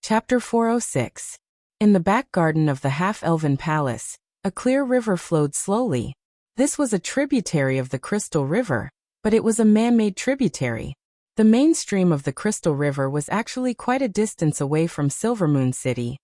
Chapter 406. In the back garden of the half-elven palace, a clear river flowed slowly. This was a tributary of the Crystal River, but it was a man-made tributary. The main stream of the Crystal River was actually quite a distance away from Silvermoon City.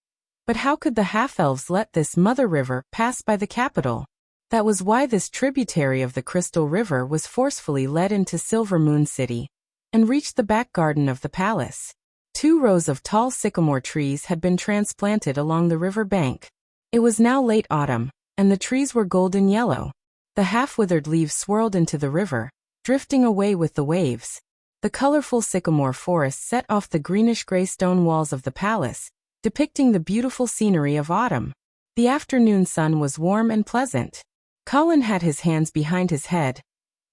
But how could the half-elves let this mother river pass by the capital? That was why this tributary of the Crystal River was forcefully led into Silvermoon City and reached the back garden of the palace. 2 rows of tall sycamore trees had been transplanted along the river bank. It was now late autumn, and the trees were golden yellow. The half-withered leaves swirled into the river, drifting away with the waves. The colorful sycamore forest set off the greenish-gray stone walls of the palace, depicting the beautiful scenery of autumn. The afternoon sun was warm and pleasant. Colin had his hands behind his head,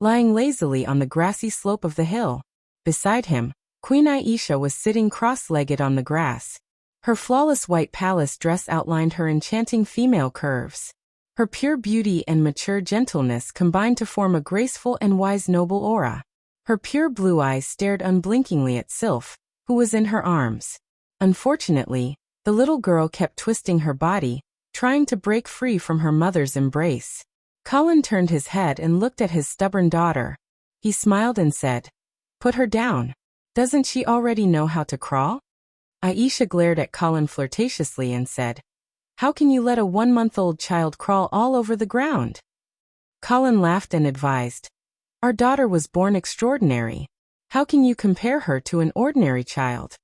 lying lazily on the grassy slope of the hill. Beside him, Queen Aisha was sitting cross-legged on the grass. Her flawless white palace dress outlined her enchanting female curves. Her pure beauty and mature gentleness combined to form a graceful and wise noble aura. Her pure blue eyes stared unblinkingly at Sylph, who was in her arms. Unfortunately, the little girl kept twisting her body, trying to break free from her mother's embrace. Colin turned his head and looked at his stubborn daughter. He smiled and said, "Put her down. Doesn't she already know how to crawl?" Aisha glared at Colin flirtatiously and said, "How can you let a 1-month-old child crawl all over the ground?" Colin laughed and advised, "Our daughter was born extraordinary. How can you compare her to an ordinary child?"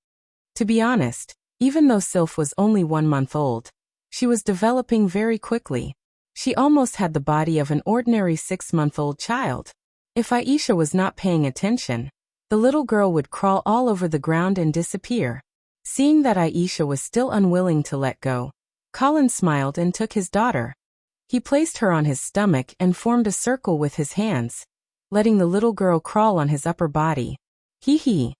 To be honest, even though Sylph was only 1 month old, she was developing very quickly. She almost had the body of an ordinary 6-month-old child. If Aisha was not paying attention, the little girl would crawl all over the ground and disappear. Seeing that Aisha was still unwilling to let go, Colin smiled and took his daughter. He placed her on his stomach and formed a circle with his hands, letting the little girl crawl on his upper body. Hee.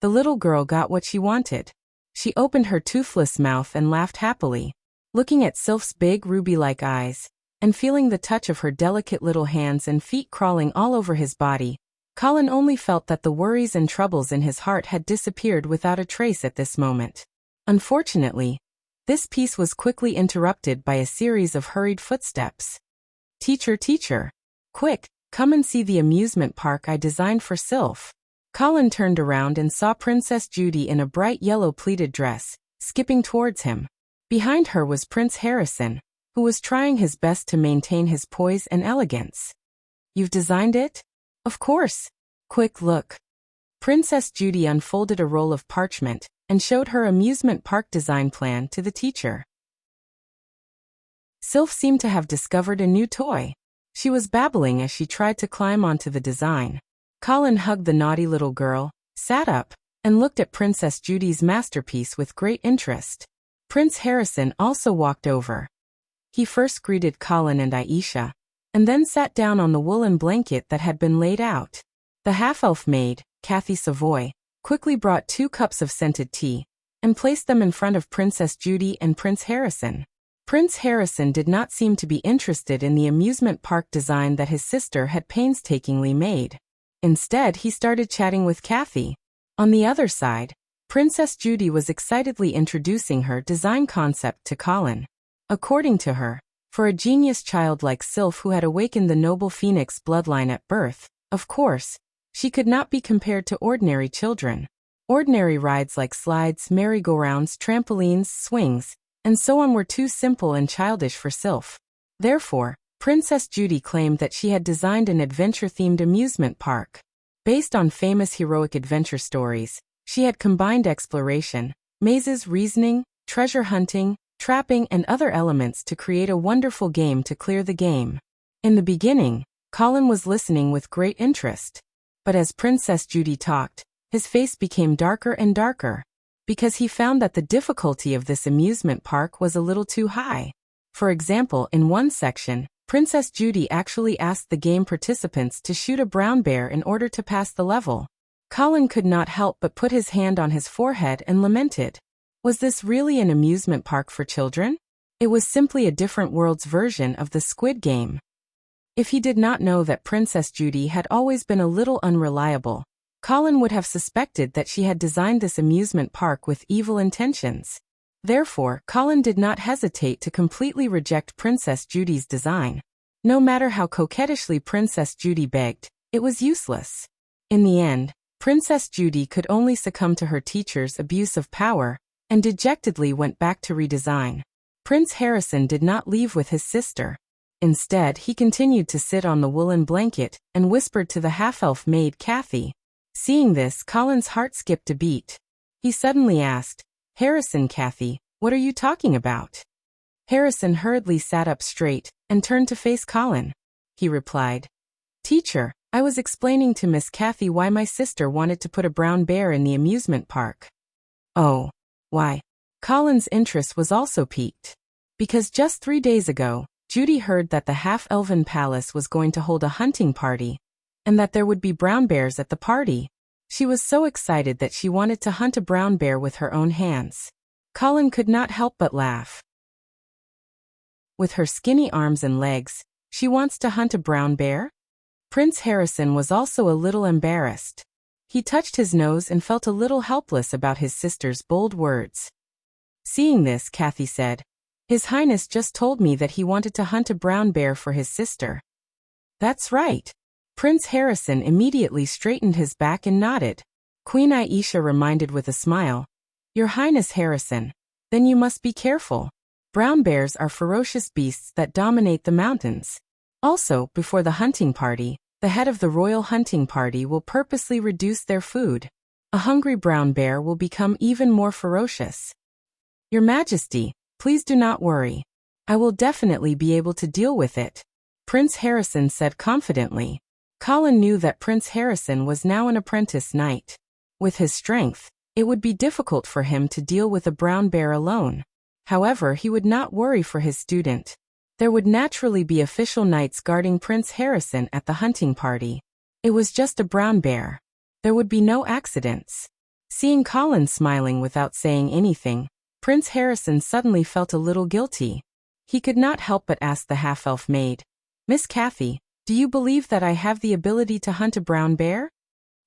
The little girl got what she wanted. She opened her toothless mouth and laughed happily. Looking at Sylph's big ruby-like eyes, and feeling the touch of her delicate little hands and feet crawling all over his body, Colin only felt that the worries and troubles in his heart had disappeared without a trace at this moment. Unfortunately, this peace was quickly interrupted by a series of hurried footsteps. Teacher, quick, come and see the amusement park I designed for Sylph." Colin turned around and saw Princess Judy in a bright yellow pleated dress, skipping towards him. Behind her was Prince Harrison, who was trying his best to maintain his poise and elegance. "You've designed it?" "Of course. Quick look." Princess Judy unfolded a roll of parchment and showed her amusement park design plan to the teacher. Sylph seemed to have discovered a new toy. She was babbling as she tried to climb onto the design. Colin hugged the naughty little girl, sat up, and looked at Princess Judy's masterpiece with great interest. Prince Harrison also walked over. He first greeted Colin and Aisha, and then sat down on the woolen blanket that had been laid out. The half-elf maid, Kathy Savoy, quickly brought 2 cups of scented tea, and placed them in front of Princess Judy and Prince Harrison. Prince Harrison did not seem to be interested in the amusement park design that his sister had painstakingly made. Instead, he started chatting with Kathy. On the other side, Princess Judy was excitedly introducing her design concept to Colin. According to her, for a genius child like Sylph who had awakened the noble phoenix bloodline at birth, of course, she could not be compared to ordinary children. Ordinary rides like slides, merry-go-rounds, trampolines, swings, and so on were too simple and childish for Sylph. Therefore, Princess Judy claimed that she had designed an adventure-themed amusement park. Based on famous heroic adventure stories, she had combined exploration, mazes, reasoning, treasure hunting, trapping, and other elements to create a wonderful game to clear the game. In the beginning, Colin was listening with great interest. But as Princess Judy talked, his face became darker and darker, because he found that the difficulty of this amusement park was a little too high. For example, in one section, Princess Judy actually asked the game participants to shoot a brown bear in order to pass the level. Colin could not help but put his hand on his forehead and lamented. Was this really an amusement park for children? It was simply a different world's version of the Squid Game. If he did not know that Princess Judy had always been a little unreliable, Colin would have suspected that she had designed this amusement park with evil intentions. Therefore, Colin did not hesitate to completely reject Princess Judy's design. No matter how coquettishly Princess Judy begged, it was useless. In the end, Princess Judy could only succumb to her teacher's abuse of power, and dejectedly went back to redesign. Prince Harrison did not leave with his sister. Instead, he continued to sit on the woolen blanket and whispered to the half-elf maid Kathy. Seeing this, Colin's heart skipped a beat. He suddenly asked, "Harrison, Kathy, what are you talking about?" Harrison hurriedly sat up straight and turned to face Colin. He replied, "Teacher, I was explaining to Miss Kathy why my sister wanted to put a brown bear in the amusement park." "Oh, why?" Colin's interest was also piqued. Because just 3 days ago, Judy heard that the half-elven palace was going to hold a hunting party, and that there would be brown bears at the party. She was so excited that she wanted to hunt a brown bear with her own hands. Colin could not help but laugh. With her skinny arms and legs, she wants to hunt a brown bear? Prince Harrison was also a little embarrassed. He touched his nose and felt a little helpless about his sister's bold words. Seeing this, Kathy said, "His Highness just told me that he wanted to hunt a brown bear for his sister." "That's right." Prince Harrison immediately straightened his back and nodded. Queen Aisha reminded with a smile, "Your Highness Harrison, then you must be careful. Brown bears are ferocious beasts that dominate the mountains. Also, before the hunting party, the head of the royal hunting party will purposely reduce their food. A hungry brown bear will become even more ferocious. Your Majesty, please do not worry. I will definitely be able to deal with it," Prince Harrison said confidently. Colin knew that Prince Harrison was now an apprentice knight. With his strength, it would be difficult for him to deal with a brown bear alone. However, he would not worry for his student. There would naturally be official knights guarding Prince Harrison at the hunting party. It was just a brown bear. There would be no accidents. Seeing Colin smiling without saying anything, Prince Harrison suddenly felt a little guilty. He could not help but ask the half-elf maid, "Miss Kathy, do you believe that I have the ability to hunt a brown bear?"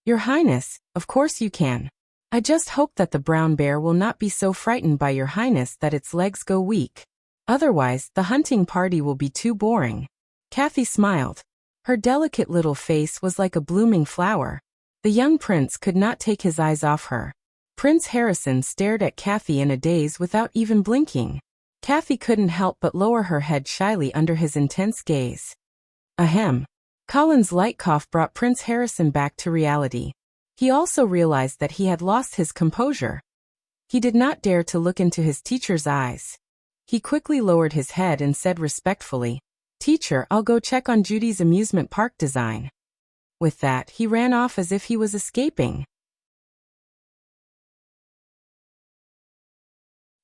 "Your Highness, of course you can. I just hope that the brown bear will not be so frightened by your Highness that its legs go weak. Otherwise, the hunting party will be too boring." Kathy smiled. Her delicate little face was like a blooming flower. The young prince could not take his eyes off her. Prince Harrison stared at Kathy in a daze without even blinking. Kathy couldn't help but lower her head shyly under his intense gaze. Ahem. Colin's light cough brought Prince Harrison back to reality. He also realized that he had lost his composure. He did not dare to look into his teacher's eyes. He quickly lowered his head and said respectfully, "Teacher, I'll go check on Judy's amusement park design." With that, he ran off as if he was escaping.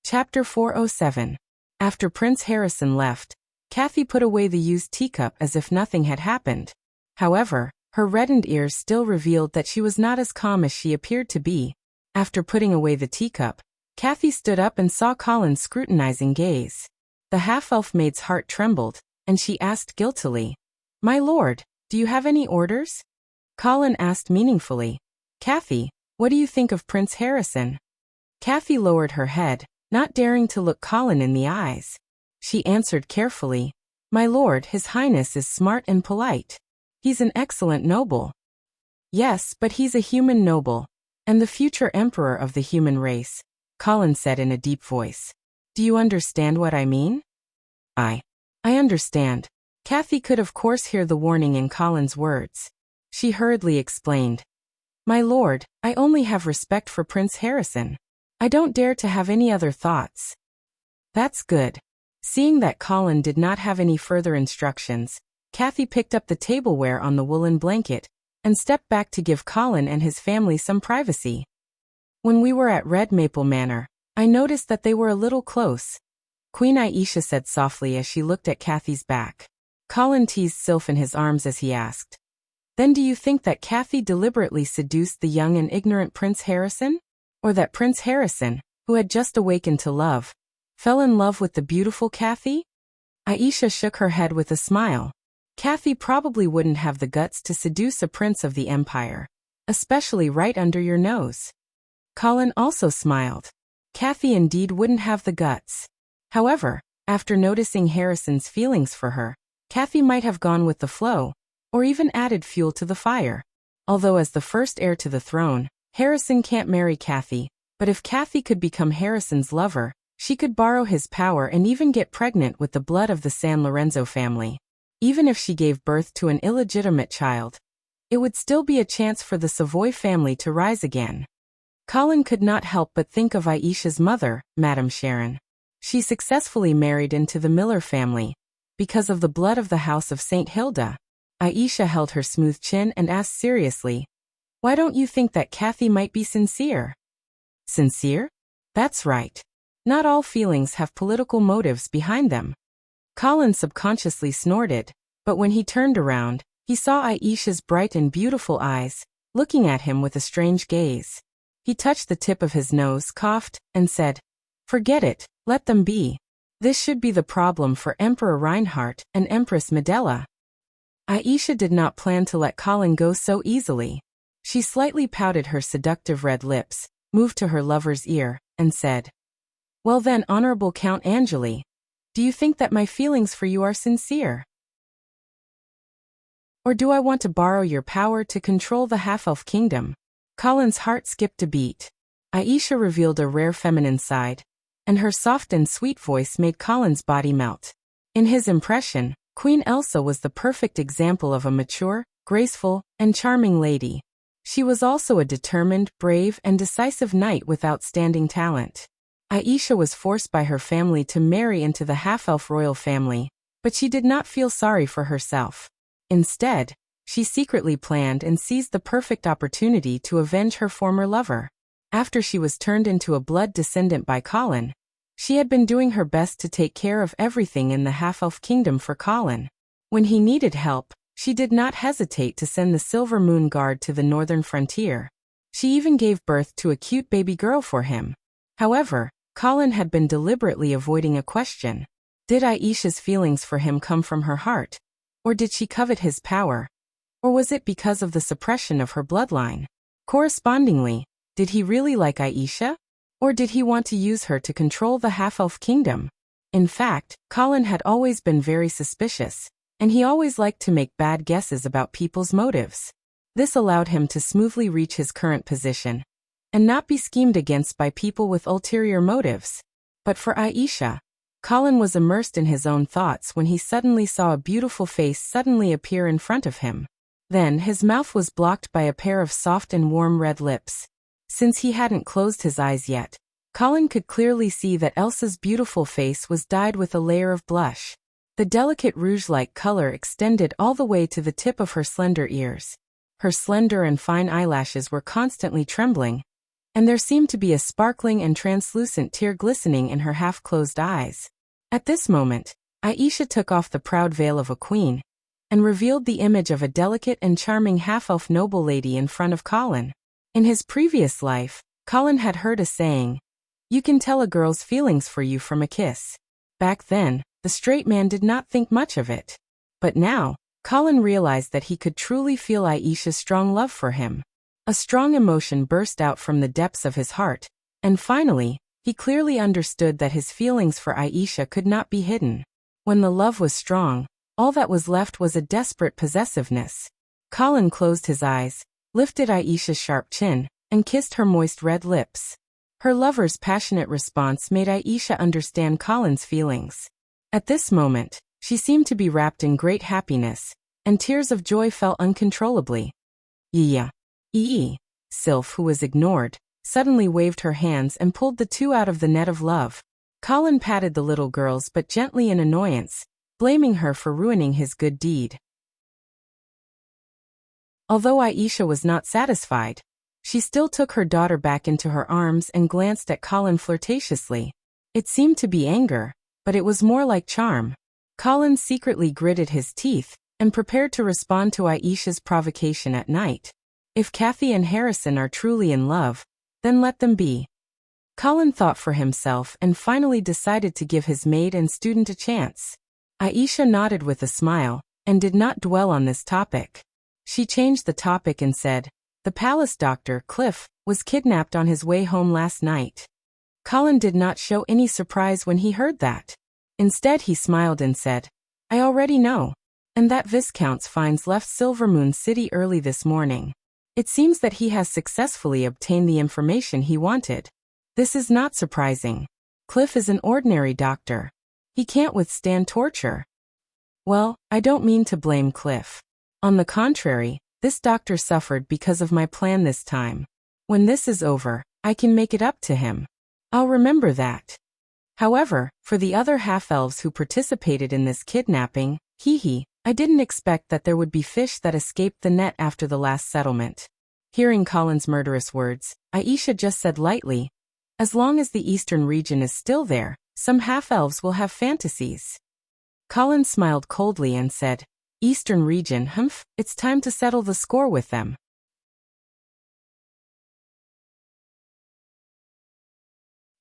Chapter 407. After Prince Harrison left, Kathy put away the used teacup as if nothing had happened. However, her reddened ears still revealed that she was not as calm as she appeared to be. After putting away the teacup, Kathy stood up and saw Colin's scrutinizing gaze. The half-elf maid's heart trembled, and she asked guiltily, "My lord, do you have any orders?" Colin asked meaningfully, "Kathy, what do you think of Prince Harrison?" Kathy lowered her head, not daring to look Colin in the eyes. She answered carefully, "My lord, His Highness is smart and polite. He's an excellent noble." "Yes, but he's a human noble, and the future emperor of the human race," Colin said in a deep voice. "Do you understand what I mean?" I understand." Kathy could of course hear the warning in Colin's words. She hurriedly explained, "My lord, I only have respect for Prince Harrison. I don't dare to have any other thoughts." "That's good." Seeing that Colin did not have any further instructions, Kathy picked up the tableware on the woolen blanket and stepped back to give Colin and his family some privacy. "When we were at Red Maple Manor, I noticed that they were a little close," Queen Aisha said softly as she looked at Kathy's back. Colin teased Sylph in his arms as he asked, "Then do you think that Kathy deliberately seduced the young and ignorant Prince Harrison? Or that Prince Harrison, who had just awakened to love, fell in love with the beautiful Kathy?" Aisha shook her head with a smile. Kathy probably wouldn't have the guts to seduce a prince of the empire. especially right under your nose. Colin also smiled. Kathy indeed wouldn't have the guts. However, after noticing Harrison's feelings for her, Kathy might have gone with the flow, or even added fuel to the fire. Although as the first heir to the throne, Harrison can't marry Kathy, but if Kathy could become Harrison's lover, she could borrow his power and even get pregnant with the blood of the San Lorenzo family. Even if she gave birth to an illegitimate child, it would still be a chance for the Savoy family to rise again. Colin could not help but think of Aisha's mother, Madame Sharon. She successfully married into the Miller family, because of the blood of the house of St. Hilda. Aisha held her smooth chin and asked seriously, "Why don't you think that Kathy might be sincere?" Sincere? That's right. Not all feelings have political motives behind them. Colin subconsciously snorted, but when he turned around, he saw Aisha's bright and beautiful eyes, looking at him with a strange gaze. He touched the tip of his nose, coughed, and said, "Forget it, let them be. This should be the problem for Emperor Reinhardt and Empress Medela." Aisha did not plan to let Colin go so easily. She slightly pouted her seductive red lips, moved to her lover's ear, and said, "Well then, Honorable Count Angeli, do you think that my feelings for you are sincere? Or do I want to borrow your power to control the half-elf kingdom?" Colin's heart skipped a beat. Aisha revealed a rare feminine side, and her soft and sweet voice made Colin's body melt. In his impression, Queen Elsa was the perfect example of a mature, graceful, and charming lady. She was also a determined, brave, and decisive knight with outstanding talent. Aisha was forced by her family to marry into the half-elf royal family, but she did not feel sorry for herself. Instead, she secretly planned and seized the perfect opportunity to avenge her former lover. After she was turned into a blood descendant by Colin, she had been doing her best to take care of everything in the half-elf kingdom for Colin. When he needed help, she did not hesitate to send the Silver Moon Guard to the northern frontier. She even gave birth to a cute baby girl for him. However, Colin had been deliberately avoiding a question. Did Aisha's feelings for him come from her heart? Or did she covet his power? Or was it because of the suppression of her bloodline? Correspondingly, did he really like Aisha? Or did he want to use her to control the half-elf kingdom? In fact, Colin had always been very suspicious, and he always liked to make bad guesses about people's motives. This allowed him to smoothly reach his current position, and not be schemed against by people with ulterior motives. But for Aisha, Colin was immersed in his own thoughts when he suddenly saw a beautiful face suddenly appear in front of him. Then his mouth was blocked by a pair of soft and warm red lips. Since he hadn't closed his eyes yet, Colin could clearly see that Elsa's beautiful face was dyed with a layer of blush. The delicate rouge-like color extended all the way to the tip of her slender ears. Her slender and fine eyelashes were constantly trembling, and there seemed to be a sparkling and translucent tear glistening in her half-closed eyes. At this moment, Aisha took off the proud veil of a queen, and revealed the image of a delicate and charming half-elf noble lady in front of Colin. In his previous life, Colin had heard a saying, "You can tell a girl's feelings for you from a kiss." Back then, the straight man did not think much of it. But now, Colin realized that he could truly feel Aisha's strong love for him. A strong emotion burst out from the depths of his heart, and finally, he clearly understood that his feelings for Aisha could not be hidden. When the love was strong, all that was left was a desperate possessiveness. Colin closed his eyes, lifted Aisha's sharp chin, and kissed her moist red lips. Her lover's passionate response made Aisha understand Colin's feelings. At this moment, she seemed to be wrapped in great happiness, and tears of joy fell uncontrollably. "Yeah. Sylph, who was ignored, suddenly waved her hands and pulled the two out of the net of love. Colin patted the little girls but gently in annoyance, blaming her for ruining his good deed. Although Aisha was not satisfied, she still took her daughter back into her arms and glanced at Colin flirtatiously. It seemed to be anger, but it was more like charm. Colin secretly gritted his teeth and prepared to respond to Aisha's provocation at night. If Kathy and Harrison are truly in love, then let them be. Colin thought for himself and finally decided to give his maid and student a chance. Aisha nodded with a smile and did not dwell on this topic. She changed the topic and said, The palace doctor, Cliff, was kidnapped on his way home last night. Colin did not show any surprise when he heard that. Instead he smiled and said, I already know. And that Viscount Fines left Silvermoon City early this morning. It seems that he has successfully obtained the information he wanted. This is not surprising. Cliff is an ordinary doctor. He can't withstand torture. Well, I don't mean to blame Cliff. On the contrary, this doctor suffered because of my plan this time. When this is over, I can make it up to him. I'll remember that. However, for the other half-elves who participated in this kidnapping, I didn't expect that there would be fish that escaped the net after the last settlement. Hearing Colin's murderous words, Aisha just said lightly, as long as the eastern region is still there, some half-elves will have fantasies. Colin smiled coldly and said, Eastern region, humph, it's time to settle the score with them.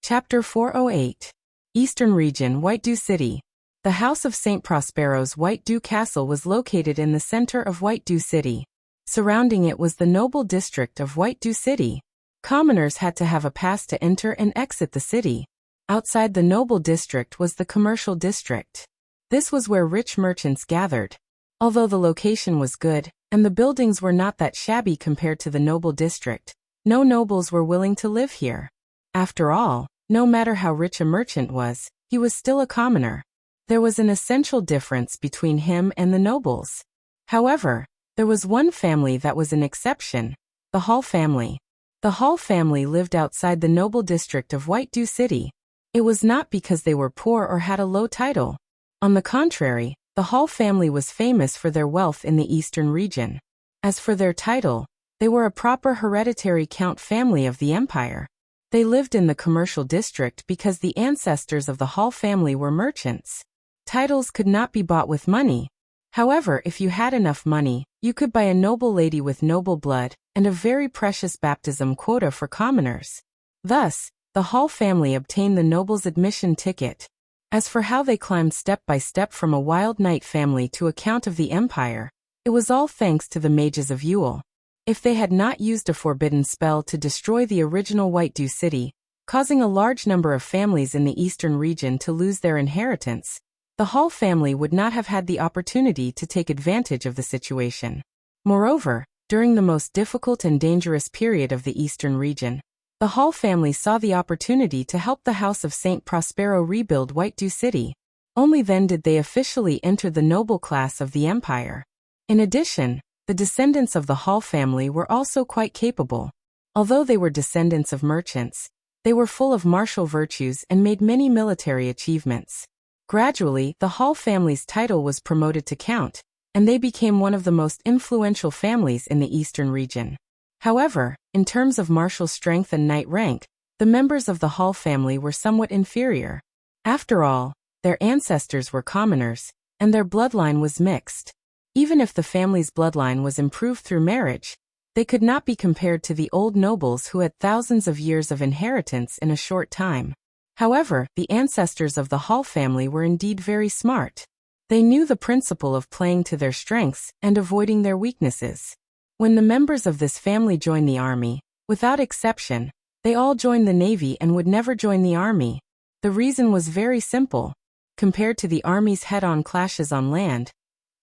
Chapter 408. Eastern Region, White Dew City. The House of St. Prospero's White Dew Castle was located in the center of White Dew City. Surrounding it was the noble district of White Dew City. Commoners had to have a pass to enter and exit the city. Outside the noble district was the commercial district. This was where rich merchants gathered. Although the location was good, and the buildings were not that shabby compared to the noble district, no nobles were willing to live here. After all, no matter how rich a merchant was, he was still a commoner. There was an essential difference between him and the nobles. However, there was one family that was an exception, the Hall family. The Hall family lived outside the noble district of White Dew City. It was not because they were poor or had a low title. On the contrary, the Hall family was famous for their wealth in the eastern region. As for their title, they were a proper hereditary count family of the empire. They lived in the commercial district because the ancestors of the Hall family were merchants. Titles could not be bought with money. However, if you had enough money, you could buy a noble lady with noble blood, and a very precious baptism quota for commoners. Thus, the Hall family obtained the noble's admission ticket. As for how they climbed step by step from a wild knight family to a count of the empire, it was all thanks to the mages of Yule. If they had not used a forbidden spell to destroy the original White Dew City, causing a large number of families in the eastern region to lose their inheritance, the Hall family would not have had the opportunity to take advantage of the situation. Moreover, during the most difficult and dangerous period of the eastern region, the Hall family saw the opportunity to help the House of St. Prospero rebuild White Dew City. Only then did they officially enter the noble class of the empire. In addition, the descendants of the Hall family were also quite capable. Although they were descendants of merchants, they were full of martial virtues and made many military achievements. Gradually, the Hall family's title was promoted to count, and they became one of the most influential families in the eastern region. However, in terms of martial strength and knight rank, the members of the Hall family were somewhat inferior. After all, their ancestors were commoners, and their bloodline was mixed. Even if the family's bloodline was improved through marriage, they could not be compared to the old nobles who had thousands of years of inheritance in a short time. However, the ancestors of the Hall family were indeed very smart. They knew the principle of playing to their strengths and avoiding their weaknesses. When the members of this family joined the army, without exception, they all joined the navy and would never join the army. The reason was very simple. Compared to the army's head-on clashes on land,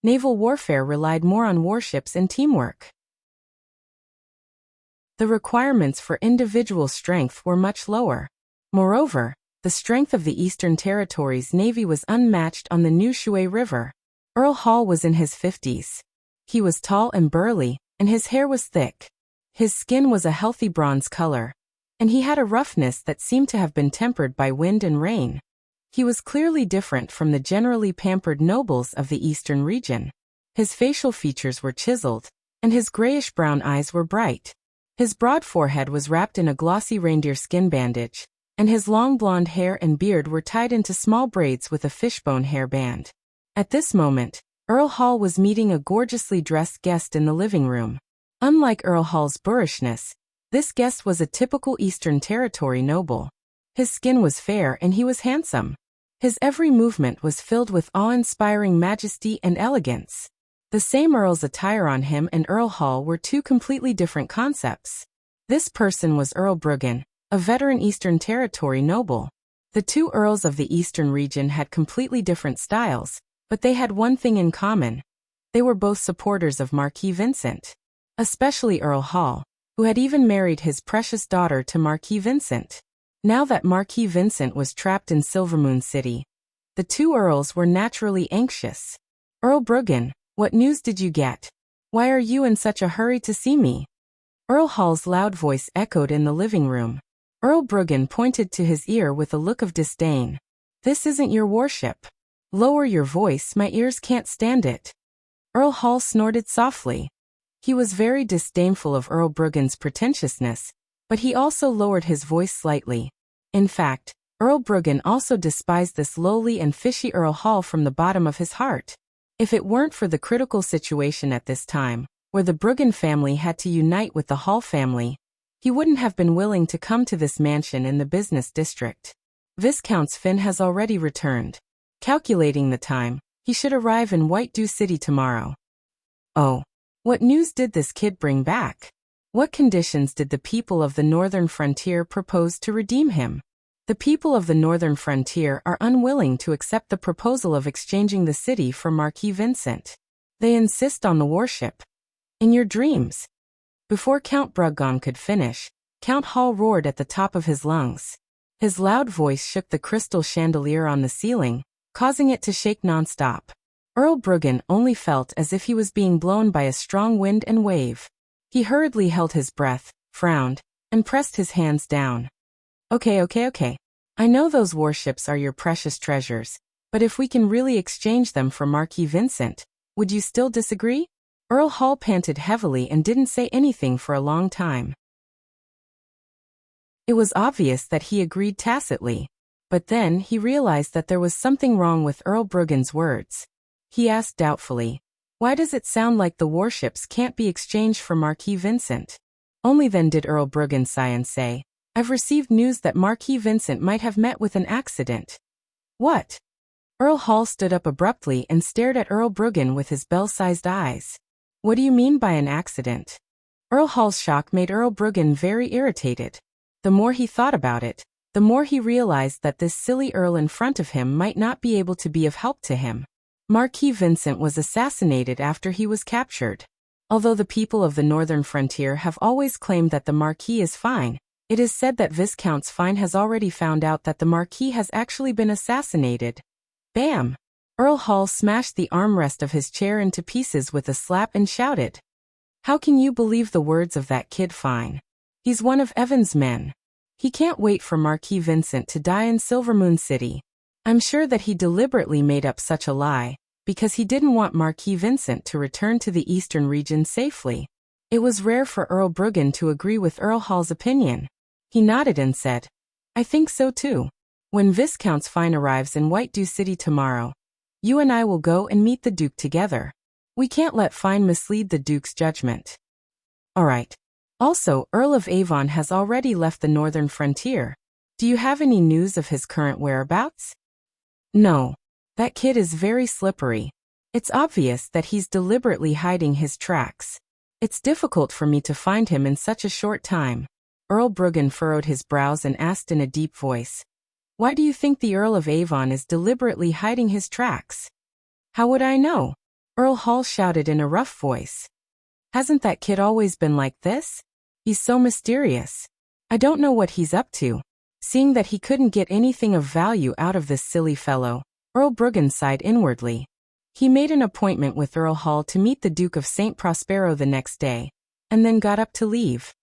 naval warfare relied more on warships and teamwork. The requirements for individual strength were much lower. Moreover, the strength of the Eastern Territories' navy was unmatched on the New Shui River. Earl Hall was in his 50s. He was tall and burly, and his hair was thick. His skin was a healthy bronze color, and he had a roughness that seemed to have been tempered by wind and rain. He was clearly different from the generally pampered nobles of the eastern region. His facial features were chiseled, and his grayish-brown eyes were bright. His broad forehead was wrapped in a glossy reindeer skin bandage, and his long blonde hair and beard were tied into small braids with a fishbone hair band. At this moment, Earl Hall was meeting a gorgeously dressed guest in the living room. Unlike Earl Hall's boorishness, this guest was a typical Eastern Territory noble. His skin was fair and he was handsome. His every movement was filled with awe-inspiring majesty and elegance. The same Earl's attire on him and Earl Hall were two completely different concepts. This person was Earl Bruggen, a veteran Eastern Territory noble. The two Earls of the Eastern region had completely different styles, but they had one thing in common. They were both supporters of Marquis Vincent. Especially Earl Hall, who had even married his precious daughter to Marquis Vincent. Now that Marquis Vincent was trapped in Silvermoon City, the two Earls were naturally anxious. Earl Bruggen, what news did you get? Why are you in such a hurry to see me? Earl Hall's loud voice echoed in the living room. Earl Bruggen pointed to his ear with a look of disdain. This isn't your worship. Lower your voice, my ears can't stand it. Earl Hall snorted softly. He was very disdainful of Earl Bruggen's pretentiousness, but he also lowered his voice slightly. In fact, Earl Bruggen also despised this lowly and fishy Earl Hall from the bottom of his heart. If it weren't for the critical situation at this time, where the Bruggen family had to unite with the Hall family, he wouldn't have been willing to come to this mansion in the business district. Viscount Finn has already returned. Calculating the time, he should arrive in White Dew City tomorrow. Oh. What news did this kid bring back? What conditions did the people of the Northern Frontier propose to redeem him? The people of the Northern Frontier are unwilling to accept the proposal of exchanging the city for Marquis Vincent. They insist on the worship. In your dreams. Before Count Bruggen could finish, Count Hall roared at the top of his lungs. His loud voice shook the crystal chandelier on the ceiling, causing it to shake non-stop. Earl Bruggen only felt as if he was being blown by a strong wind and wave. He hurriedly held his breath, frowned, and pressed his hands down. Okay. I know those warships are your precious treasures, but if we can really exchange them for Marquis Vincent, would you still disagree? Earl Hall panted heavily and didn't say anything for a long time. It was obvious that he agreed tacitly, but then he realized that there was something wrong with Earl Bruggen's words. He asked doubtfully, why does it sound like the warships can't be exchanged for Marquis Vincent? Only then did Earl Bruggen sigh and say, I've received news that Marquis Vincent might have met with an accident. What? Earl Hall stood up abruptly and stared at Earl Bruggen with his bell-sized eyes. What do you mean by an accident? Earl Hall's shock made Earl Bruggen very irritated. The more he thought about it, the more he realized that this silly Earl in front of him might not be able to be of help to him. Marquis Vincent was assassinated after he was captured. Although the people of the Northern Frontier have always claimed that the Marquis is fine, it is said that Viscount Fine has already found out that the Marquis has actually been assassinated. Bam! Earl Hall smashed the armrest of his chair into pieces with a slap and shouted. How can you believe the words of that kid Fine? He's one of Evan's men. He can't wait for Marquis Vincent to die in Silvermoon City. I'm sure that he deliberately made up such a lie, because he didn't want Marquis Vincent to return to the Eastern region safely. It was rare for Earl Bruggen to agree with Earl Hall's opinion. He nodded and said, I think so too. When Viscount Fine arrives in White Dew City tomorrow, you and I will go and meet the Duke together. We can't let Fine mislead the Duke's judgment. Alright. Also, Earl of Avon has already left the Northern Frontier. Do you have any news of his current whereabouts? No. That kid is very slippery. It's obvious that he's deliberately hiding his tracks. It's difficult for me to find him in such a short time. Earl Bruggen furrowed his brows and asked in a deep voice, Why do you think the Earl of Avon is deliberately hiding his tracks? How would I know? Earl Hall shouted in a rough voice. Hasn't that kid always been like this? He's so mysterious. I don't know what he's up to. Seeing that he couldn't get anything of value out of this silly fellow, Earl Bruggen sighed inwardly. He made an appointment with Earl Hall to meet the Duke of St. Prospero the next day, and then got up to leave.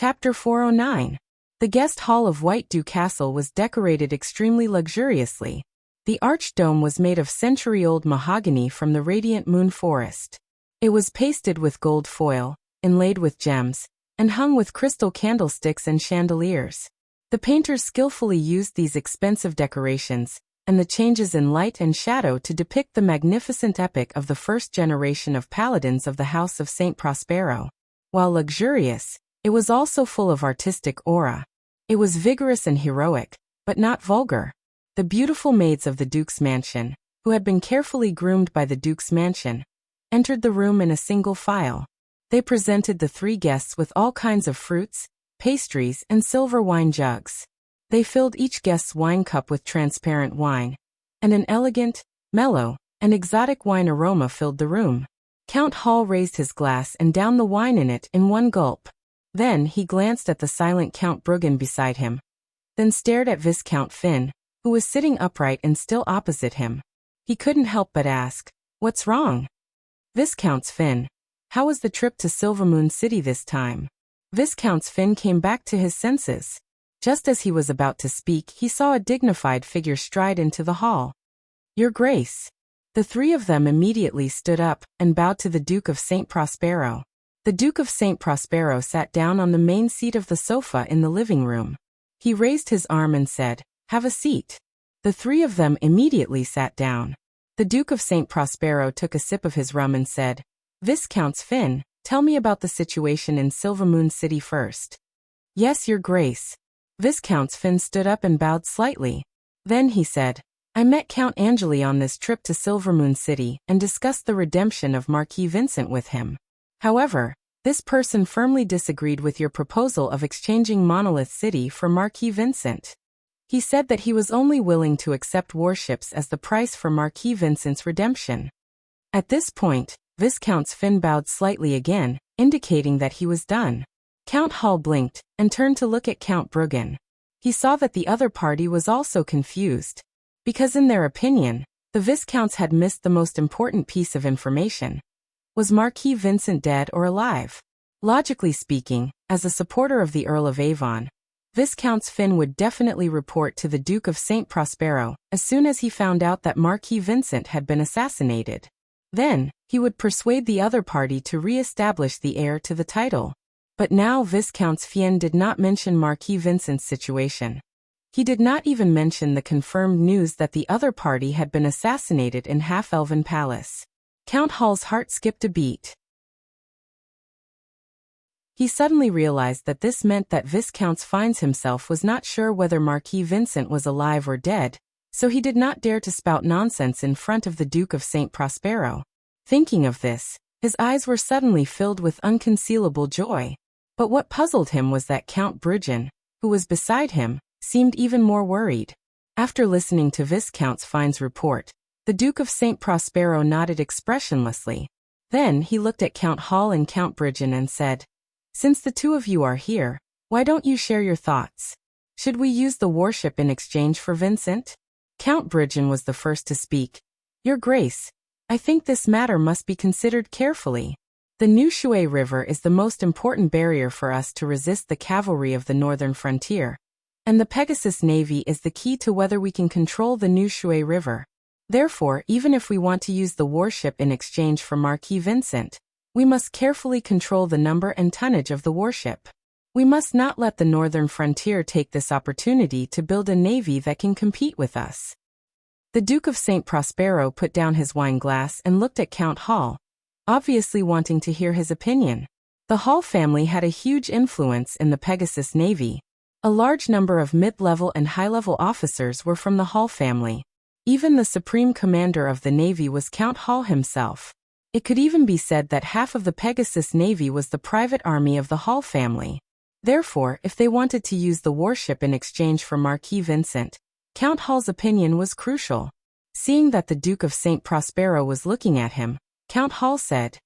Chapter 409. The guest hall of White Dew Castle was decorated extremely luxuriously. The arched dome was made of century-old mahogany from the radiant moon forest. It was pasted with gold foil, inlaid with gems, and hung with crystal candlesticks and chandeliers. The painters skillfully used these expensive decorations, and the changes in light and shadow to depict the magnificent epic of the first generation of paladins of the House of St. Prospero. While luxurious, it was also full of artistic aura. It was vigorous and heroic, but not vulgar. The beautiful maids of the Duke's mansion, who had been carefully groomed by the Duke's mansion, entered the room in a single file. They presented the 3 guests with all kinds of fruits, pastries, and silver wine jugs. They filled each guest's wine cup with transparent wine, and an elegant, mellow, and exotic wine aroma filled the room. Count Hall raised his glass and downed the wine in it in one gulp. Then he glanced at the silent Count Bruggen beside him, then stared at Viscount Finn, who was sitting upright and still opposite him. He couldn't help but ask, "What's wrong?" "Viscount Finn, how was the trip to Silvermoon City this time?" Viscount Finn came back to his senses. Just as he was about to speak, he saw a dignified figure stride into the hall. "Your Grace." The 3 of them immediately stood up and bowed to the Duke of St. Prospero. The Duke of St. Prospero sat down on the main seat of the sofa in the living room. He raised his arm and said, "Have a seat." The 3 of them immediately sat down. The Duke of St. Prospero took a sip of his rum and said, "Viscount Finn, tell me about the situation in Silvermoon City first." "Yes, Your Grace." Viscount Finn stood up and bowed slightly. Then he said, "I met Count Angeli on this trip to Silvermoon City and discussed the redemption of Marquis Vincent with him. However, this person firmly disagreed with your proposal of exchanging Monolith City for Marquis Vincent. He said that he was only willing to accept warships as the price for Marquis Vincent's redemption." At this point, Viscount Finn bowed slightly again, indicating that he was done. Count Hall blinked and turned to look at Count Bruggen. He saw that the other party was also confused, because in their opinion, the Viscounts had missed the most important piece of information. Was Marquis Vincent dead or alive? Logically speaking, as a supporter of the Earl of Avon, Viscount Finn would definitely report to the Duke of St. Prospero as soon as he found out that Marquis Vincent had been assassinated. Then, he would persuade the other party to re-establish the heir to the title. But now Viscount Finn did not mention Marquis Vincent's situation. He did not even mention the confirmed news that the other party had been assassinated in Half-Elven Palace. Count Hall's heart skipped a beat. He suddenly realized that this meant that Viscount Fines himself was not sure whether Marquis Vincent was alive or dead, so he did not dare to spout nonsense in front of the Duke of St. Prospero. Thinking of this, his eyes were suddenly filled with unconcealable joy. But what puzzled him was that Count Bruggen, who was beside him, seemed even more worried. After listening to Viscount Fine's report, the Duke of St. Prospero nodded expressionlessly. Then he looked at Count Hall and Count Bruggen and said, "Since the 2 of you are here, why don't you share your thoughts? Should we use the warship in exchange for Vincent?" Count Bruggen was the first to speak. "Your Grace, I think this matter must be considered carefully. The New Shui River is the most important barrier for us to resist the cavalry of the northern frontier, and the Pegasus Navy is the key to whether we can control the New Shui River. Therefore, even if we want to use the warship in exchange for Marquis Vincent, we must carefully control the number and tonnage of the warship. We must not let the northern frontier take this opportunity to build a navy that can compete with us." The Duke of St. Prospero put down his wine glass and looked at Count Hall, obviously wanting to hear his opinion. The Hall family had a huge influence in the Pegasus Navy. A large number of mid-level and high-level officers were from the Hall family. Even the supreme commander of the Navy was Count Hall himself. It could even be said that half of the Pegasus Navy was the private army of the Hall family. Therefore, if they wanted to use the warship in exchange for Marquis Vincent, Count Hall's opinion was crucial. Seeing that the Duke of St. Prospero was looking at him, Count Hall said,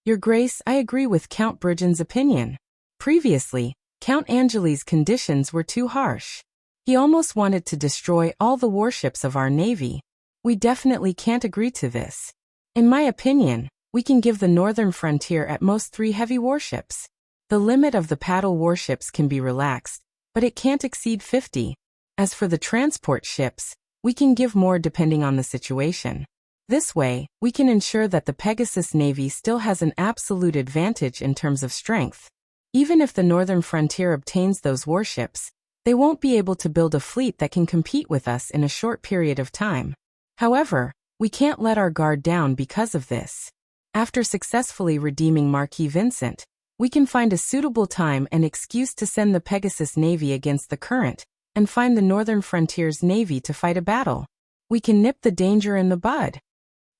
"Your Grace, I agree with Count Bruggen's opinion. Previously, Count Angeli's conditions were too harsh. He almost wanted to destroy all the warships of our navy. We definitely can't agree to this. In my opinion, we can give the northern frontier at most 3 heavy warships. The limit of the paddle warships can be relaxed, but it can't exceed 50. As for the transport ships, we can give more depending on the situation. This way, we can ensure that the Pegasus Navy still has an absolute advantage in terms of strength. Even if the northern frontier obtains those warships, they won't be able to build a fleet that can compete with us in a short period of time. However, we can't let our guard down because of this. After successfully redeeming Marquis Vincent, we can find a suitable time and excuse to send the Pegasus Navy against the current, and find the northern frontier's navy to fight a battle. We can nip the danger in the bud."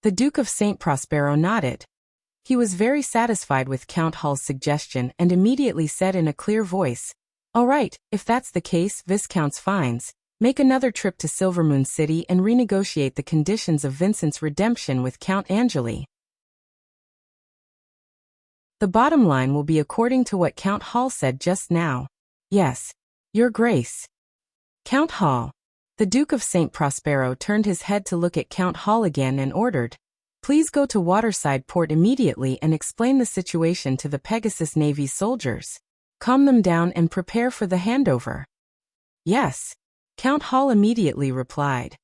The Duke of St. Prospero nodded. He was very satisfied with Count Hall's suggestion and immediately said in a clear voice, "All right, if that's the case, Viscount's fines. Make another trip to Silvermoon City and renegotiate the conditions of Vincent's redemption with Count Angeli. The bottom line will be according to what Count Hall said just now." "Yes, Your Grace." Count Hall. The Duke of St. Prospero turned his head to look at Count Hall again and ordered, "Please go to Waterside Port immediately and explain the situation to the Pegasus Navy soldiers. Calm them down and prepare for the handover." "Yes," Count Hall immediately replied.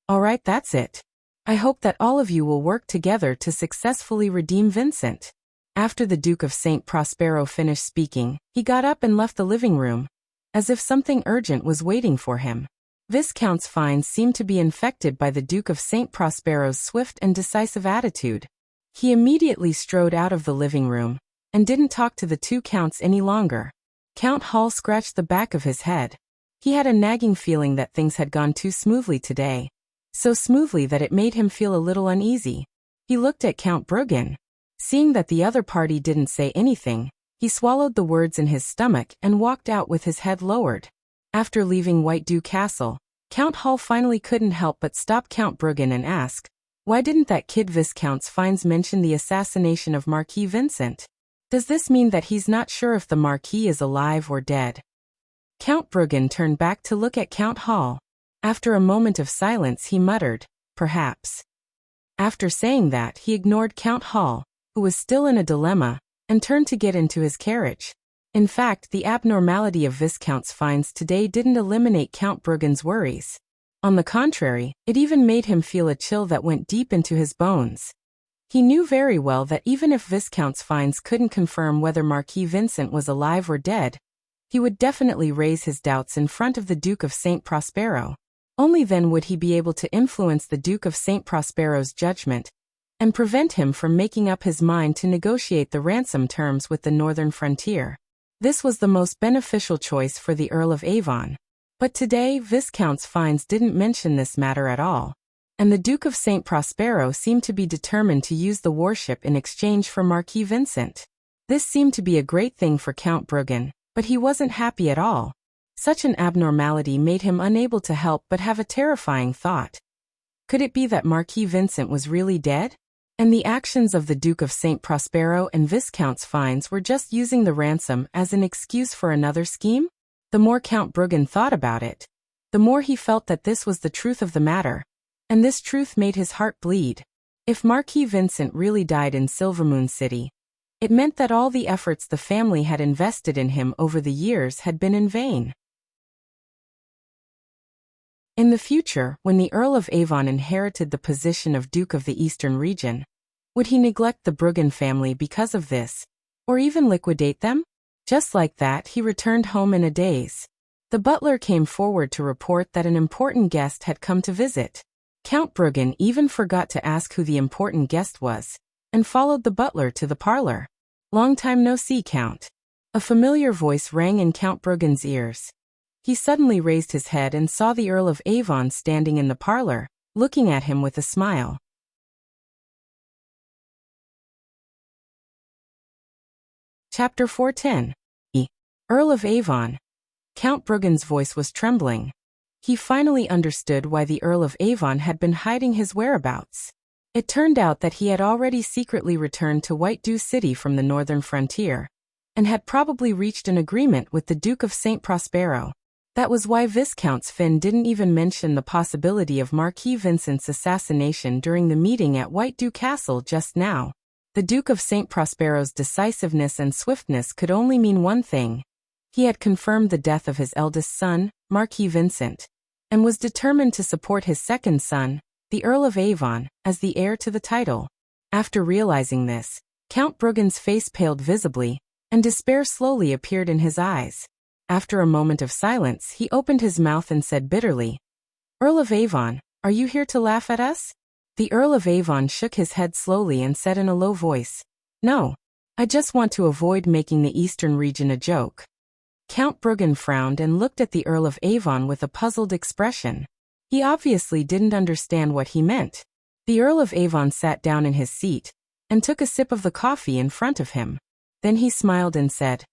"All right, that's it. I hope that all of you will work together to successfully redeem Vincent." After the Duke of St. Prospero finished speaking, he got up and left the living room, as if something urgent was waiting for him. Viscount's fines seemed to be infected by the Duke of St. Prospero's swift and decisive attitude. He immediately strode out of the living room, and didn't talk to the two counts any longer. Count Hall scratched the back of his head. He had a nagging feeling that things had gone too smoothly today. So smoothly that it made him feel a little uneasy. He looked at Count Bruggen. Seeing that the other party didn't say anything, he swallowed the words in his stomach and walked out with his head lowered. After leaving White Dew Castle, Count Hall finally couldn't help but stop Count Bruggen and ask, "Why didn't that kid Viscount's fines mention the assassination of Marquis Vincent? Does this mean that he's not sure if the Marquis is alive or dead?" Count Bruggen turned back to look at Count Hall. After a moment of silence he muttered, "Perhaps." After saying that, he ignored Count Hall, who was still in a dilemma, and turned to get into his carriage. In fact, the abnormality of Viscount's fines today didn't eliminate Count Bruggen's worries. On the contrary, it even made him feel a chill that went deep into his bones. He knew very well that even if Viscount's fines couldn't confirm whether Marquis Vincent was alive or dead, he would definitely raise his doubts in front of the Duke of St. Prospero. Only then would he be able to influence the Duke of St. Prospero's judgment, and prevent him from making up his mind to negotiate the ransom terms with the northern frontier. This was the most beneficial choice for the Earl of Avon. But today, Viscount's fines didn't mention this matter at all, and the Duke of St. Prospero seemed to be determined to use the warship in exchange for Marquis Vincent. This seemed to be a great thing for Count Bruggen, but he wasn't happy at all. Such an abnormality made him unable to help but have a terrifying thought. Could it be that Marquis Vincent was really dead? And the actions of the Duke of St. Prospero and Viscount's fines were just using the ransom as an excuse for another scheme? The more Count Bruggen thought about it, the more he felt that this was the truth of the matter, and this truth made his heart bleed. If Marquis Vincent really died in Silvermoon City, it meant that all the efforts the family had invested in him over the years had been in vain. In the future, when the Earl of Avon inherited the position of Duke of the Eastern Region, would he neglect the Bruggen family because of this, or even liquidate them? Just like that, he returned home in a daze. The butler came forward to report that an important guest had come to visit. Count Bruggen even forgot to ask who the important guest was, and followed the butler to the parlor. "Long time no see, Count." A familiar voice rang in Count Bruggen's ears. He suddenly raised his head and saw the Earl of Avon standing in the parlor, looking at him with a smile. Chapter 410. Earl of Avon. Count Bruggen's voice was trembling. He finally understood why the Earl of Avon had been hiding his whereabouts. It turned out that he had already secretly returned to White Dew City from the northern frontier, and had probably reached an agreement with the Duke of St. Prospero. That was why Viscount's Finn didn't even mention the possibility of Marquis Vincent's assassination during the meeting at White Dew Castle just now. The Duke of St. Prospero's decisiveness and swiftness could only mean one thing. He had confirmed the death of his eldest son, Marquis Vincent, and was determined to support his second son, the Earl of Avon, as the heir to the title. After realizing this, Count Bruggen's face paled visibly, and despair slowly appeared in his eyes. After a moment of silence, he opened his mouth and said bitterly, "Earl of Avon, are you here to laugh at us?" The Earl of Avon shook his head slowly and said in a low voice, "No. I just want to avoid making the Eastern region a joke." Count Bruggen frowned and looked at the Earl of Avon with a puzzled expression. He obviously didn't understand what he meant. The Earl of Avon sat down in his seat and took a sip of the coffee in front of him. Then he smiled and said,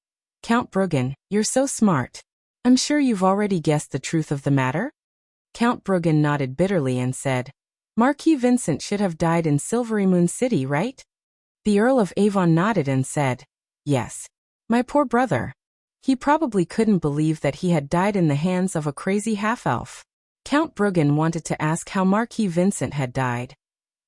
"Count Bruggen, you're so smart. I'm sure you've already guessed the truth of the matter?" Count Bruggen nodded bitterly and said, "Marquis Vincent should have died in Silvery Moon City, right?" The Earl of Avon nodded and said, "Yes. My poor brother. He probably couldn't believe that he had died in the hands of a crazy half-elf." Count Bruggen wanted to ask how Marquis Vincent had died,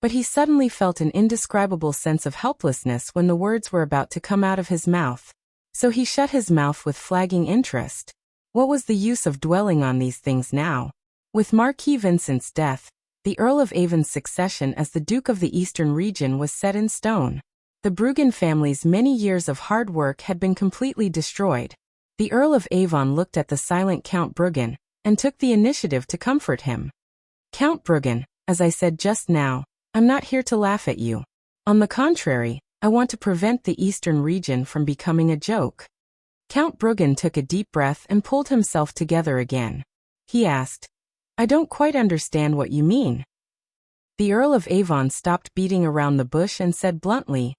but he suddenly felt an indescribable sense of helplessness when the words were about to come out of his mouth. So he shut his mouth with flagging interest. What was the use of dwelling on these things now? With Marquis Vincent's death, the Earl of Avon's succession as the Duke of the Eastern region was set in stone. The Bruggen family's many years of hard work had been completely destroyed. The Earl of Avon looked at the silent Count Bruggen and took the initiative to comfort him. "Count Bruggen, as I said just now, I'm not here to laugh at you. On the contrary, I want to prevent the Eastern region from becoming a joke." Count Bruggen took a deep breath and pulled himself together again. He asked, "I don't quite understand what you mean." The Earl of Avon stopped beating around the bush and said bluntly,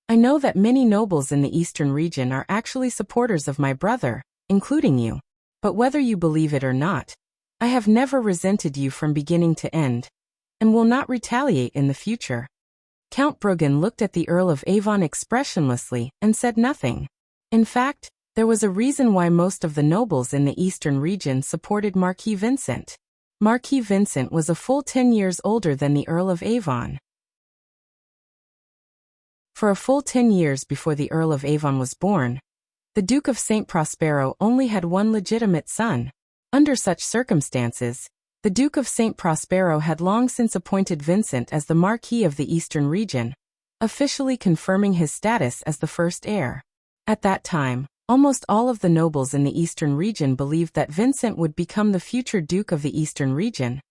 "I know that many nobles in the Eastern region are actually supporters of my brother, including you. But whether you believe it or not, I have never resented you from beginning to end, and will not retaliate in the future." Count Bruggen looked at the Earl of Avon expressionlessly and said nothing. In fact, there was a reason why most of the nobles in the Eastern region supported Marquis Vincent. Marquis Vincent was a full 10 years older than the Earl of Avon. For a full 10 years before the Earl of Avon was born, the Duke of St. Prospero only had one legitimate son. Under such circumstances, the Duke of St. Prospero had long since appointed Vincent as the Marquis of the Eastern region, officially confirming his status as the first heir. At that time, almost all of the nobles in the Eastern region believed that Vincent would become the future Duke of the Eastern region.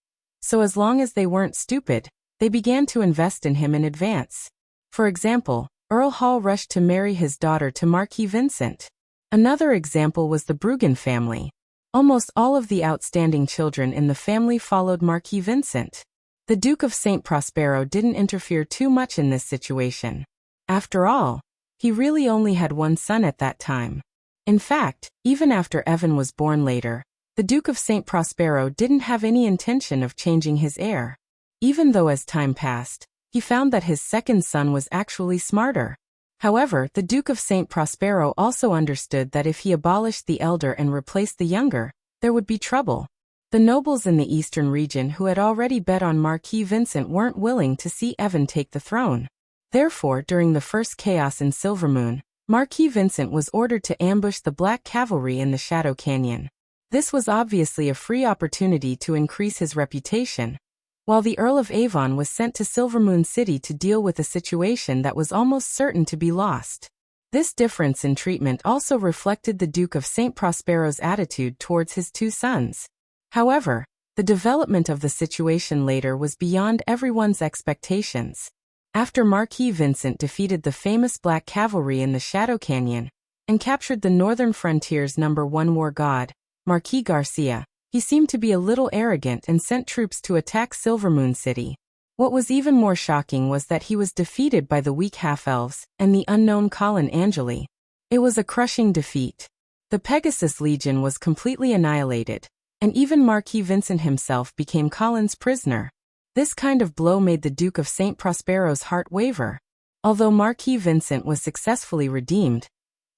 So as long as they weren't stupid, they began to invest in him in advance. For example, Earl Hall rushed to marry his daughter to Marquis Vincent. Another example was the Bruggen family. Almost all of the outstanding children in the family followed Marquis Vincent. The Duke of St. Prospero didn't interfere too much in this situation. After all, he really only had one son at that time. In fact, even after Evan was born later, the Duke of St. Prospero didn't have any intention of changing his heir. Even though as time passed, he found that his second son was actually smarter. However, the Duke of St. Prospero also understood that if he abolished the elder and replaced the younger, there would be trouble. The nobles in the Eastern region who had already bet on Marquis Vincent weren't willing to see Evan take the throne. Therefore, during the first chaos in Silvermoon, Marquis Vincent was ordered to ambush the Black Cavalry in the Shadow Canyon. This was obviously a free opportunity to increase his reputation, while the Earl of Avon was sent to Silvermoon City to deal with a situation that was almost certain to be lost. This difference in treatment also reflected the Duke of St. Prospero's attitude towards his two sons. However, the development of the situation later was beyond everyone's expectations. After Marquis Vincent defeated the famous Black Cavalry in the Shadow Canyon and captured the northern frontier's #1 war god, Marquis Garcia, he seemed to be a little arrogant and sent troops to attack Silvermoon City. What was even more shocking was that he was defeated by the weak half-elves and the unknown Colin Angeli. It was a crushing defeat. The Pegasus Legion was completely annihilated, and even Marquis Vincent himself became Colin's prisoner. This kind of blow made the Duke of St. Prospero's heart waver. Although Marquis Vincent was successfully redeemed,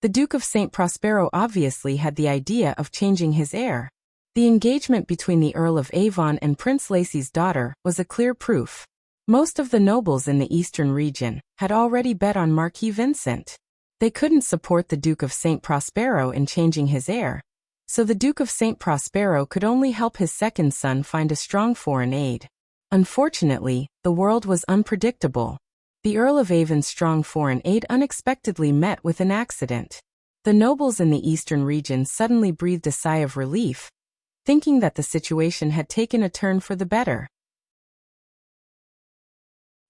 the Duke of St. Prospero obviously had the idea of changing his heir. The engagement between the Earl of Avon and Prince Lacy's daughter was a clear proof. Most of the nobles in the Eastern region had already bet on Marquis Vincent. They couldn't support the Duke of St. Prospero in changing his heir, so the Duke of St. Prospero could only help his second son find a strong foreign aid. Unfortunately, the world was unpredictable. The Earl of Avon's strong foreign aid unexpectedly met with an accident. The nobles in the Eastern region suddenly breathed a sigh of relief, thinking that the situation had taken a turn for the better.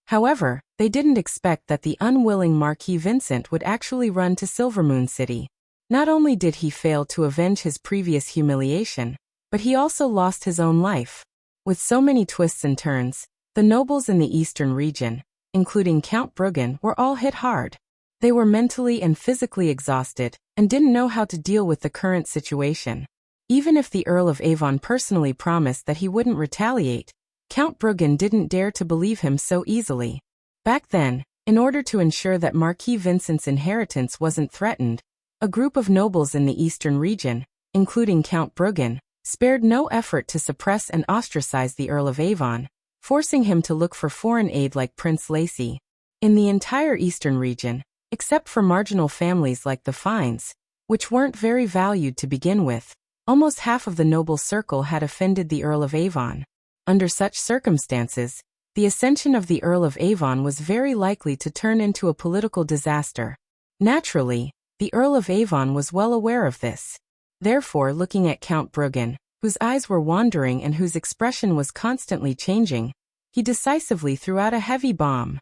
However, they didn't expect that the unwilling Marquis Vincent would actually run to Silvermoon City. Not only did he fail to avenge his previous humiliation, but he also lost his own life. With so many twists and turns, the nobles in the eastern region, including Count Bruggen, were all hit hard. They were mentally and physically exhausted, and didn't know how to deal with the current situation. Even if the Earl of Avon personally promised that he wouldn't retaliate, Count Bruggen didn't dare to believe him so easily. Back then, in order to ensure that Marquis Vincent's inheritance wasn't threatened, a group of nobles in the eastern region, including Count Bruggen, spared no effort to suppress and ostracize the Earl of Avon, forcing him to look for foreign aid like Prince Lacy. In the entire eastern region, except for marginal families like the Fines, which weren't very valued to begin with, almost half of the noble circle had offended the Earl of Avon. Under such circumstances, the ascension of the Earl of Avon was very likely to turn into a political disaster. Naturally, the Earl of Avon was well aware of this. Therefore, looking at Count Bruggen, whose eyes were wandering and whose expression was constantly changing, he decisively threw out a heavy bomb.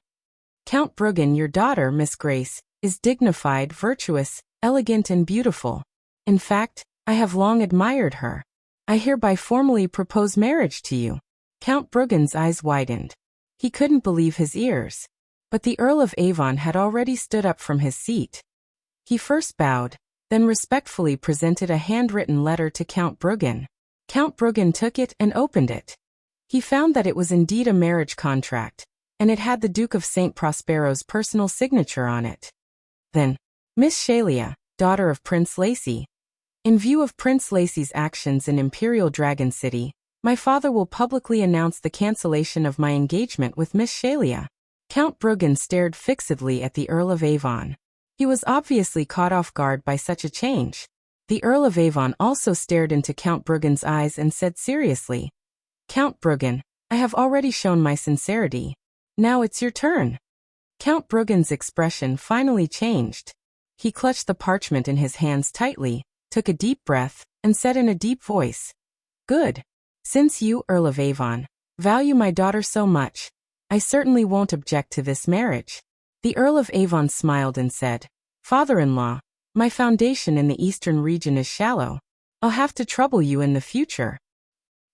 Count Bruggen, your daughter, Miss Grace, is dignified, virtuous, elegant and beautiful. In fact, I have long admired her. I hereby formally propose marriage to you. Count Bruggen's eyes widened. He couldn't believe his ears. But the Earl of Avon had already stood up from his seat. He first bowed, then respectfully presented a handwritten letter to Count Bruggen. Count Bruggen took it and opened it. He found that it was indeed a marriage contract, and it had the Duke of St. Prospero's personal signature on it. Then, Miss Shelia, daughter of Prince Lacy. In view of Prince Lacy's actions in Imperial Dragon City, my father will publicly announce the cancellation of my engagement with Miss Shelia. Count Bruggen stared fixedly at the Earl of Avon. He was obviously caught off guard by such a change. The Earl of Avon also stared into Count Bruggen's eyes and said seriously, Count Bruggen, I have already shown my sincerity. Now it's your turn. Count Bruggen's expression finally changed. He clutched the parchment in his hands tightly, took a deep breath, and said in a deep voice, Good. Since you, Earl of Avon, value my daughter so much, I certainly won't object to this marriage. The Earl of Avon smiled and said, Father-in-law, my foundation in the eastern region is shallow. I'll have to trouble you in the future.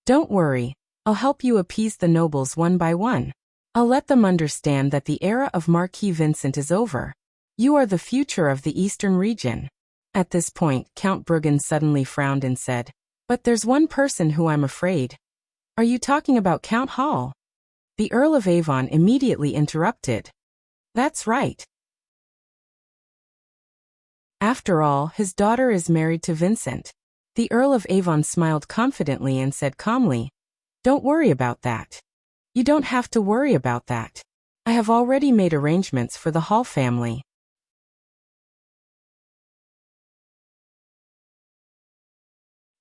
Don't worry, I'll help you appease the nobles one by one. I'll let them understand that the era of Marquis Vincent is over. You are the future of the eastern region. At this point, Count Bruggen suddenly frowned and said, But there's one person who I'm afraid. Are you talking about Count Hall? The Earl of Avon immediately interrupted. That's right. After all, his daughter is married to Vincent. The Earl of Avon smiled confidently and said calmly, Don't worry about that. You don't have to worry about that. I have already made arrangements for the Hall family.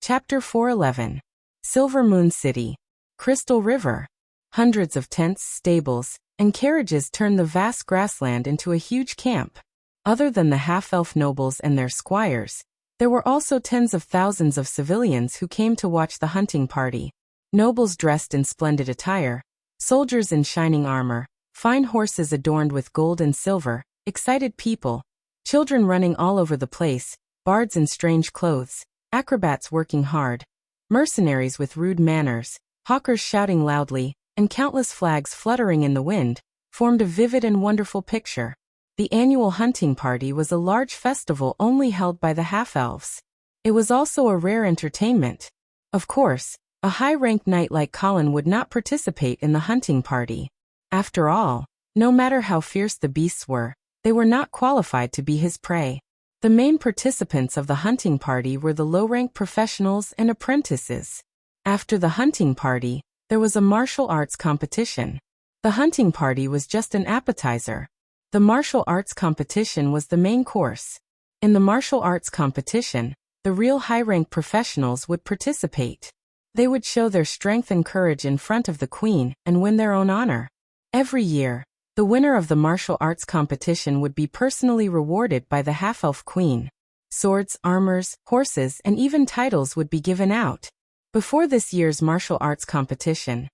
Chapter 411. Silver Moon City. Crystal River. Hundreds of tents, stables, and carriages turned the vast grassland into a huge camp. Other than the half-elf nobles and their squires, there were also tens of thousands of civilians who came to watch the hunting party. Nobles dressed in splendid attire, soldiers in shining armor, fine horses adorned with gold and silver, excited people, children running all over the place, bards in strange clothes, acrobats working hard, mercenaries with rude manners, hawkers shouting loudly, and countless flags fluttering in the wind, formed a vivid and wonderful picture. The annual hunting party was a large festival only held by the half-elves. It was also a rare entertainment. Of course, a high-ranked knight like Colin would not participate in the hunting party. After all, no matter how fierce the beasts were, they were not qualified to be his prey. The main participants of the hunting party were the low-ranked professionals and apprentices. After the hunting party, there was a martial arts competition. The hunting party was just an appetizer. The martial arts competition was the main course. In the martial arts competition, the real high-ranked professionals would participate. They would show their strength and courage in front of the queen and win their own honor. Every year, the winner of the martial arts competition would be personally rewarded by the half-elf queen. Swords, armors, horses, and even titles would be given out. Before this year's martial arts competition,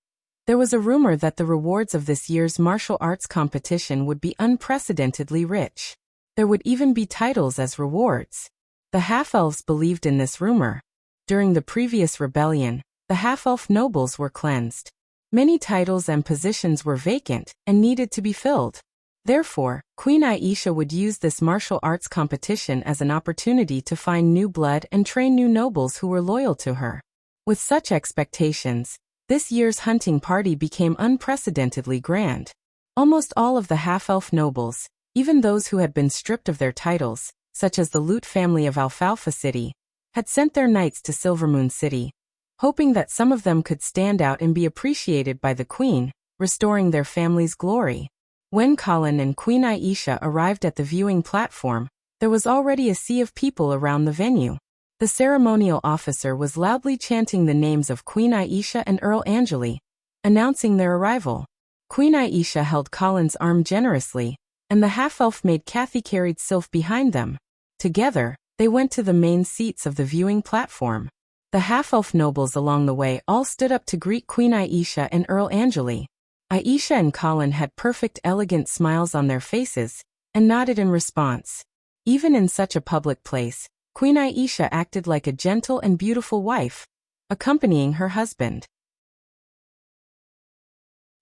there was a rumor that the rewards of this year's martial arts competition would be unprecedentedly rich. There would even be titles as rewards. The half-elves believed in this rumor. During the previous rebellion, the half-elf nobles were cleansed. Many titles and positions were vacant and needed to be filled. Therefore, Queen Aisha would use this martial arts competition as an opportunity to find new blood and train new nobles who were loyal to her. With such expectations, this year's hunting party became unprecedentedly grand. Almost all of the half-elf nobles, even those who had been stripped of their titles, such as the Loot family of Alfalfa City, had sent their knights to Silvermoon City, hoping that some of them could stand out and be appreciated by the queen, restoring their family's glory. When Colin and Queen Aisha arrived at the viewing platform, there was already a sea of people around the venue. The ceremonial officer was loudly chanting the names of Queen Aisha and Earl Angeli, announcing their arrival. Queen Aisha held Colin's arm generously, and the half-elf maid Kathy carried Sylph behind them. Together, they went to the main seats of the viewing platform. The half-elf nobles along the way all stood up to greet Queen Aisha and Earl Angeli. Aisha and Colin had perfect elegant smiles on their faces, and nodded in response. Even in such a public place, Queen Aisha acted like a gentle and beautiful wife, accompanying her husband.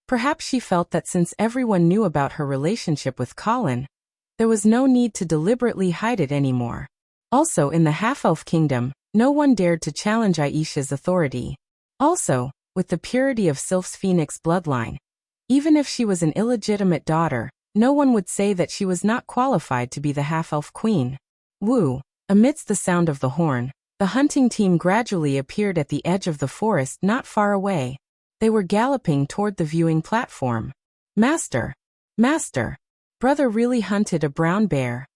Perhaps she felt that since everyone knew about her relationship with Colin, there was no need to deliberately hide it anymore. Also, in the half-elf kingdom, no one dared to challenge Aisha's authority. Also, with the purity of Sylph's phoenix bloodline, even if she was an illegitimate daughter, no one would say that she was not qualified to be the half-elf queen. Woo! Amidst the sound of the horn, the hunting team gradually appeared at the edge of the forest not far away. They were galloping toward the viewing platform. Master! Master! Brother really hunted a brown bear.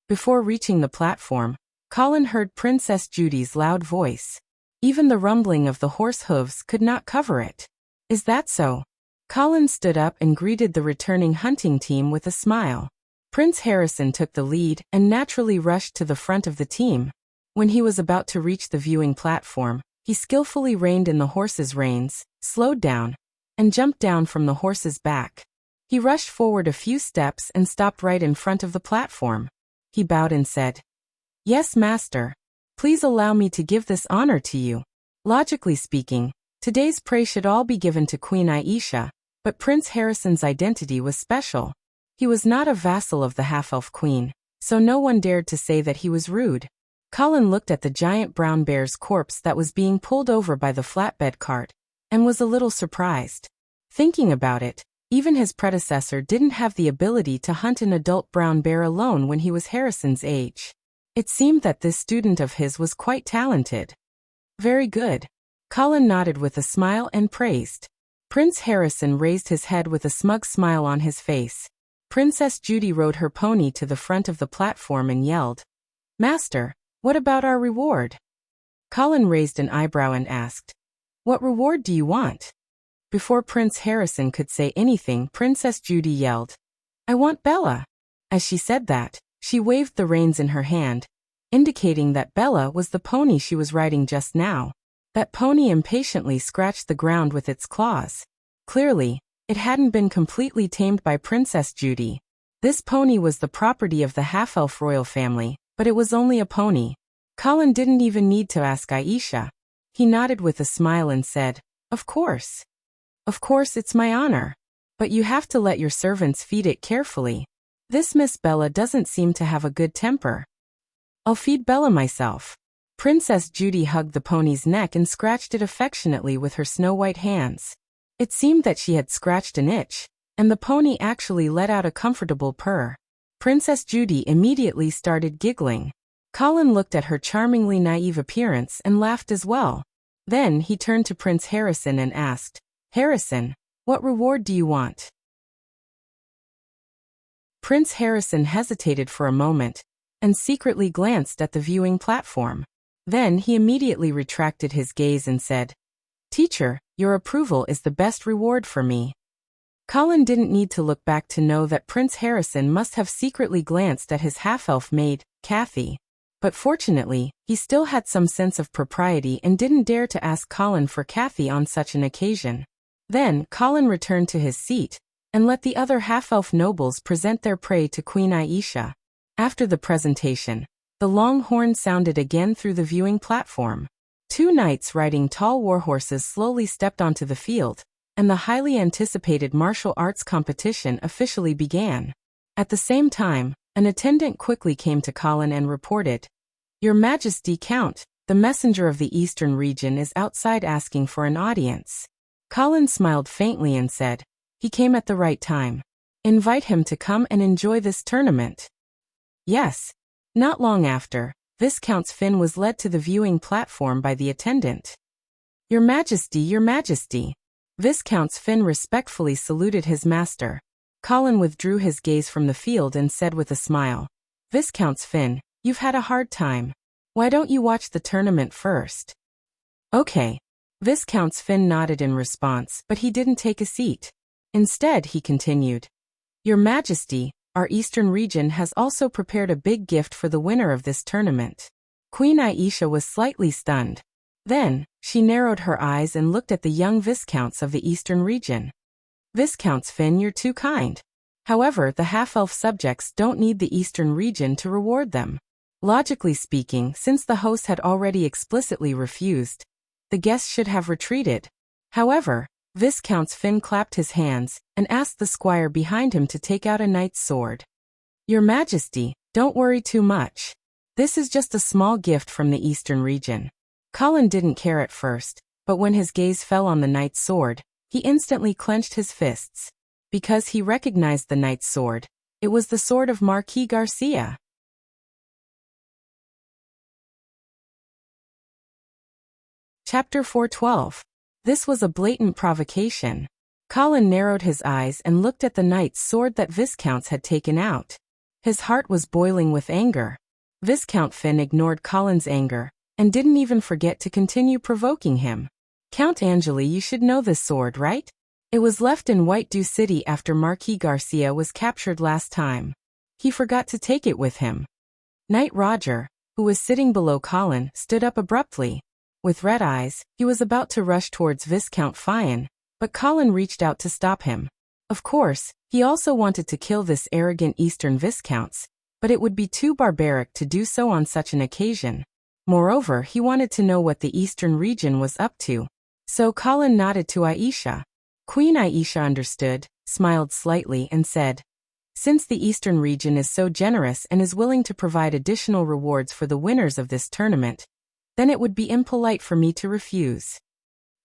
Before reaching the platform, Colin heard Princess Judy's loud voice. Even the rumbling of the horse hooves could not cover it. Is that so? Colin stood up and greeted the returning hunting team with a smile. Prince Harrison took the lead and naturally rushed to the front of the team. When he was about to reach the viewing platform, he skillfully reined in the horse's reins, slowed down, and jumped down from the horse's back. He rushed forward a few steps and stopped right in front of the platform. He bowed and said, "Yes, master. Please allow me to give this honor to you." Logically speaking, today's praise should all be given to Queen Aisha, but Prince Harrison's identity was special. He was not a vassal of the half-elf queen, so no one dared to say that he was rude. Colin looked at the giant brown bear's corpse that was being pulled over by the flatbed cart, and was a little surprised. Thinking about it, even his predecessor didn't have the ability to hunt an adult brown bear alone when he was Harrison's age. It seemed that this student of his was quite talented. Very good. Colin nodded with a smile and praised. Prince Harrison raised his head with a smug smile on his face. Princess Judy rode her pony to the front of the platform and yelled, "Master, what about our reward?" Colin raised an eyebrow and asked, "What reward do you want?" Before Prince Harrison could say anything, Princess Judy yelled, "I want Bella." As she said that, she waved the reins in her hand, indicating that Bella was the pony she was riding just now. That pony impatiently scratched the ground with its claws. Clearly, it hadn't been completely tamed by Princess Judy. This pony was the property of the half-elf royal family, but it was only a pony. Colin didn't even need to ask Aisha. He nodded with a smile and said, "Of course. Of course, it's my honor. But you have to let your servants feed it carefully. This Miss Bella doesn't seem to have a good temper." "I'll feed Bella myself." Princess Judy hugged the pony's neck and scratched it affectionately with her snow-white hands. It seemed that she had scratched an itch, and the pony actually let out a comfortable purr. Princess Judy immediately started giggling. Colin looked at her charmingly naive appearance and laughed as well. Then he turned to Prince Harrison and asked, "Harrison, what reward do you want?" Prince Harrison hesitated for a moment, and secretly glanced at the viewing platform. Then he immediately retracted his gaze and said, "Teacher, your approval is the best reward for me." Colin didn't need to look back to know that Prince Harrison must have secretly glanced at his half-elf maid, Kathy. But fortunately, he still had some sense of propriety and didn't dare to ask Colin for Kathy on such an occasion. Then, Colin returned to his seat, and let the other half-elf nobles present their prey to Queen Aisha. After the presentation, The long horn sounded again through the viewing platform. 2 knights riding tall warhorses slowly stepped onto the field, and the highly anticipated martial arts competition officially began. At the same time, an attendant quickly came to Colin and reported, "Your Majesty, Count, the messenger of the Eastern region is outside asking for an audience." Colin smiled faintly and said, "He came at the right time. Invite him to come and enjoy this tournament." Yes. Not long after, Viscount Finn was led to the viewing platform by the attendant. "Your Majesty, Your Majesty." Viscount Finn respectfully saluted his master. Colin withdrew his gaze from the field and said with a smile, "Viscount Finn, you've had a hard time. Why don't you watch the tournament first?" "Okay." Viscount Finn nodded in response, but he didn't take a seat. Instead, he continued, "Your Majesty, our Eastern region has also prepared a big gift for the winner of this tournament." Queen Aisha was slightly stunned. Then, she narrowed her eyes and looked at the young Viscounts of the Eastern region. "Viscount Finn, you're too kind. However, the half-elf subjects don't need the Eastern region to reward them. Logically speaking, since the host had already explicitly refused, the guests should have retreated. However, Viscount Finn clapped his hands and asked the squire behind him to take out a knight's sword. "Your Majesty, don't worry too much. This is just a small gift from the Eastern region." Colin didn't care at first, but when his gaze fell on the knight's sword, he instantly clenched his fists. Because he recognized the knight's sword. It was the sword of Marquis Garcia. Chapter 412. This was a blatant provocation. Colin narrowed his eyes and looked at the knight's sword that Viscounts had taken out. His heart was boiling with anger. Viscount Finn ignored Colin's anger, and didn't even forget to continue provoking him. "Count Angeli, you should know this sword, right? It was left in White Dew City after Marquis Garcia was captured last time. He forgot to take it with him." Knight Roger, who was sitting below Colin, stood up abruptly. With red eyes, he was about to rush towards Viscount Finn, but Colin reached out to stop him. Of course, he also wanted to kill this arrogant Eastern Viscounts, but it would be too barbaric to do so on such an occasion. Moreover, he wanted to know what the Eastern region was up to. So Colin nodded to Aisha. Queen Aisha understood, smiled slightly and said, "Since the Eastern region is so generous and is willing to provide additional rewards for the winners of this tournament, then it would be impolite for me to refuse."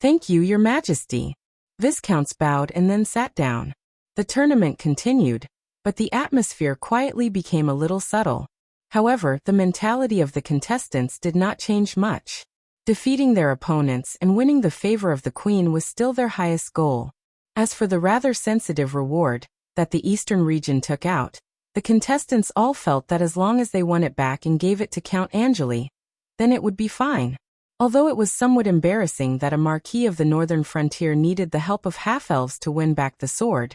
"Thank you, Your Majesty." Viscounts bowed and then sat down. The tournament continued, but the atmosphere quietly became a little subtle. However, the mentality of the contestants did not change much. Defeating their opponents and winning the favor of the Queen was still their highest goal. As for the rather sensitive reward that the Eastern region took out, the contestants all felt that as long as they won it back and gave it to Count Angeli, then it would be fine. Although it was somewhat embarrassing that a Marquis of the Northern Frontier needed the help of half-elves to win back the sword,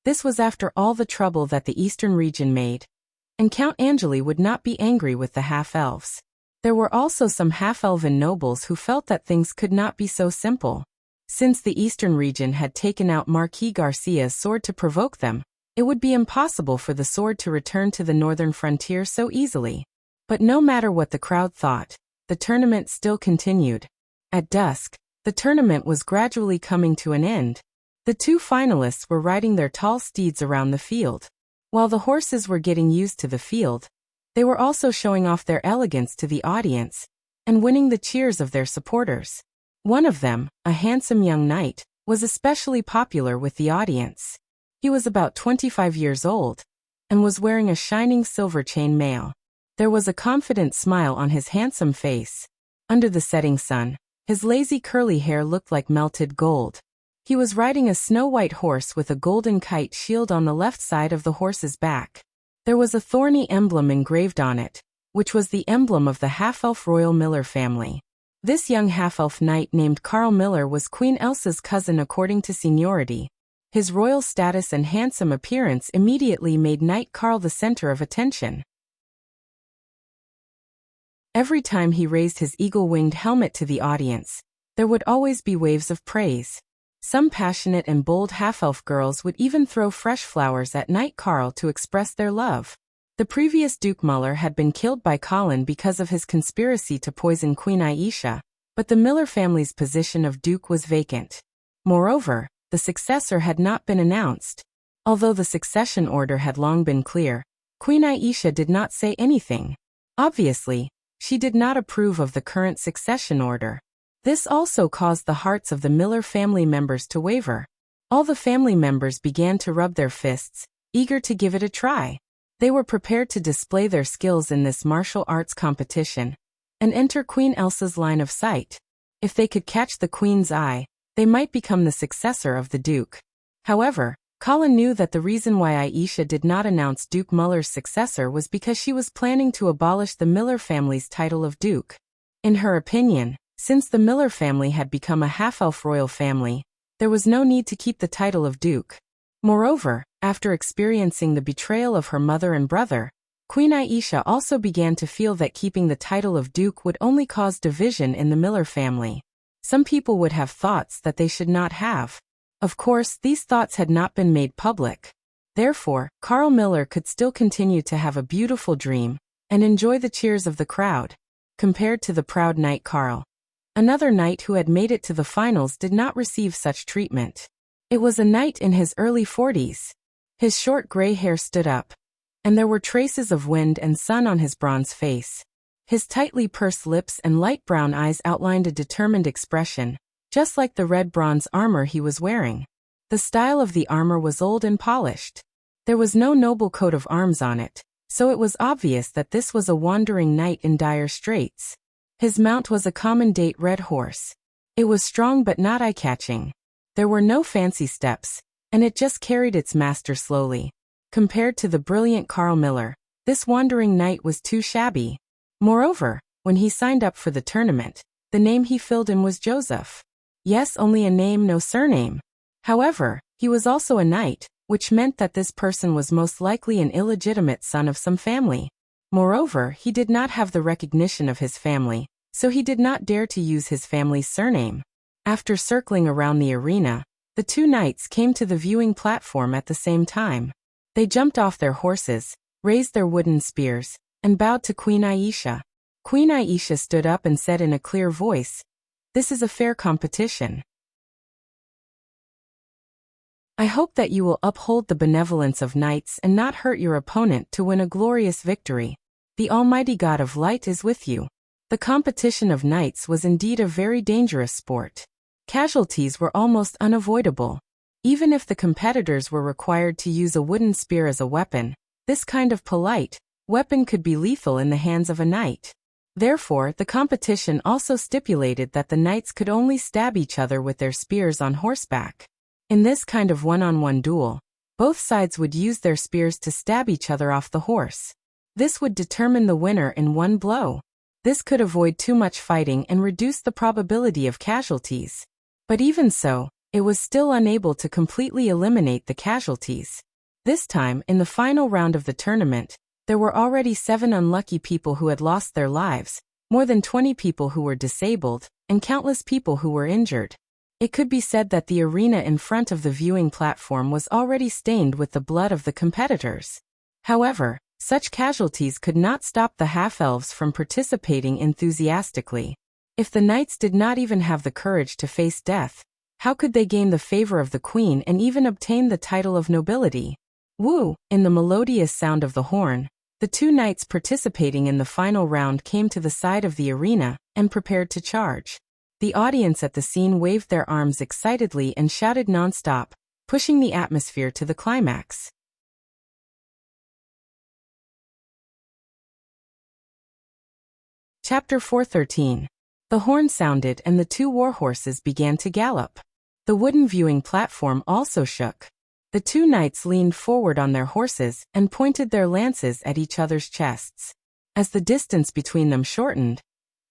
this was after all the trouble that the Eastern region made, and Count Angeli would not be angry with the half-elves. There were also some half-elven nobles who felt that things could not be so simple. Since the Eastern region had taken out Marquis Garcia's sword to provoke them, it would be impossible for the sword to return to the Northern Frontier so easily. But no matter what the crowd thought, the tournament still continued. At dusk, the tournament was gradually coming to an end. The 2 finalists were riding their tall steeds around the field. While the horses were getting used to the field, they were also showing off their elegance to the audience and winning the cheers of their supporters. One of them, a handsome young knight, was especially popular with the audience. He was about 25 years old and was wearing a shining silver chain mail. There was a confident smile on his handsome face. Under the setting sun, his lazy curly hair looked like melted gold. He was riding a snow-white horse with a golden kite shield on the left side of the horse's back. There was a thorny emblem engraved on it, which was the emblem of the half-elf royal Miller family. This young half-elf knight named Carl Miller was Queen Elsa's cousin according to seniority. His royal status and handsome appearance immediately made Knight Carl the center of attention. Every time he raised his eagle-winged helmet to the audience, there would always be waves of praise. Some passionate and bold half-elf girls would even throw fresh flowers at Knight Carl to express their love. The previous Duke Muller had been killed by Colin because of his conspiracy to poison Queen Aisha, but the Miller family's position of Duke was vacant. Moreover, the successor had not been announced. Although the succession order had long been clear, Queen Aisha did not say anything. Obviously, she did not approve of the current succession order. This also caused the hearts of the Miller family members to waver. All the family members began to rub their fists, eager to give it a try. They were prepared to display their skills in this martial arts competition and enter Queen Elsa's line of sight. If they could catch the Queen's eye, they might become the successor of the Duke. However, Colin knew that the reason why Aisha did not announce Duke Muller's successor was because she was planning to abolish the Miller family's title of Duke. In her opinion, since the Miller family had become a half-elf royal family, there was no need to keep the title of Duke. Moreover, after experiencing the betrayal of her mother and brother, Queen Aisha also began to feel that keeping the title of Duke would only cause division in the Miller family. Some people would have thoughts that they should not have. Of course, these thoughts had not been made public. Therefore, Carl Miller could still continue to have a beautiful dream and enjoy the cheers of the crowd. Compared to the proud knight Carl, another knight who had made it to the finals did not receive such treatment. It was a knight in his early 40s. His short gray hair stood up, and there were traces of wind and sun on his bronze face. His tightly pursed lips and light brown eyes outlined a determined expression, just like the red bronze armor he was wearing. The style of the armor was old and polished. There was no noble coat of arms on it, so it was obvious that this was a wandering knight in dire straits. His mount was a common date red horse. It was strong but not eye-catching. There were no fancy steps, and it just carried its master slowly. Compared to the brilliant Carl Miller, this wandering knight was too shabby. Moreover, when he signed up for the tournament, the name he filled in was Joseph. Yes, only a name, no surname. However, he was also a knight, which meant that this person was most likely an illegitimate son of some family. Moreover, he did not have the recognition of his family, so he did not dare to use his family's surname. After circling around the arena, the two knights came to the viewing platform at the same time. They jumped off their horses, raised their wooden spears, and bowed to Queen Aisha. Queen Aisha stood up and said in a clear voice, "This is a fair competition. I hope that you will uphold the benevolence of knights and not hurt your opponent to win a glorious victory. The Almighty God of Light is with you." The competition of knights was indeed a very dangerous sport. Casualties were almost unavoidable. Even if the competitors were required to use a wooden spear as a weapon, this kind of polite weapon could be lethal in the hands of a knight. Therefore, the competition also stipulated that the knights could only stab each other with their spears on horseback. In this kind of one-on-one duel, both sides would use their spears to stab each other off the horse. This would determine the winner in one blow. This could avoid too much fighting and reduce the probability of casualties. But even so, it was still unable to completely eliminate the casualties. This time, in the final round of the tournament, there were already 7 unlucky people who had lost their lives, more than 20 people who were disabled, and countless people who were injured. It could be said that the arena in front of the viewing platform was already stained with the blood of the competitors. However, such casualties could not stop the half-elves from participating enthusiastically. If the knights did not even have the courage to face death, how could they gain the favor of the queen and even obtain the title of nobility? Woo! In the melodious sound of the horn, the two knights participating in the final round came to the side of the arena and prepared to charge. The audience at the scene waved their arms excitedly and shouted non-stop, pushing the atmosphere to the climax. Chapter 413. The horn sounded and the two warhorses began to gallop. The wooden viewing platform also shook. The two knights leaned forward on their horses and pointed their lances at each other's chests. As the distance between them shortened,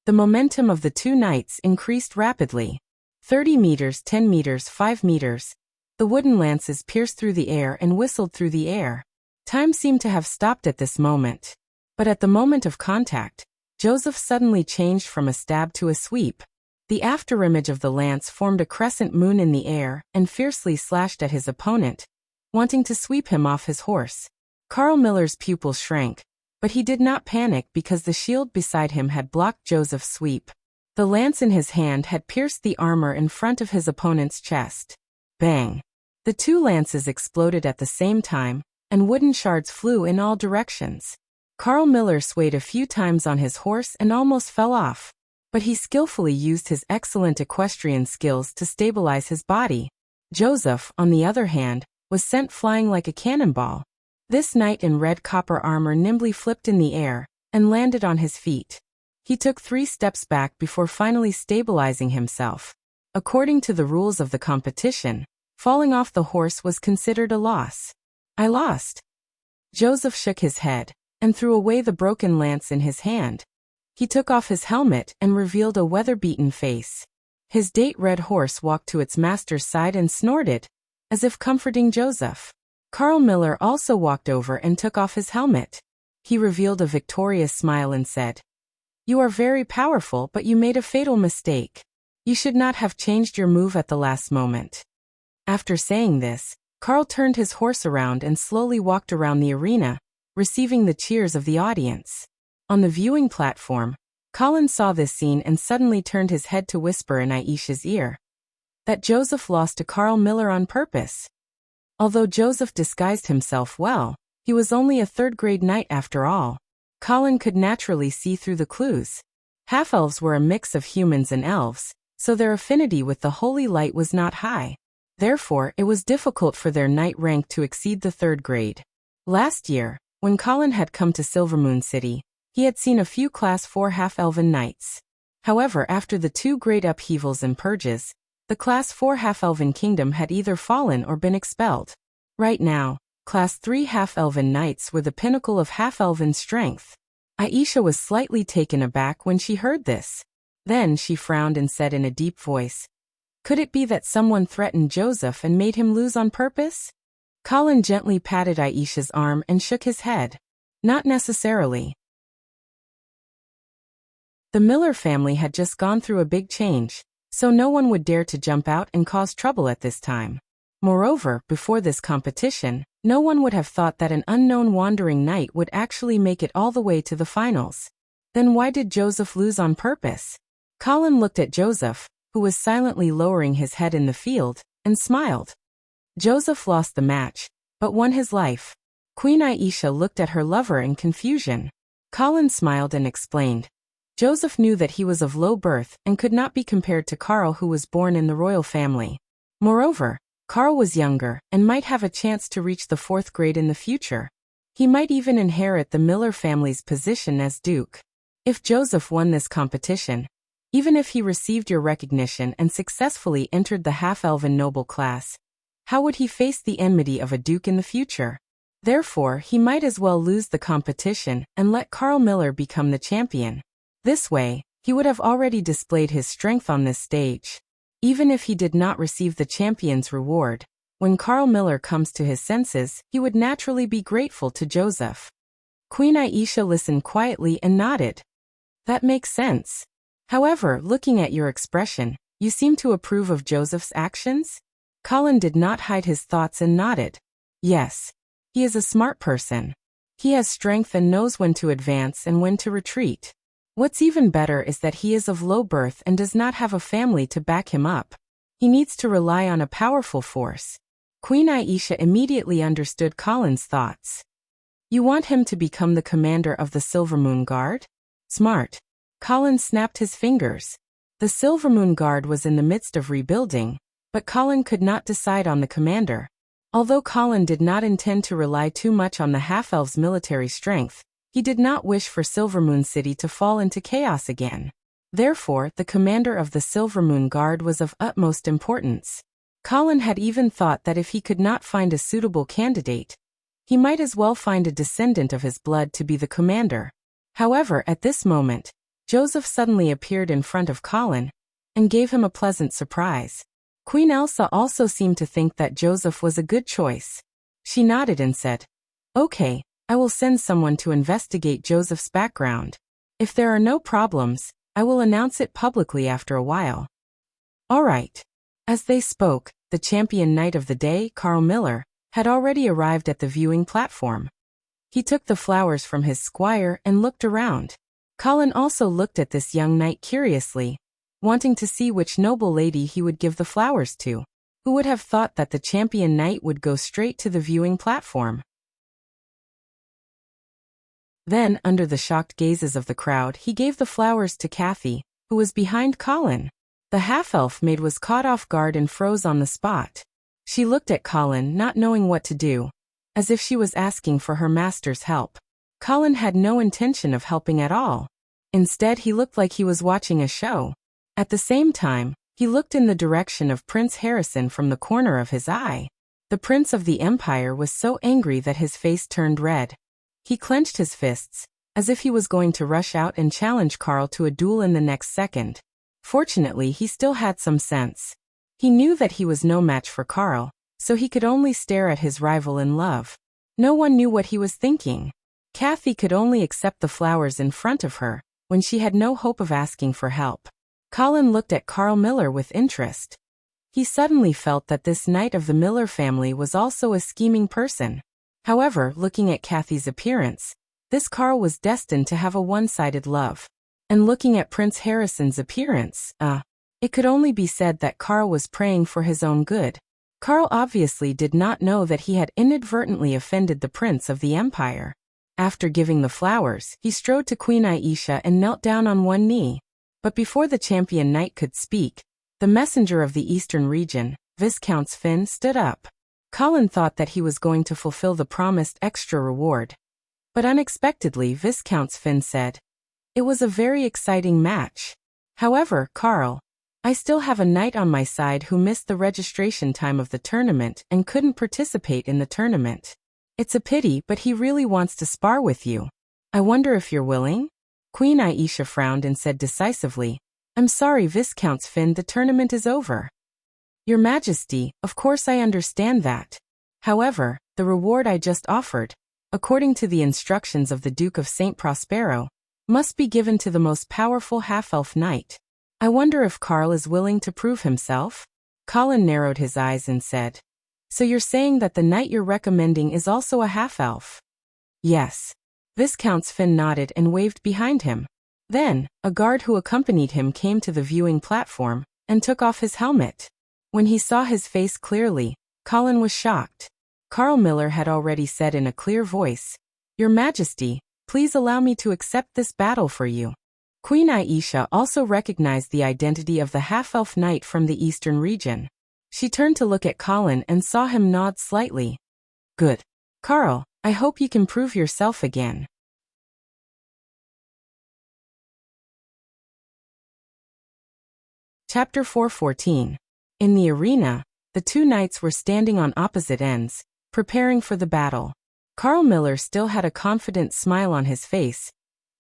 the momentum of the two knights increased rapidly. 30 meters, 10 meters, 5 meters. The wooden lances pierced through the air and whistled through the air. Time seemed to have stopped at this moment. But at the moment of contact, Joseph suddenly changed from a stab to a sweep. The afterimage of the lance formed a crescent moon in the air and fiercely slashed at his opponent, wanting to sweep him off his horse. Carl Miller's pupils shrank, but he did not panic because the shield beside him had blocked Joseph's sweep. The lance in his hand had pierced the armor in front of his opponent's chest. Bang! The two lances exploded at the same time, and wooden shards flew in all directions. Carl Miller swayed a few times on his horse and almost fell off, but he skillfully used his excellent equestrian skills to stabilize his body. Joseph, on the other hand, was sent flying like a cannonball. This knight in red copper armor nimbly flipped in the air and landed on his feet. He took 3 steps back before finally stabilizing himself. According to the rules of the competition, falling off the horse was considered a loss. I lost. Joseph shook his head and threw away the broken lance in his hand. He took off his helmet and revealed a weather-beaten face. His date-red horse walked to its master's side and snorted, as if comforting Joseph. Carl Miller also walked over and took off his helmet. He revealed a victorious smile and said, "You are very powerful, but you made a fatal mistake. You should not have changed your move at the last moment." After saying this, Carl turned his horse around and slowly walked around the arena, receiving the cheers of the audience. On the viewing platform, Colin saw this scene and suddenly turned his head to whisper in Aisha's ear that Joseph lost to Carl Miller on purpose. Although Joseph disguised himself well, he was only a third-grade knight after all. Colin could naturally see through the clues. Half-elves were a mix of humans and elves, so their affinity with the holy light was not high. Therefore, it was difficult for their knight rank to exceed the 3rd grade. Last year, when Colin had come to Silvermoon City, he had seen a few Class 4 half-elven knights. However, after the 2 great upheavals and purges, the Class 4 half-elven kingdom had either fallen or been expelled. Right now, Class 3 half-elven knights were the pinnacle of half-elven strength. Aisha was slightly taken aback when she heard this. Then she frowned and said in a deep voice, "Could it be that someone threatened Joseph and made him lose on purpose?" Colin gently patted Aisha's arm and shook his head. Not necessarily. The Miller family had just gone through a big change, so no one would dare to jump out and cause trouble at this time. Moreover, before this competition, no one would have thought that an unknown wandering knight would actually make it all the way to the finals. Then why did Joseph lose on purpose? Colin looked at Joseph, who was silently lowering his head in the field, and smiled. Joseph lost the match, but won his life. Queen Aisha looked at her lover in confusion. Colin smiled and explained. Joseph knew that he was of low birth and could not be compared to Carl, who was born in the royal family. Moreover, Carl was younger and might have a chance to reach the 4th grade in the future. He might even inherit the Miller family's position as Duke. If Joseph won this competition, even if he received your recognition and successfully entered the half-elven noble class, how would he face the enmity of a duke in the future? Therefore, he might as well lose the competition and let Carl Miller become the champion. This way, he would have already displayed his strength on this stage. Even if he did not receive the champion's reward, when Carl Miller comes to his senses, he would naturally be grateful to Joseph. Queen Aisha listened quietly and nodded. That makes sense. However, looking at your expression, you seem to approve of Joseph's actions? Colin did not hide his thoughts and nodded. Yes. He is a smart person. He has strength and knows when to advance and when to retreat. What's even better is that he is of low birth and does not have a family to back him up. He needs to rely on a powerful force. Queen Aisha immediately understood Colin's thoughts. You want him to become the commander of the Silvermoon Guard? Smart. Colin snapped his fingers. The Silvermoon Guard was in the midst of rebuilding, but Colin could not decide on the commander. Although Colin did not intend to rely too much on the half-elves' military strength, he did not wish for Silvermoon City to fall into chaos again. Therefore, the commander of the Silvermoon Guard was of utmost importance. Colin had even thought that if he could not find a suitable candidate, he might as well find a descendant of his blood to be the commander. However, at this moment, Joseph suddenly appeared in front of Colin and gave him a pleasant surprise. Queen Elsa also seemed to think that Joseph was a good choice. She nodded and said, "Okay, I will send someone to investigate Joseph's background. If there are no problems, I will announce it publicly after a while." All right. As they spoke, the champion knight of the day, Carl Miller, had already arrived at the viewing platform. He took the flowers from his squire and looked around. Colin also looked at this young knight curiously, wanting to see which noble lady he would give the flowers to. Who would have thought that the champion knight would go straight to the viewing platform? Then, under the shocked gazes of the crowd, he gave the flowers to Kathy, who was behind Colin. The half-elf maid was caught off guard and froze on the spot. She looked at Colin, not knowing what to do, as if she was asking for her master's help. Colin had no intention of helping at all. Instead, he looked like he was watching a show. At the same time, he looked in the direction of Prince Harrison from the corner of his eye. The Prince of the Empire was so angry that his face turned red. He clenched his fists, as if he was going to rush out and challenge Carl to a duel in the next second. Fortunately, he still had some sense. He knew that he was no match for Carl, so he could only stare at his rival in love. No one knew what he was thinking. Kathy could only accept the flowers in front of her, when she had no hope of asking for help. Colin looked at Carl Miller with interest. He suddenly felt that this knight of the Miller family was also a scheming person. However, looking at Kathy's appearance, this Carl was destined to have a one-sided love. And looking at Prince Harrison's appearance, it could only be said that Carl was praying for his own good. Carl obviously did not know that he had inadvertently offended the Prince of the Empire. After giving the flowers, he strode to Queen Aisha and knelt down on one knee. But before the champion knight could speak, the messenger of the eastern region, Viscount Finn, stood up. Colin thought that he was going to fulfill the promised extra reward. But unexpectedly, Viscount Finn said, "It was a very exciting match. However, Carl, I still have a knight on my side who missed the registration time of the tournament and couldn't participate in the tournament. It's a pity, but he really wants to spar with you. I wonder if you're willing?" Queen Aisha frowned and said decisively, "I'm sorry, Viscount Finn, the tournament is over." "Your Majesty, of course I understand that. However, the reward I just offered, according to the instructions of the Duke of St. Prospero, must be given to the most powerful half-elf knight. I wonder if Carl is willing to prove himself?" Colin narrowed his eyes and said, "So you're saying that the knight you're recommending is also a half-elf?" "Yes." Viscount Finn nodded and waved behind him. Then, a guard who accompanied him came to the viewing platform and took off his helmet. When he saw his face clearly, Colin was shocked. Carl Miller had already said in a clear voice, "Your Majesty, please allow me to accept this battle for you." Queen Aisha also recognized the identity of the half-elf knight from the eastern region. She turned to look at Colin and saw him nod slightly. "Good. Carl, I hope you can prove yourself again." Chapter 4:14. In the arena, the two knights were standing on opposite ends, preparing for the battle. Carl Miller still had a confident smile on his face,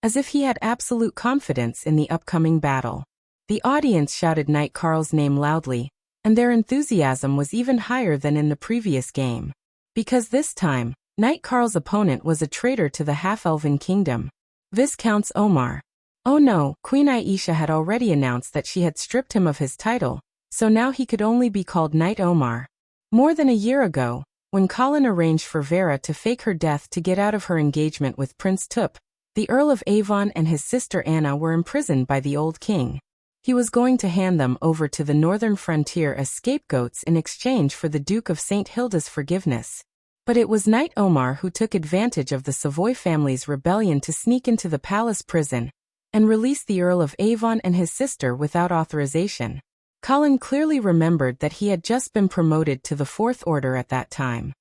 as if he had absolute confidence in the upcoming battle. The audience shouted Knight Carl's name loudly, and their enthusiasm was even higher than in the previous game. Because this time, Knight Carl's opponent was a traitor to the half-elven kingdom, Viscount Omar. Oh no, Queen Aisha had already announced that she had stripped him of his title, so now he could only be called Knight Omar. More than a year ago, when Colin arranged for Vera to fake her death to get out of her engagement with Prince Tup, the Earl of Avon and his sister Anna were imprisoned by the old king. He was going to hand them over to the northern frontier as scapegoats in exchange for the Duke of St. Hilda's forgiveness. But it was Knight Omar who took advantage of the Savoy family's rebellion to sneak into the palace prison and release the Earl of Avon and his sister without authorization. Colin clearly remembered that he had just been promoted to the Fourth Order at that time.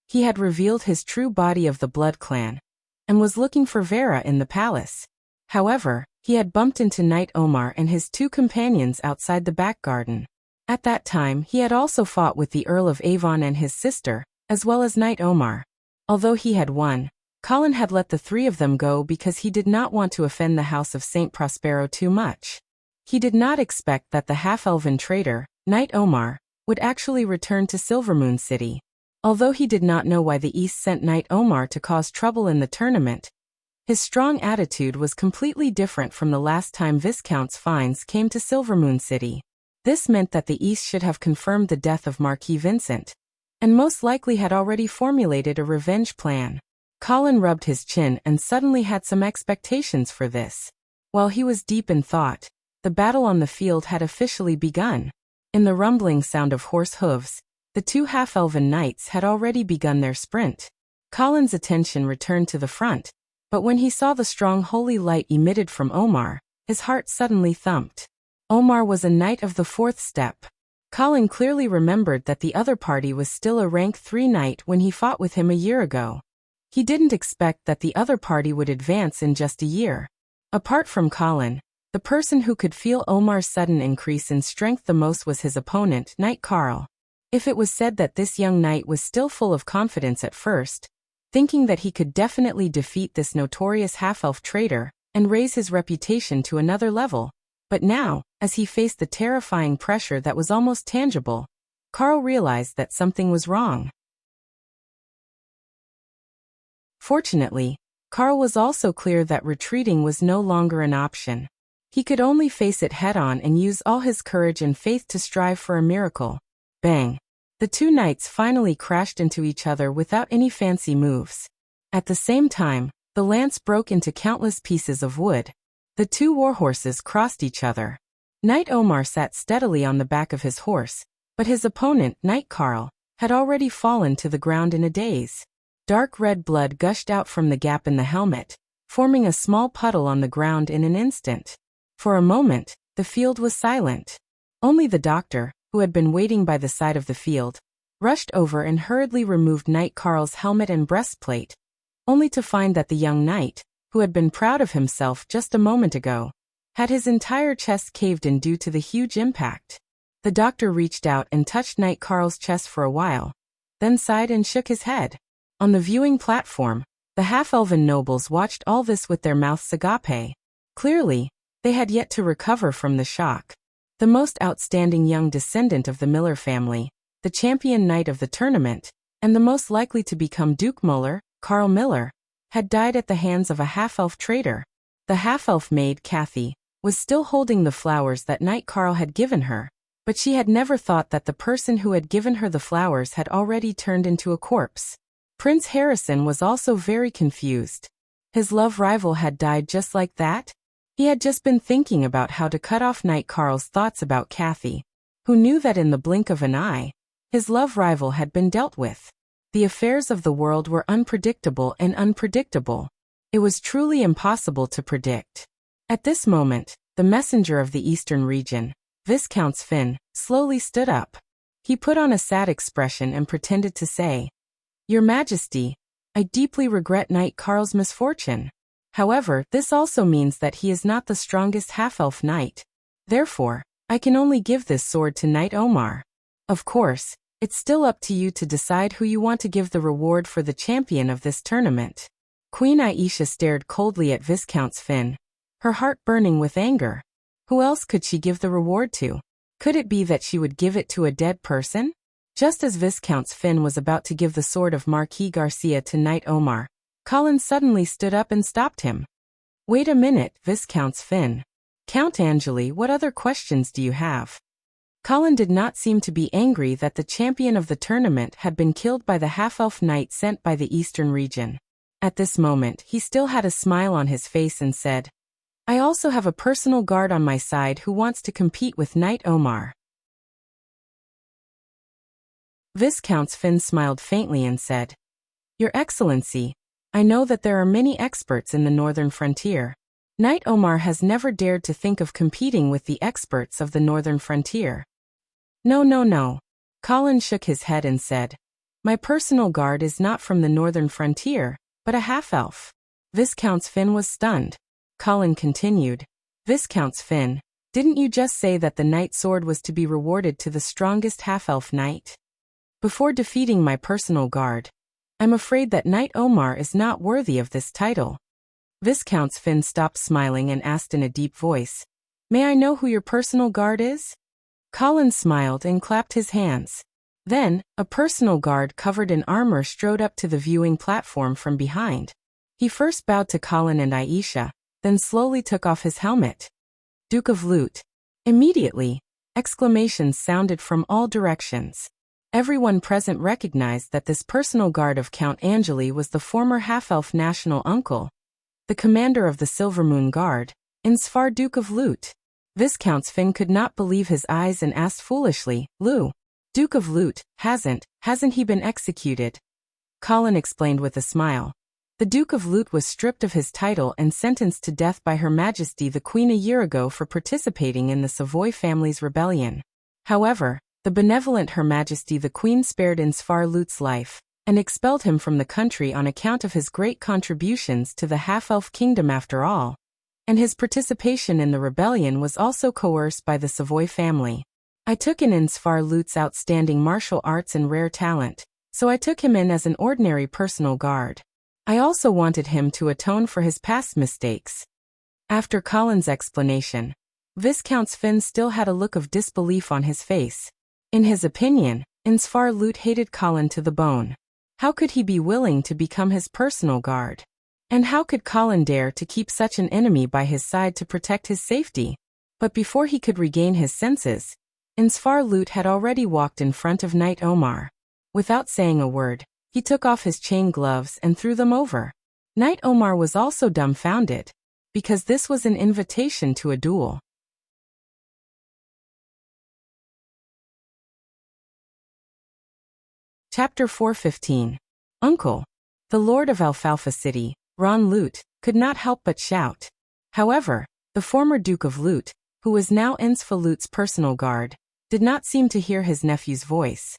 He had revealed his true body of the Blood Clan and was looking for Vera in the palace. However, he had bumped into Knight Omar and his two companions outside the back garden. At that time, he had also fought with the Earl of Avon and his sister, as well as Knight Omar. Although he had won, Colin had let the three of them go because he did not want to offend the House of St. Prospero too much. He did not expect that the half-elven traitor, Knight Omar, would actually return to Silvermoon City. Although he did not know why the East sent Knight Omar to cause trouble in the tournament, his strong attitude was completely different from the last time Viscount Fines came to Silvermoon City. This meant that the East should have confirmed the death of Marquis Vincent, and most likely had already formulated a revenge plan. Colin rubbed his chin and suddenly had some expectations for this. While he was deep in thought, the battle on the field had officially begun. In the rumbling sound of horse hooves, the two half-elven knights had already begun their sprint. Colin's attention returned to the front, but when he saw the strong holy light emitted from Omar, his heart suddenly thumped. Omar was a knight of the 4th step. Colin clearly remembered that the other party was still a rank 3 knight when he fought with him a year ago. He didn't expect that the other party would advance in just a year. Apart from Colin, the person who could feel Omar's sudden increase in strength the most was his opponent, Knight Carl. If it was said that this young knight was still full of confidence at first, thinking that he could definitely defeat this notorious half-elf traitor and raise his reputation to another level, but now, as he faced the terrifying pressure that was almost tangible, Carl realized that something was wrong. Fortunately, Carl was also clear that retreating was no longer an option. He could only face it head-on and use all his courage and faith to strive for a miracle. Bang! The two knights finally crashed into each other without any fancy moves. At the same time, the lance broke into countless pieces of wood. The two warhorses crossed each other. Knight Omar sat steadily on the back of his horse, but his opponent, Knight Carl, had already fallen to the ground in a daze. Dark red blood gushed out from the gap in the helmet, forming a small puddle on the ground in an instant. For a moment, the field was silent. Only the doctor, who had been waiting by the side of the field, rushed over and hurriedly removed Knight Carl's helmet and breastplate, only to find that the young knight, who had been proud of himself just a moment ago, had his entire chest caved in due to the huge impact. The doctor reached out and touched Knight Carl's chest for a while, then sighed and shook his head. On the viewing platform, the half-elven nobles watched all this with their mouths agape. Clearly, they had yet to recover from the shock. The most outstanding young descendant of the Miller family, the champion knight of the tournament, and the most likely to become Duke Muller, Carl Miller, had died at the hands of a half-elf traitor. The half-elf maid, Kathy, was still holding the flowers that Knight Carl had given her, but she had never thought that the person who had given her the flowers had already turned into a corpse. Prince Harrison was also very confused. His love rival had died just like that? He had just been thinking about how to cut off Knight Carl's thoughts about Kathy, who knew that in the blink of an eye, his love rival had been dealt with. The affairs of the world were unpredictable and unpredictable. It was truly impossible to predict. At this moment, the messenger of the eastern region, Viscount Finn, slowly stood up. He put on a sad expression and pretended to say, "Your Majesty, I deeply regret Knight Carl's misfortune. However, this also means that he is not the strongest half-elf knight. Therefore, I can only give this sword to Knight Omar. Of course, it's still up to you to decide who you want to give the reward for the champion of this tournament." Queen Aisha stared coldly at Viscount Finn, her heart burning with anger. Who else could she give the reward to? Could it be that she would give it to a dead person? Just as Viscount Finn was about to give the sword of Marquis Garcia to Knight Omar, Colin suddenly stood up and stopped him. "Wait a minute, Viscount Finn. Count Angeli, what other questions do you have?" Colin did not seem to be angry that the champion of the tournament had been killed by the half-elf knight sent by the eastern region. At this moment, he still had a smile on his face and said, "I also have a personal guard on my side who wants to compete with Knight Omar." Viscount Finn smiled faintly and said, "Your Excellency, I know that there are many experts in the northern frontier. Knight Omar has never dared to think of competing with the experts of the northern frontier." No. Colin shook his head and said, "My personal guard is not from the northern frontier, but a half-elf." Viscount Finn was stunned. Colin continued, "Viscount Finn, didn't you just say that the knight sword was to be rewarded to the strongest half-elf knight? Before defeating my personal guard, I'm afraid that Knight Omar is not worthy of this title." Viscount Finn stopped smiling and asked in a deep voice, "May I know who your personal guard is?" Colin smiled and clapped his hands. Then, a personal guard covered in armor strode up to the viewing platform from behind. He first bowed to Colin and Aisha, then slowly took off his helmet. "Duke of Lute." Immediately, exclamations sounded from all directions. Everyone present recognized that this personal guard of Count Angeli was the former half-elf national uncle, the commander of the Silvermoon Guard, Insfar Duke of Lut. Viscount Sven could not believe his eyes and asked foolishly, "Lu, Duke of Lut, hasn't he been executed?" Colin explained with a smile. The Duke of Lut was stripped of his title and sentenced to death by Her Majesty the Queen a year ago for participating in the Savoy family's rebellion. However, the benevolent Her Majesty the Queen spared Insfar Lut's life, and expelled him from the country on account of his great contributions to the half-elf kingdom after all. And his participation in the rebellion was also coerced by the Savoy family. I took in Insfar Lut's outstanding martial arts and rare talent, so I took him in as an ordinary personal guard. I also wanted him to atone for his past mistakes. After Colin's explanation, Viscount Sven still had a look of disbelief on his face. In his opinion, Insfar Lut hated Colin to the bone. How could he be willing to become his personal guard? And how could Colin dare to keep such an enemy by his side to protect his safety? But before he could regain his senses, Insfar Lut had already walked in front of Knight Omar. Without saying a word, he took off his chain gloves and threw them over. Knight Omar was also dumbfounded, because this was an invitation to a duel. Chapter 415. Uncle. The Lord of Alfalfa City, Ron Lut, could not help but shout. However, the former Duke of Lut, who was now Insfa Lut's personal guard, did not seem to hear his nephew's voice.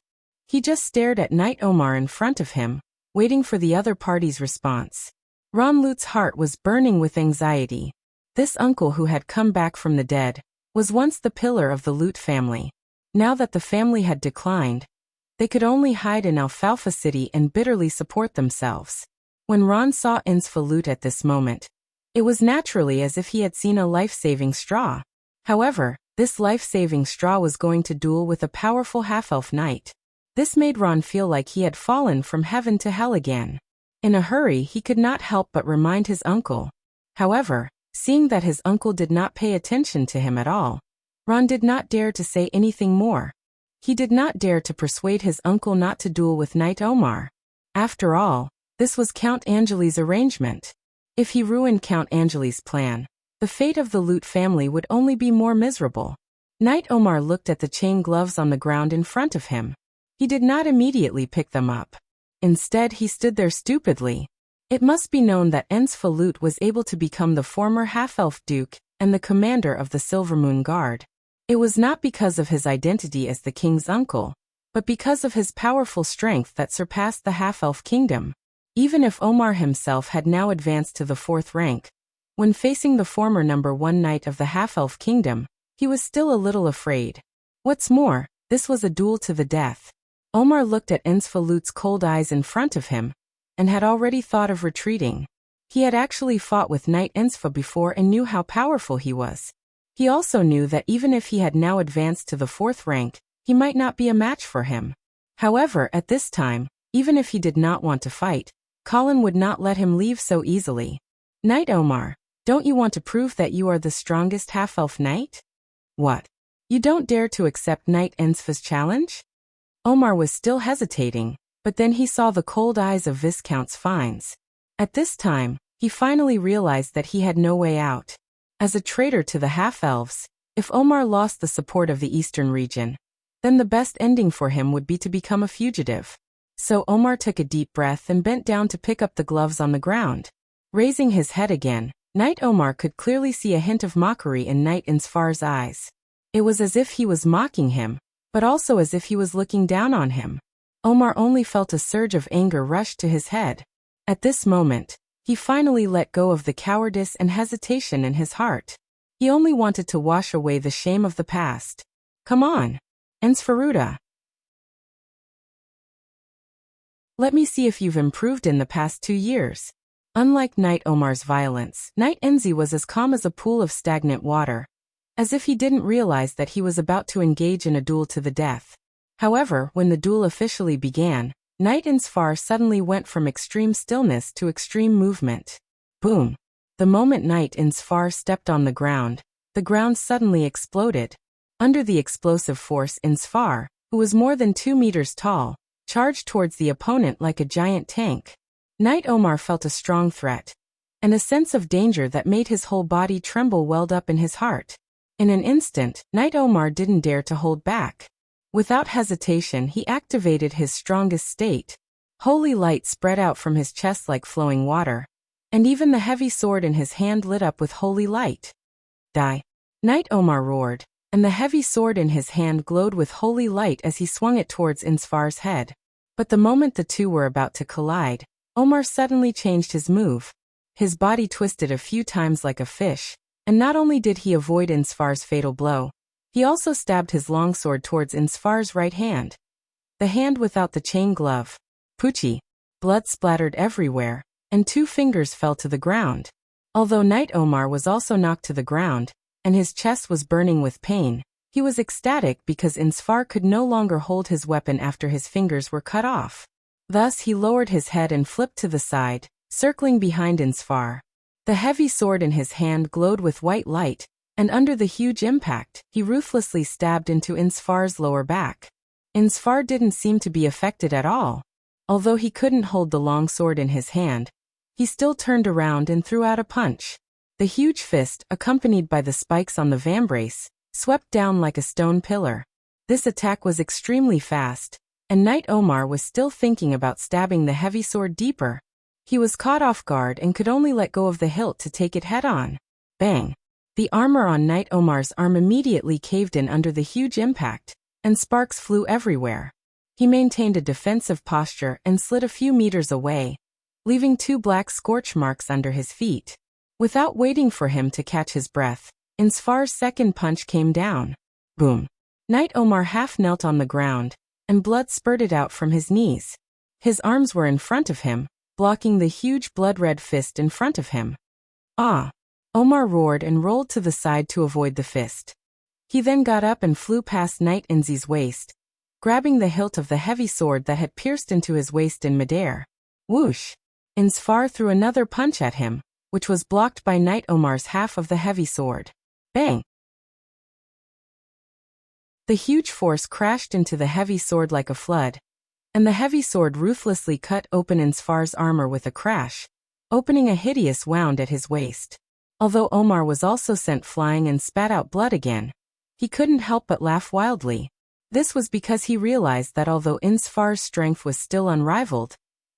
He just stared at Knight Omar in front of him, waiting for the other party's response. Ron Lut's heart was burning with anxiety. This uncle who had come back from the dead was once the pillar of the Lut family. Now that the family had declined, they could only hide in Alfalfa City and bitterly support themselves. When Ron saw Insfa Lut at this moment, it was naturally as if he had seen a life-saving straw. However, this life-saving straw was going to duel with a powerful half-elf knight. This made Ron feel like he had fallen from heaven to hell again. In a hurry, he could not help but remind his uncle. However, seeing that his uncle did not pay attention to him at all, Ron did not dare to say anything more. He did not dare to persuade his uncle not to duel with Knight Omar. After all, this was Count Angeli's arrangement. If he ruined Count Angeli's plan, the fate of the Lut family would only be more miserable. Knight Omar looked at the chain gloves on the ground in front of him. He did not immediately pick them up. Instead, he stood there stupidly. It must be known that Insfa Lut was able to become the former half-elf duke and the commander of the Silvermoon Guard. It was not because of his identity as the king's uncle, but because of his powerful strength that surpassed the half-elf kingdom. Even if Omar himself had now advanced to the 4th rank, when facing the former number 1 knight of the half-elf kingdom, he was still a little afraid. What's more, this was a duel to the death. Omar looked at Insfa Lut's cold eyes in front of him, and had already thought of retreating. He had actually fought with Knight Insfa before and knew how powerful he was. He also knew that even if he had now advanced to the 4th rank, he might not be a match for him. However, at this time, even if he did not want to fight, Colin would not let him leave so easily. Knight Omar, don't you want to prove that you are the strongest half-elf knight? What? You don't dare to accept Knight Insfa's challenge? Omar was still hesitating, but then he saw the cold eyes of Viscount Sven's. At this time, he finally realized that he had no way out. As a traitor to the half-elves, if Omar lost the support of the eastern region, then the best ending for him would be to become a fugitive. So Omar took a deep breath and bent down to pick up the gloves on the ground. Raising his head again, Knight Omar could clearly see a hint of mockery in Knight Insfar's eyes. It was as if he was mocking him, but also as if he was looking down on him. Omar only felt a surge of anger rush to his head. At this moment, he finally let go of the cowardice and hesitation in his heart. He only wanted to wash away the shame of the past. Come on, Ensfaruda. Let me see if you've improved in the past 2 years. Unlike Knight Omar's violence, Knight Enzi was as calm as a pool of stagnant water, as if he didn't realize that he was about to engage in a duel to the death. However, when the duel officially began, Knight Insfar suddenly went from extreme stillness to extreme movement. Boom! The moment Knight Insfar stepped on the ground suddenly exploded. Under the explosive force, Insfar, who was more than 2 meters tall, charged towards the opponent like a giant tank. Knight Omar felt a strong threat, and a sense of danger that made his whole body tremble welled up in his heart. In an instant, Knight Omar didn't dare to hold back. Without hesitation, he activated his strongest state. Holy light spread out from his chest like flowing water, and even the heavy sword in his hand lit up with holy light. Die! Knight Omar roared, and the heavy sword in his hand glowed with holy light as he swung it towards Insfar's head. But the moment the two were about to collide, Omar suddenly changed his move. His body twisted a few times like a fish, and not only did he avoid Insfar's fatal blow, he also stabbed his longsword towards Insfar's right hand. The hand without the chain glove. Poochie! Blood splattered everywhere, and 2 fingers fell to the ground. Although Knight Omar was also knocked to the ground, and his chest was burning with pain, he was ecstatic because Insfar could no longer hold his weapon after his fingers were cut off. Thus he lowered his head and flipped to the side, circling behind Insfar. The heavy sword in his hand glowed with white light, and under the huge impact, he ruthlessly stabbed into Insfar's lower back. Insfar didn't seem to be affected at all. Although he couldn't hold the long sword in his hand, he still turned around and threw out a punch. The huge fist, accompanied by the spikes on the vambrace, swept down like a stone pillar. This attack was extremely fast, and Knight Omar was still thinking about stabbing the heavy sword deeper. He was caught off guard and could only let go of the hilt to take it head-on. Bang! The armor on Knight Omar's arm immediately caved in under the huge impact, and sparks flew everywhere. He maintained a defensive posture and slid a few meters away, leaving 2 black scorch marks under his feet. Without waiting for him to catch his breath, Insfar's second punch came down. Boom! Knight Omar half knelt on the ground, and blood spurted out from his knees. His arms were in front of him, blocking the huge blood-red fist in front of him. Ah! Omar roared and rolled to the side to avoid the fist. He then got up and flew past Knight Inzi's waist, grabbing the hilt of the heavy sword that had pierced into his waist in midair. Whoosh! Insfar threw another punch at him, which was blocked by Knight Omar's half of the heavy sword. Bang! The huge force crashed into the heavy sword like a flood, and the heavy sword ruthlessly cut open Insfar's armor with a crash, opening a hideous wound at his waist. Although Omar was also sent flying and spat out blood again, he couldn't help but laugh wildly. This was because he realized that although Insfar's strength was still unrivaled,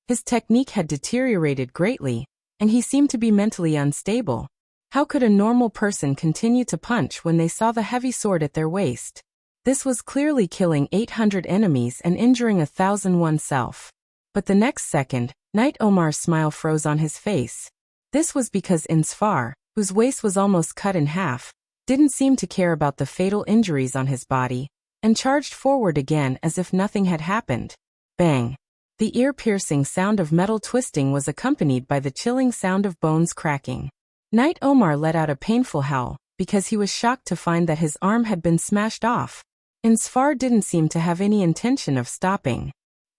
his technique had deteriorated greatly, and he seemed to be mentally unstable. How could a normal person continue to punch when they saw the heavy sword at their waist? This was clearly killing 800 enemies and injuring 1,000 oneself. But the next second, Knight Omar's smile froze on his face. This was because Insfar, whose waist was almost cut in half, didn't seem to care about the fatal injuries on his body, and charged forward again as if nothing had happened. Bang! The ear-piercing sound of metal twisting was accompanied by the chilling sound of bones cracking. Knight Omar let out a painful howl, because he was shocked to find that his arm had been smashed off. Insfar didn't seem to have any intention of stopping.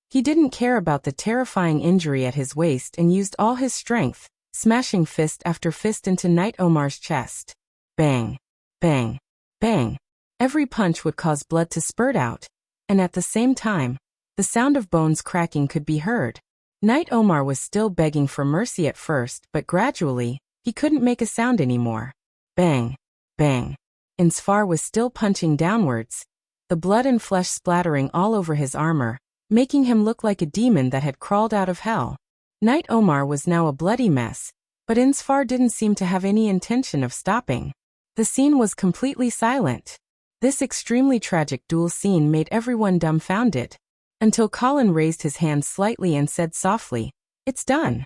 He didn't care about the terrifying injury at his waist and used all his strength, smashing fist after fist into Knight Omar's chest. Bang! Bang! Bang! Every punch would cause blood to spurt out, and at the same time, the sound of bones cracking could be heard. Knight Omar was still begging for mercy at first, but gradually, he couldn't make a sound anymore. Bang! Bang! Insfar was still punching downwards, the blood and flesh splattering all over his armor, making him look like a demon that had crawled out of hell. Knight Omar was now a bloody mess, but Insfar didn't seem to have any intention of stopping. The scene was completely silent. This extremely tragic duel scene made everyone dumbfounded, until Colin raised his hand slightly and said softly, "It's done."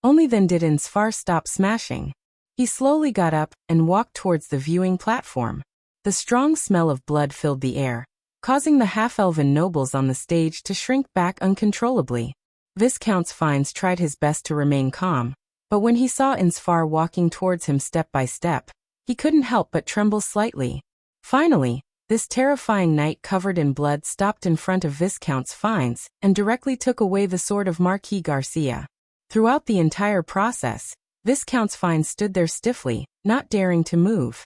Only then did Insfar stop smashing. He slowly got up and walked towards the viewing platform. The strong smell of blood filled the air, causing the half-elven nobles on the stage to shrink back uncontrollably. Viscount Fines tried his best to remain calm, but when he saw Insfar walking towards him step by step, he couldn't help but tremble slightly. Finally, this terrifying knight covered in blood stopped in front of Viscount Fines and directly took away the sword of Marquis Garcia. Throughout the entire process, Viscount Fines stood there stiffly, not daring to move.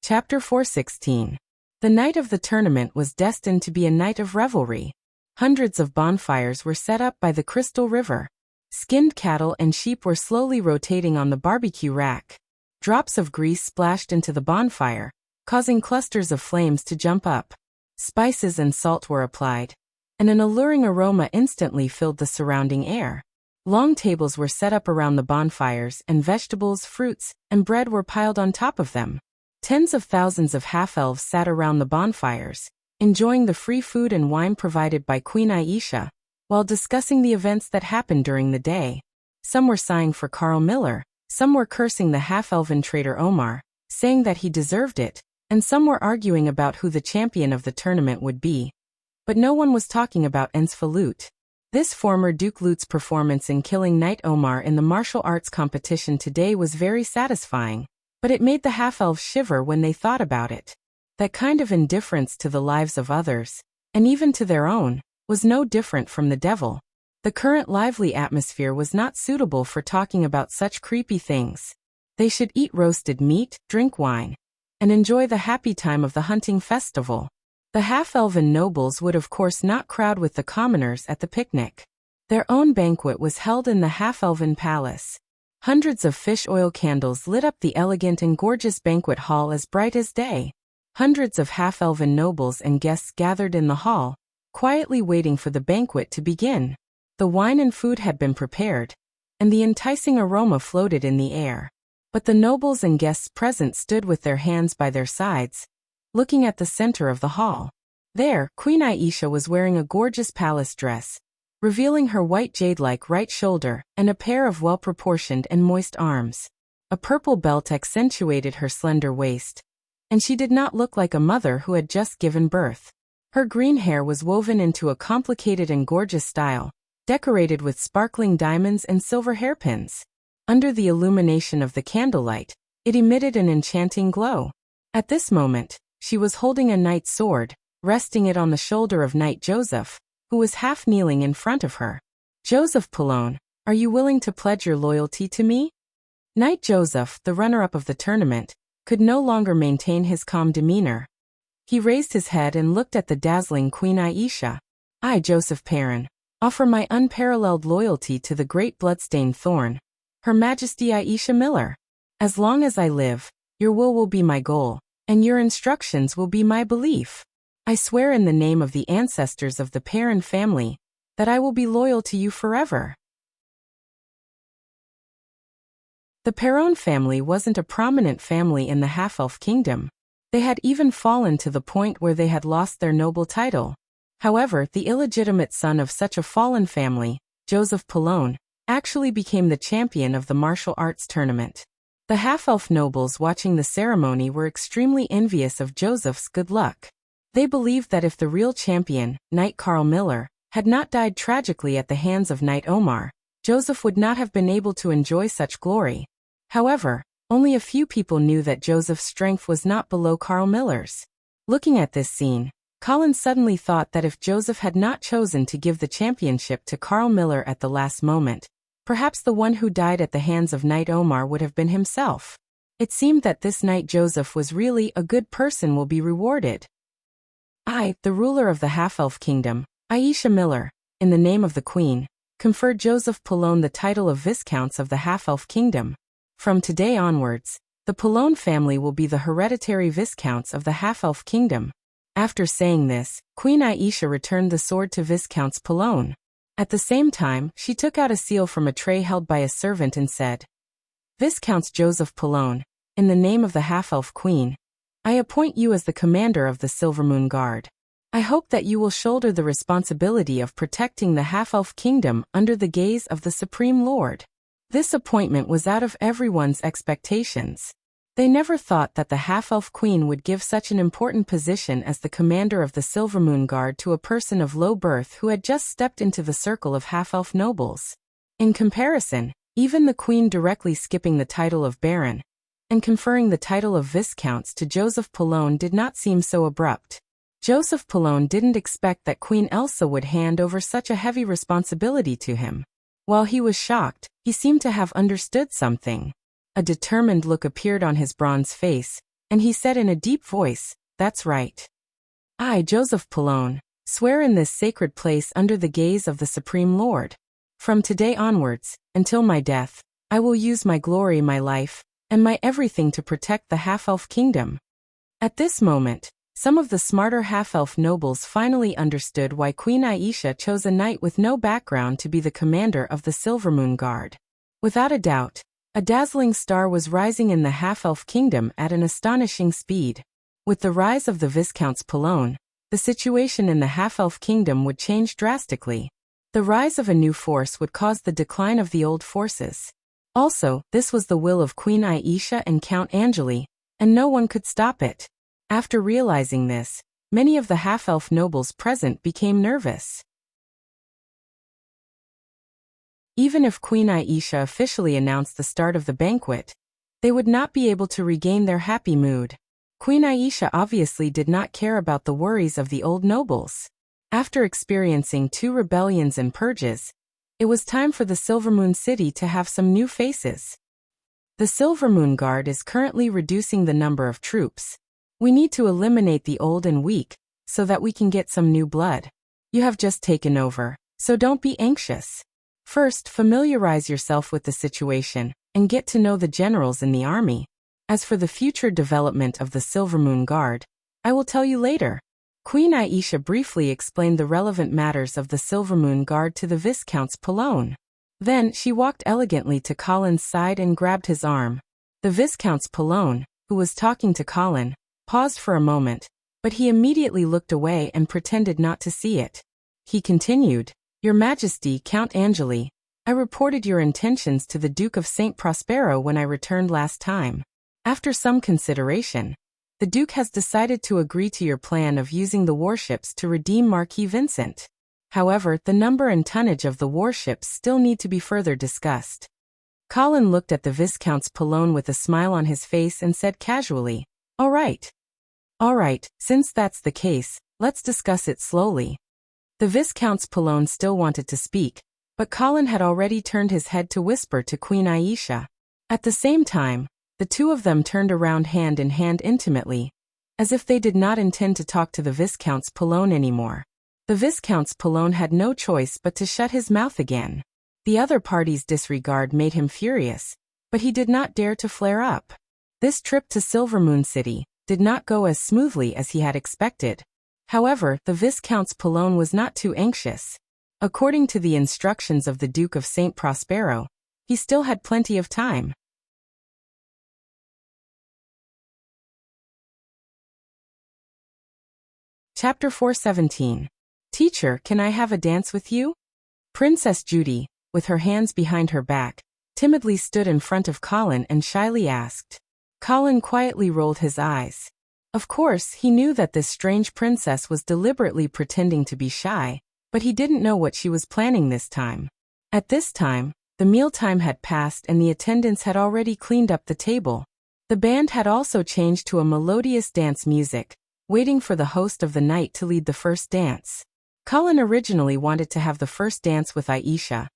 Chapter 416. The night of the tournament was destined to be a night of revelry. Hundreds of bonfires were set up by the Crystal River. Skinned cattle and sheep were slowly rotating on the barbecue rack. Drops of grease splashed into the bonfire, causing clusters of flames to jump up. Spices and salt were applied, and an alluring aroma instantly filled the surrounding air. Long tables were set up around the bonfires, and vegetables, fruits, and bread were piled on top of them. Tens of thousands of half-elves sat around the bonfires, enjoying the free food and wine provided by Queen Aisha, while discussing the events that happened during the day. Some were sighing for Carl Miller, some were cursing the half-elven traitor Omar, saying that he deserved it, and some were arguing about who the champion of the tournament would be. But no one was talking about Ensfalut. This former Duke Lut's performance in killing Knight Omar in the martial arts competition today was very satisfying, but it made the half-elves shiver when they thought about it. That kind of indifference to the lives of others, and even to their own, was no different from the devil. The current lively atmosphere was not suitable for talking about such creepy things. They should eat roasted meat, drink wine, and enjoy the happy time of the hunting festival. The half-elven nobles would of course not crowd with the commoners at the picnic. Their own banquet was held in the half-elven palace. Hundreds of fish oil candles lit up the elegant and gorgeous banquet hall as bright as day. Hundreds of half-elven nobles and guests gathered in the hall, quietly waiting for the banquet to begin. The wine and food had been prepared, and the enticing aroma floated in the air. But the nobles and guests present stood with their hands by their sides, looking at the center of the hall. There, Queen Aisha was wearing a gorgeous palace dress, revealing her white jade-like right shoulder and a pair of well-proportioned and moist arms. A purple belt accentuated her slender waist, and she did not look like a mother who had just given birth. Her green hair was woven into a complicated and gorgeous style, decorated with sparkling diamonds and silver hairpins. Under the illumination of the candlelight, it emitted an enchanting glow. At this moment, she was holding a knight's sword, resting it on the shoulder of Knight Joseph, who was half kneeling in front of her. "Joseph Polone, are you willing to pledge your loyalty to me?" Knight Joseph, the runner-up of the tournament, could no longer maintain his calm demeanor. He raised his head and looked at the dazzling Queen Aisha. "I, Joseph Perrin, offer my unparalleled loyalty to the great bloodstained thorn, Her Majesty Aisha Miller. As long as I live, your will be my goal, and your instructions will be my belief. I swear in the name of the ancestors of the Perrin family, that I will be loyal to you forever." The Perron family wasn't a prominent family in the half-elf kingdom. They had even fallen to the point where they had lost their noble title. However, the illegitimate son of such a fallen family, Joseph Polone, actually became the champion of the martial arts tournament. The half-elf nobles watching the ceremony were extremely envious of Joseph's good luck. They believed that if the real champion, Knight Carl Miller, had not died tragically at the hands of Knight Omar, Joseph would not have been able to enjoy such glory. However, only a few people knew that Joseph's strength was not below Carl Miller's. Looking at this scene, Colin suddenly thought that if Joseph had not chosen to give the championship to Carl Miller at the last moment, perhaps the one who died at the hands of Knight Omar would have been himself. It seemed that this Knight Joseph was really a good person will be rewarded. I, the ruler of the half-elf kingdom, Aisha Miller, in the name of the Queen, conferred Joseph Polone the title of Viscounts of the half-elf kingdom. From today onwards, the Polone family will be the hereditary Viscounts of the half-elf kingdom. After saying this, Queen Aisha returned the sword to Viscounts Polone. At the same time, she took out a seal from a tray held by a servant and said, "Viscounts Joseph Polone, in the name of the half-elf queen, I appoint you as the commander of the Silvermoon Guard. I hope that you will shoulder the responsibility of protecting the half-elf kingdom under the gaze of the Supreme Lord." This appointment was out of everyone's expectations. They never thought that the half-elf queen would give such an important position as the commander of the Silvermoon Guard to a person of low birth who had just stepped into the circle of half-elf nobles. In comparison, even the queen directly skipping the title of Baron and conferring the title of Viscounts to Joseph Polone did not seem so abrupt. Joseph Polone didn't expect that Queen Elsa would hand over such a heavy responsibility to him. While he was shocked, he seemed to have understood something. A determined look appeared on his bronze face, and he said in a deep voice, "That's right. I, Joseph Pallone, swear in this sacred place under the gaze of the Supreme Lord. From today onwards, until my death, I will use my glory, my life, and my everything to protect the half-elf kingdom." At this moment, some of the smarter half-elf nobles finally understood why Queen Aisha chose a knight with no background to be the commander of the Silvermoon Guard. Without a doubt, a dazzling star was rising in the half-elf kingdom at an astonishing speed. With the rise of the Viscounts Pallone, the situation in the half-elf kingdom would change drastically. The rise of a new force would cause the decline of the old forces. Also, this was the will of Queen Aisha and Count Angeli, and no one could stop it. After realizing this, many of the half-elf nobles present became nervous. Even if Queen Aisha officially announced the start of the banquet, they would not be able to regain their happy mood. Queen Aisha obviously did not care about the worries of the old nobles. After experiencing 2 rebellions and purges, it was time for the Silvermoon City to have some new faces. The Silvermoon Guard is currently reducing the number of troops. We need to eliminate the old and weak, so that we can get some new blood. You have just taken over, so don't be anxious. First, familiarize yourself with the situation, and get to know the generals in the army. As for the future development of the Silvermoon Guard, I will tell you later. Queen Aisha briefly explained the relevant matters of the Silvermoon Guard to the Viscounts Pallone. Then, she walked elegantly to Colin's side and grabbed his arm. The Viscounts Pallone, who was talking to Colin, paused for a moment, but he immediately looked away and pretended not to see it. He continued, "Your Majesty, Count Angeli, I reported your intentions to the Duke of St. Prospero when I returned last time. After some consideration, the Duke has decided to agree to your plan of using the warships to redeem Marquis Vincent. However, the number and tonnage of the warships still need to be further discussed." Colin looked at the Viscounts Pallone with a smile on his face and said casually, All right, since that's the case, let's discuss it slowly." The Viscounts Pallone still wanted to speak, but Colin had already turned his head to whisper to Queen Aisha. At the same time, the two of them turned around hand in hand intimately, as if they did not intend to talk to the Viscounts Pallone anymore. The Viscounts Pallone had no choice but to shut his mouth again. The other party's disregard made him furious, but he did not dare to flare up. This trip to Silvermoon City did not go as smoothly as he had expected. However, the Viscounts Pallone was not too anxious. According to the instructions of the Duke of St. Prospero, he still had plenty of time. Chapter 417. Teacher, can I have a dance with you? Princess Judy, with her hands behind her back, timidly stood in front of Colin and shyly asked. Colin quietly rolled his eyes. Of course, he knew that this strange princess was deliberately pretending to be shy, but he didn't know what she was planning this time. At this time, the mealtime had passed and the attendants had already cleaned up the table. The band had also changed to a melodious dance music, waiting for the host of the night to lead the first dance. Colin originally wanted to have the first dance with Aisha,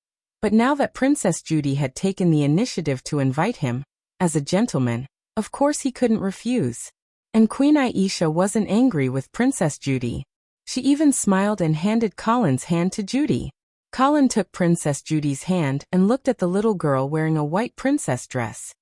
but now that Princess Judy had taken the initiative to invite him, as a gentleman, of course he couldn't refuse. And Queen Aisha wasn't angry with Princess Judy. She even smiled and handed Colin's hand to Judy. Colin took Princess Judy's hand and looked at the little girl wearing a white princess dress.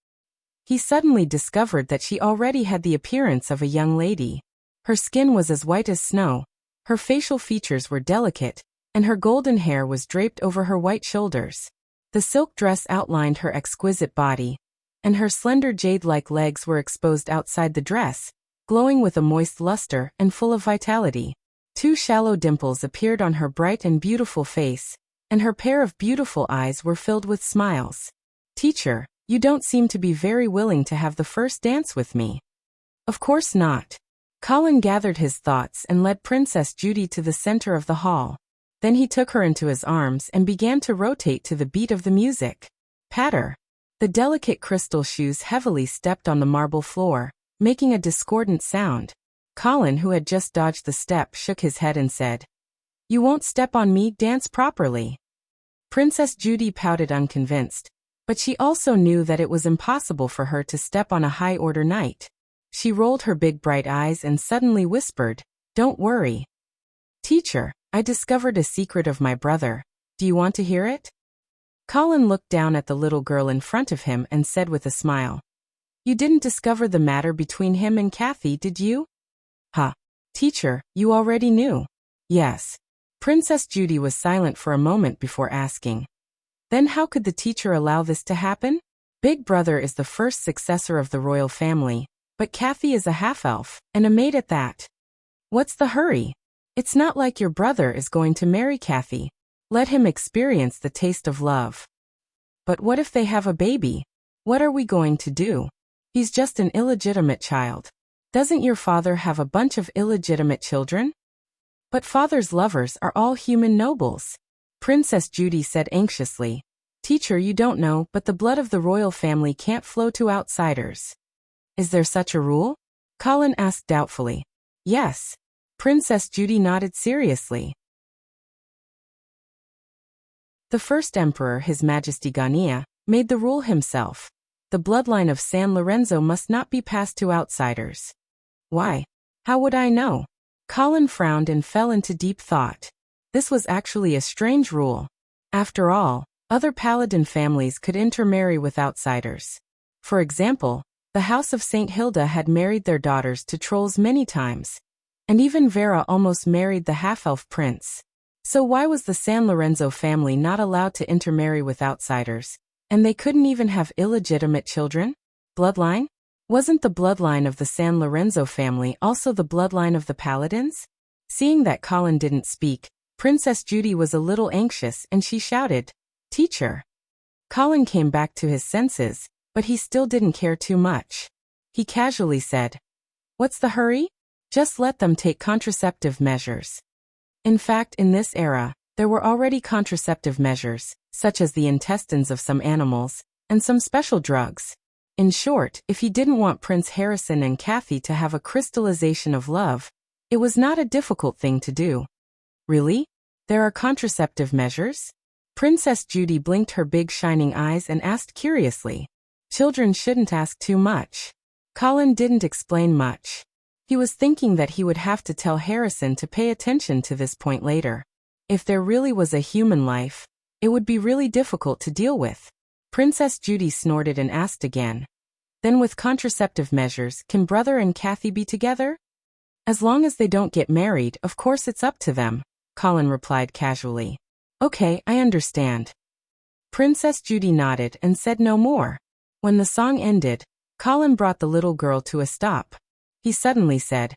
He suddenly discovered that she already had the appearance of a young lady. Her skin was as white as snow, her facial features were delicate, and her golden hair was draped over her white shoulders. The silk dress outlined her exquisite body, and her slender jade-like legs were exposed outside the dress, glowing with a moist luster and full of vitality. 2 shallow dimples appeared on her bright and beautiful face, and her pair of beautiful eyes were filled with smiles. Teacher, you don't seem to be very willing to have the first dance with me. Of course not. Colin gathered his thoughts and led Princess Judy to the center of the hall. Then he took her into his arms and began to rotate to the beat of the music. Patter. The delicate crystal shoes heavily stepped on the marble floor, making a discordant sound. Colin, who had just dodged the step, shook his head and said, "You won't step on me, dance properly." Princess Judy pouted unconvinced, but she also knew that it was impossible for her to step on a high-order knight. She rolled her big bright eyes and suddenly whispered, "Don't worry. Teacher, I discovered a secret of my brother. Do you want to hear it?" Colin looked down at the little girl in front of him and said with a smile, "You didn't discover the matter between him and Kathy, did you?" "Huh. Teacher, you already knew." "Yes." Princess Judy was silent for a moment before asking, "Then how could the teacher allow this to happen? Big Brother is the first successor of the royal family, but Kathy is a half-elf, and a maid at that. What's the hurry? It's not like your brother is going to marry Kathy. Let him experience the taste of love." "But what if they have a baby? What are we going to do? He's just an illegitimate child. Doesn't your father have a bunch of illegitimate children?" "But father's lovers are all human nobles," Princess Judy said anxiously. "Teacher, you don't know, but the blood of the royal family can't flow to outsiders." "Is there such a rule?" Colin asked doubtfully. "Yes." Princess Judy nodded seriously. The first emperor, His Majesty Gania, made the rule himself. The bloodline of San Lorenzo must not be passed to outsiders. "Why? How would I know?" Colin frowned and fell into deep thought. This was actually a strange rule. After all, other paladin families could intermarry with outsiders. For example, the House of St. Hilda had married their daughters to trolls many times. And even Vera almost married the half-elf prince. So why was the San Lorenzo family not allowed to intermarry with outsiders? And they couldn't even have illegitimate children? Bloodline? Wasn't the bloodline of the San Lorenzo family also the bloodline of the paladins? Seeing that Colin didn't speak, Princess Judy was a little anxious and she shouted, "Teacher!" Colin came back to his senses, but he still didn't care too much. He casually said, "What's the hurry? Just let them take contraceptive measures." In fact, in this era, there were already contraceptive measures, such as the intestines of some animals, and some special drugs. In short, if he didn't want Prince Harrison and Kathy to have a crystallization of love, it was not a difficult thing to do. "Really? There are contraceptive measures?" Princess Judy blinked her big shining eyes and asked curiously. Children shouldn't ask too much. Colin didn't explain much. He was thinking that he would have to tell Harrison to pay attention to this point later. If there really was a human life, it would be really difficult to deal with. Princess Judy snorted and asked again, "Then with contraceptive measures, can Brother and Kathy be together?" "As long as they don't get married, of course it's up to them," Colin replied casually. "Okay, I understand." Princess Judy nodded and said no more. When the song ended, Colin brought the little girl to a stop. He suddenly said,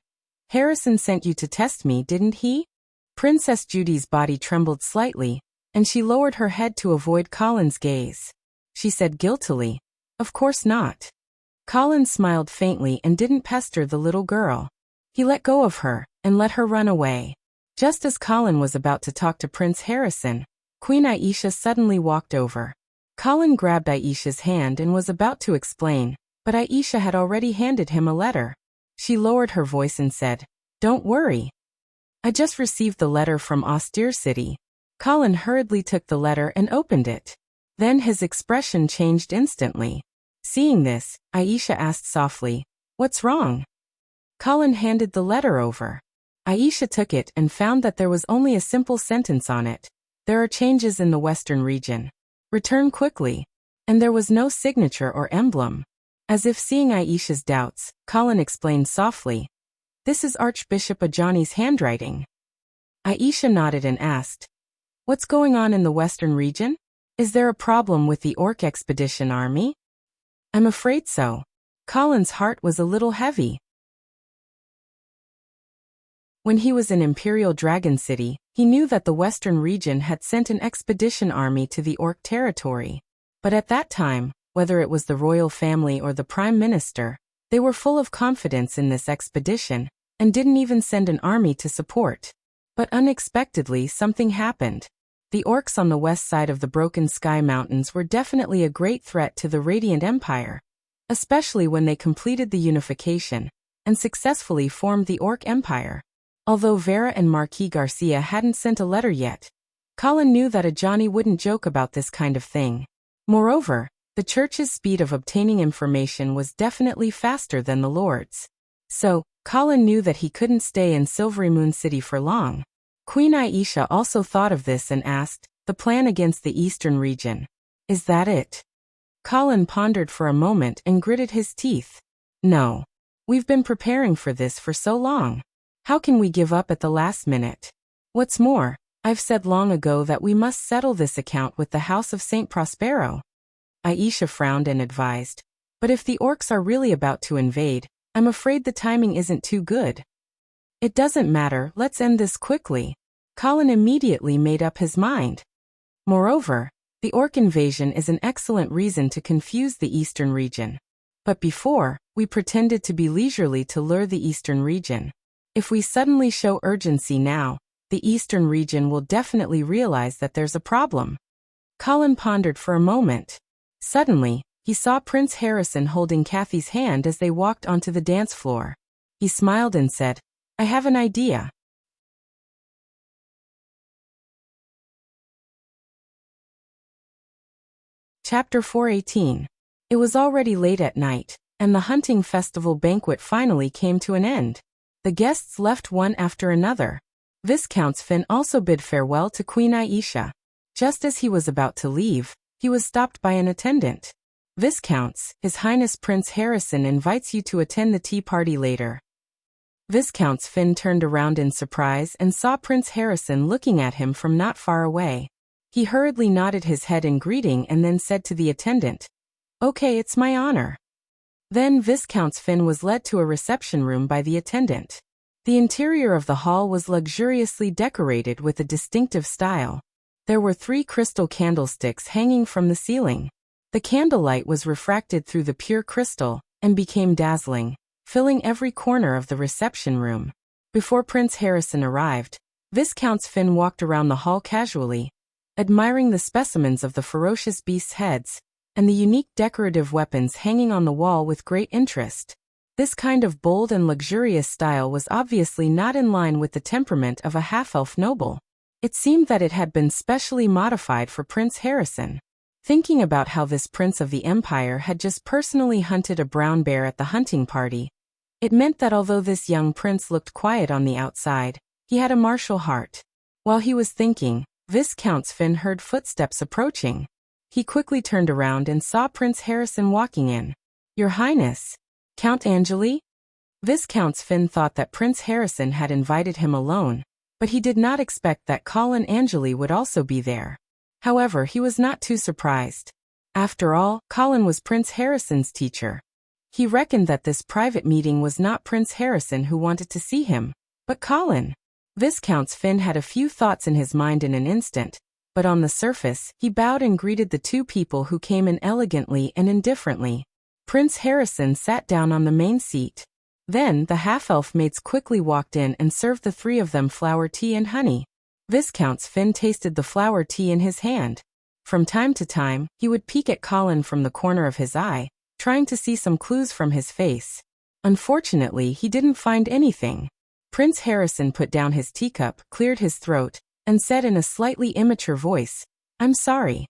"Harrison sent you to test me, didn't he?" Princess Judy's body trembled slightly, and she lowered her head to avoid Colin's gaze. She said guiltily, "Of course not." Colin smiled faintly and didn't pester the little girl. He let go of her and let her run away. Just as Colin was about to talk to Prince Harrison, Queen Aisha suddenly walked over. Colin grabbed Aisha's hand and was about to explain, but Aisha had already handed him a letter. She lowered her voice and said, "Don't worry. I just received the letter from Austere City." Colin hurriedly took the letter and opened it. Then his expression changed instantly. Seeing this, Aisha asked softly, "What's wrong?" Colin handed the letter over. Aisha took it and found that there was only a simple sentence on it. "There are changes in the western region. Return quickly." And there was no signature or emblem. As if seeing Aisha's doubts, Colin explained softly, "This is Archbishop Ajani's handwriting." Aisha nodded and asked, "What's going on in the western region? Is there a problem with the Orc expedition army?" "I'm afraid so." Colin's heart was a little heavy. When he was in Imperial Dragon City, he knew that the western region had sent an expedition army to the Orc territory. But at that time, whether it was the royal family or the prime minister, they were full of confidence in this expedition, and didn't even send an army to support. But unexpectedly something happened. The orcs on the west side of the Broken Sky Mountains were definitely a great threat to the Radiant Empire, especially when they completed the unification, and successfully formed the Orc Empire. Although Vera and Marquis Garcia hadn't sent a letter yet, Colin knew that Ajani wouldn't joke about this kind of thing. Moreover, The church's speed of obtaining information was definitely faster than the Lord's. So, Colin knew that he couldn't stay in Silvery Moon City for long. Queen Aisha also thought of this and asked, "The plan against the eastern region. Is that it?" Colin pondered for a moment and gritted his teeth. "No. We've been preparing for this for so long. How can we give up at the last minute? What's more, I've said long ago that we must settle this account with the House of St. Prospero." Aisha frowned and advised, "But if the orcs are really about to invade, I'm afraid the timing isn't too good." "It doesn't matter, let's end this quickly." Colin immediately made up his mind. Moreover, the orc invasion is an excellent reason to confuse the eastern region. But before, we pretended to be leisurely to lure the eastern region. If we suddenly show urgency now, the eastern region will definitely realize that there's a problem. Colin pondered for a moment. Suddenly, he saw Prince Harrison holding Kathy's hand as they walked onto the dance floor. He smiled and said, "I have an idea." Chapter 418. It was already late at night, and the hunting festival banquet finally came to an end. The guests left one after another. Viscount Finn also bid farewell to Queen Aisha. Just as he was about to leave, he was stopped by an attendant. "Viscounts, His Highness Prince Harrison invites you to attend the tea party later." Viscount Finn turned around in surprise and saw Prince Harrison looking at him from not far away. He hurriedly nodded his head in greeting and then said to the attendant, "Okay, it's my honor." Then Viscount Finn was led to a reception room by the attendant. The interior of the hall was luxuriously decorated with a distinctive style. There were 3 crystal candlesticks hanging from the ceiling. The candlelight was refracted through the pure crystal and became dazzling, filling every corner of the reception room. Before Prince Harrison arrived, Viscount Finn walked around the hall casually, admiring the specimens of the ferocious beasts' heads and the unique decorative weapons hanging on the wall with great interest. This kind of bold and luxurious style was obviously not in line with the temperament of a half-elf noble. It seemed that it had been specially modified for Prince Harrison. Thinking about how this prince of the empire had just personally hunted a brown bear at the hunting party, it meant that although this young prince looked quiet on the outside, he had a martial heart. While he was thinking, Viscount Finn heard footsteps approaching. He quickly turned around and saw Prince Harrison walking in. "Your Highness, Count Angeli?" Viscount Finn thought that Prince Harrison had invited him alone, but he did not expect that Colin Angeli would also be there. However, he was not too surprised. After all, Colin was Prince Harrison's teacher. He reckoned that this private meeting was not Prince Harrison who wanted to see him, but Colin. Viscount Finn had a few thoughts in his mind in an instant, but on the surface, he bowed and greeted the 2 people who came in elegantly and indifferently. Prince Harrison sat down on the main seat. Then, the half-elf maids quickly walked in and served the 3 of them flower tea and honey. Viscount Finn tasted the flower tea in his hand. From time to time, he would peek at Colin from the corner of his eye, trying to see some clues from his face. Unfortunately, he didn't find anything. Prince Harrison put down his teacup, cleared his throat, and said in a slightly immature voice, "I'm sorry.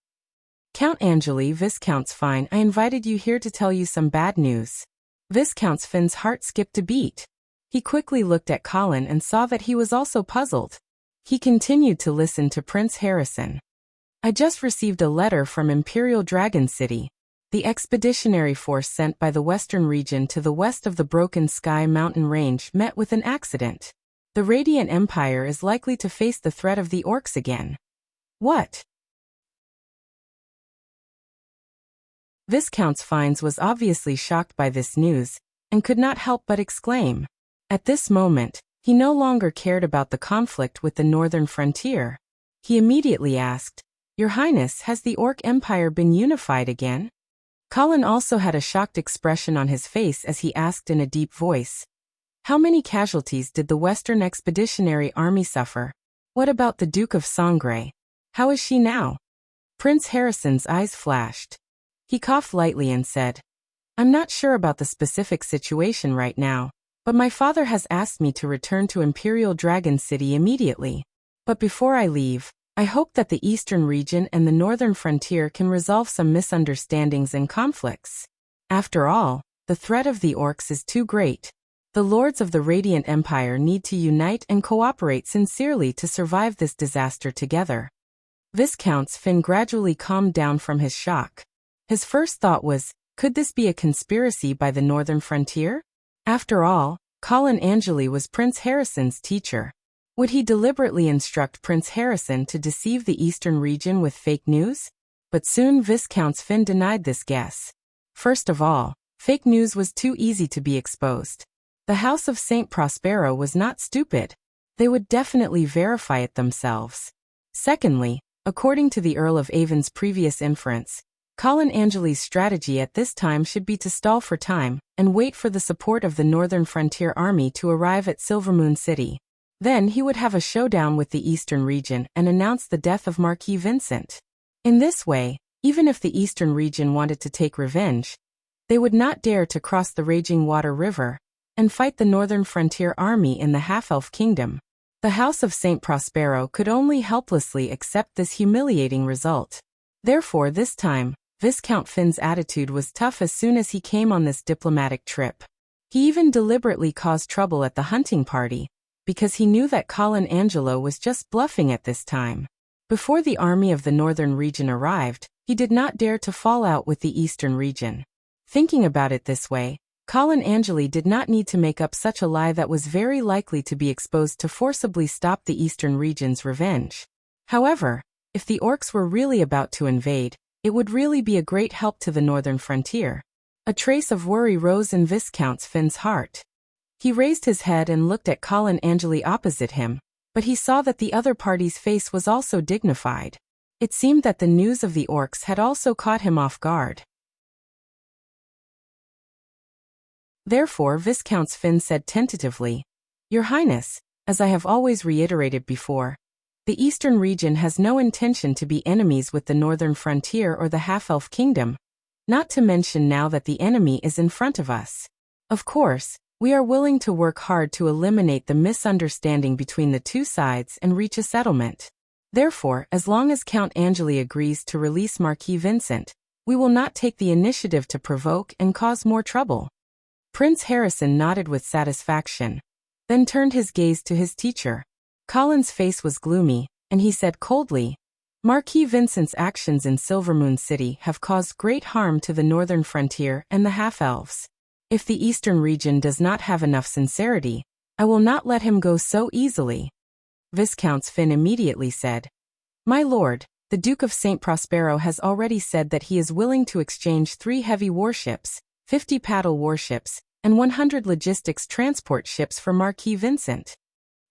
Count Angeli, Viscount Finn, I invited you here to tell you some bad news." Viscount Finn's heart skipped a beat. He quickly looked at Colin and saw that he was also puzzled. He continued to listen to Prince Harrison. "I just received a letter from Imperial Dragon City. The expeditionary force sent by the western region to the west of the Broken Sky mountain range met with an accident. The Radiant Empire is likely to face the threat of the orcs again." "What?" Viscount Fines was obviously shocked by this news, and could not help but exclaim. At this moment, he no longer cared about the conflict with the northern frontier. He immediately asked, "Your Highness, has the Orc Empire been unified again?" Colin also had a shocked expression on his face as he asked in a deep voice, "How many casualties did the Western Expeditionary Army suffer? What about the Duke of Sangre? How is she now?" Prince Harrison's eyes flashed. He coughed lightly and said, "I'm not sure about the specific situation right now, but my father has asked me to return to Imperial Dragon City immediately. But before I leave, I hope that the eastern region and the northern frontier can resolve some misunderstandings and conflicts. After all, the threat of the orcs is too great. The lords of the Radiant Empire need to unite and cooperate sincerely to survive this disaster together. Viscount Finn gradually calmed down from his shock. His first thought was, could this be a conspiracy by the northern frontier? After all, Colin Angeli was Prince Harrison's teacher. Would he deliberately instruct Prince Harrison to deceive the eastern region with fake news? But soon Viscount Finn denied this guess. First of all, fake news was too easy to be exposed. The House of St. Prospero was not stupid. They would definitely verify it themselves. Secondly, according to the Earl of Avon's previous inference, Colin Angeli's strategy at this time should be to stall for time and wait for the support of the Northern Frontier Army to arrive at Silvermoon City. Then he would have a showdown with the Eastern region and announce the death of Marquis Vincent. In this way, even if the Eastern region wanted to take revenge, they would not dare to cross the Raging Water River and fight the Northern Frontier Army in the Half-Elf Kingdom. The House of St. Prospero could only helplessly accept this humiliating result. Therefore this time, Viscount Finn's attitude was tough as soon as he came on this diplomatic trip. He even deliberately caused trouble at the hunting party, because he knew that Colin Angelo was just bluffing at this time. Before the army of the northern region arrived, he did not dare to fall out with the eastern region. Thinking about it this way, Colin Angeli did not need to make up such a lie that was very likely to be exposed to forcibly stop the eastern region's revenge. However, if the orcs were really about to invade, it would really be a great help to the northern frontier. A trace of worry rose in Viscount Finn's heart. He raised his head and looked at Colin Angeli opposite him, but he saw that the other party's face was also dignified. It seemed that the news of the orcs had also caught him off guard. Therefore Viscount Finn said tentatively, "Your Highness, as I have always reiterated before, the eastern region has no intention to be enemies with the northern frontier or the Half-Elf Kingdom, not to mention now that the enemy is in front of us. Of course, we are willing to work hard to eliminate the misunderstanding between the two sides and reach a settlement. Therefore, as long as Count Angeli agrees to release Marquis Vincent, we will not take the initiative to provoke and cause more trouble." Prince Harrison nodded with satisfaction, then turned his gaze to his teacher. Colin's face was gloomy, and he said coldly, "Marquis Vincent's actions in Silvermoon City have caused great harm to the northern frontier and the half-elves. If the eastern region does not have enough sincerity, I will not let him go so easily." Viscount Finn immediately said, "My lord, the Duke of St. Prospero has already said that he is willing to exchange 3 heavy warships, 50 paddle warships, and 100 logistics transport ships for Marquis Vincent."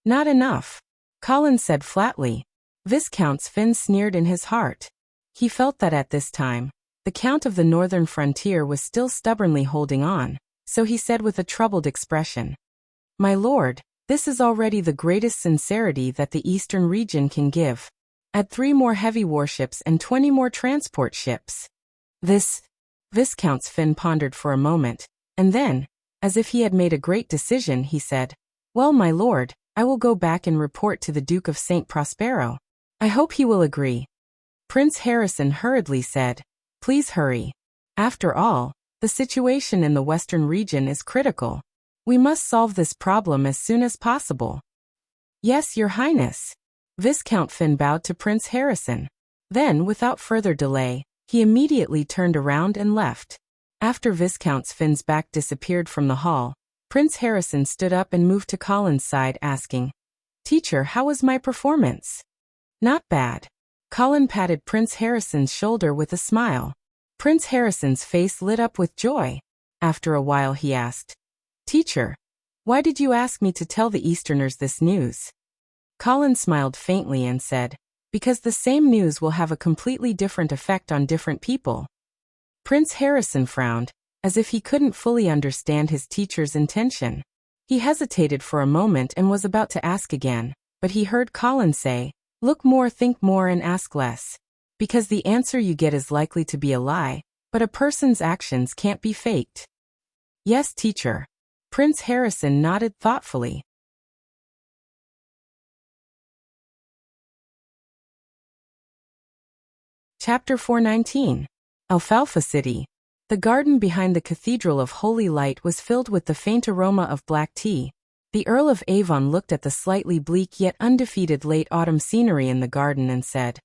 "Not enough," Colin said flatly. Viscount Finn sneered in his heart. He felt that at this time, the Count of the Northern Frontier was still stubbornly holding on, so he said with a troubled expression, "My lord, this is already the greatest sincerity that the eastern region can give. Add 3 more heavy warships and 20 more transport ships." Viscount Finn pondered for a moment, and then, as if he had made a great decision, he said, "Well, my lord, I will go back and report to the Duke of St. Prospero. I hope he will agree." Prince Harrison hurriedly said, "Please hurry. After all, the situation in the western region is critical. We must solve this problem as soon as possible." "Yes, Your Highness." Viscount Finn bowed to Prince Harrison. Then, without further delay, he immediately turned around and left. After Viscount Finn's back disappeared from the hall, Prince Harrison stood up and moved to Colin's side, asking, "Teacher, how was my performance?" "Not bad." Colin patted Prince Harrison's shoulder with a smile. Prince Harrison's face lit up with joy. After a while he asked, "Teacher, why did you ask me to tell the Easterners this news?" Colin smiled faintly and said, "Because the same news will have a completely different effect on different people." Prince Harrison frowned, as if he couldn't fully understand his teacher's intention. He hesitated for a moment and was about to ask again, but he heard Colin say, "Look more, think more, and ask less. Because the answer you get is likely to be a lie, but a person's actions can't be faked." "Yes, teacher." Prince Harrison nodded thoughtfully. Chapter 419. Alfalfa City. The garden behind the Cathedral of Holy Light was filled with the faint aroma of black tea. The Earl of Avon looked at the slightly bleak yet undefeated late autumn scenery in the garden and said,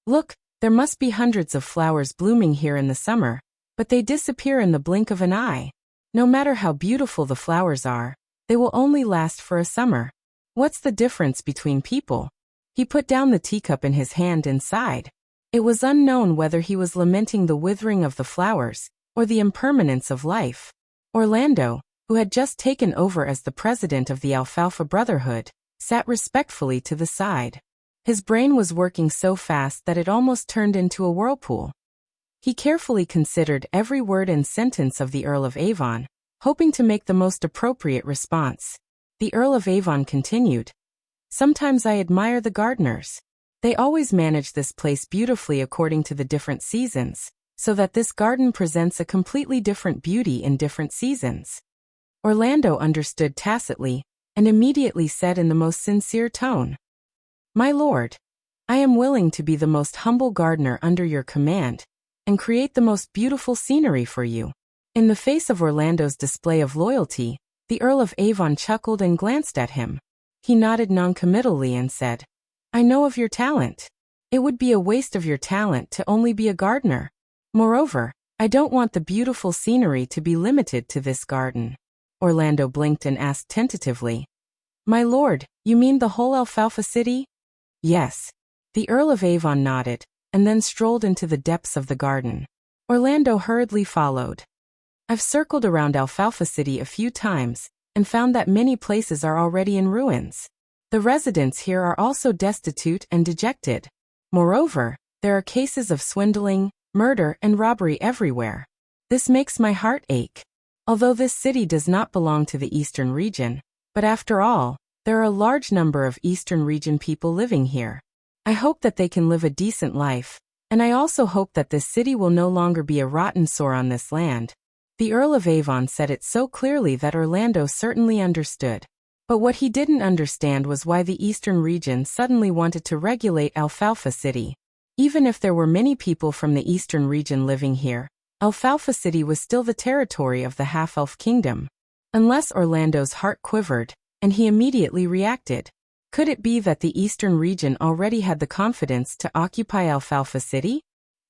"Look, there must be hundreds of flowers blooming here in the summer, but they disappear in the blink of an eye. No matter how beautiful the flowers are, they will only last for a summer. What's the difference between people?" He put down the teacup in his hand and sighed. It was unknown whether he was lamenting the withering of the flowers or the impermanence of life. Orlando, who had just taken over as the president of the Alfalfa Brotherhood, sat respectfully to the side. His brain was working so fast that it almost turned into a whirlpool. He carefully considered every word and sentence of the Earl of Avon, hoping to make the most appropriate response. The Earl of Avon continued, "Sometimes I admire the gardeners. They always manage this place beautifully according to the different seasons, so that this garden presents a completely different beauty in different seasons." Orlando understood tacitly, and immediately said in the most sincere tone, "My lord, I am willing to be the most humble gardener under your command, and create the most beautiful scenery for you." In the face of Orlando's display of loyalty, the Earl of Avon chuckled and glanced at him. He nodded noncommittally and said, "I know of your talent. It would be a waste of your talent to only be a gardener. Moreover, I don't want the beautiful scenery to be limited to this garden." Orlando blinked and asked tentatively, "My lord, you mean the whole Alfalfa City?" "Yes." The Earl of Avon nodded, and then strolled into the depths of the garden. Orlando hurriedly followed. "I've circled around Alfalfa City a few times, and found that many places are already in ruins. The residents here are also destitute and dejected. Moreover, there are cases of swindling, murder, and robbery everywhere. This makes my heart ache. Although this city does not belong to the Eastern region, but after all, there are a large number of Eastern region people living here. I hope that they can live a decent life, and I also hope that this city will no longer be a rotten sore on this land." The Earl of Avon said it so clearly that Orlando certainly understood. But what he didn't understand was why the Eastern region suddenly wanted to regulate Alfalfa City. Even if there were many people from the Eastern region living here, Alfalfa City was still the territory of the half-elf kingdom. Unless Orlando's heart quivered, and he immediately reacted. Could it be that the Eastern region already had the confidence to occupy Alfalfa City?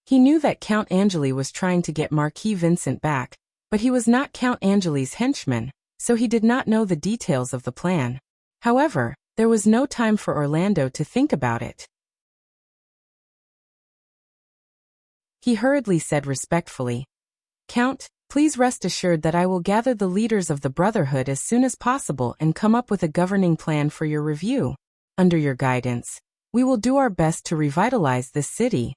He knew that Count Angeli was trying to get Marquis Vincent back, but he was not Count Angeli's henchman, so he did not know the details of the plan. However, there was no time for Orlando to think about it. He hurriedly said respectfully, "Count, please rest assured that I will gather the leaders of the Brotherhood as soon as possible and come up with a governing plan for your review. Under your guidance, we will do our best to revitalize this city."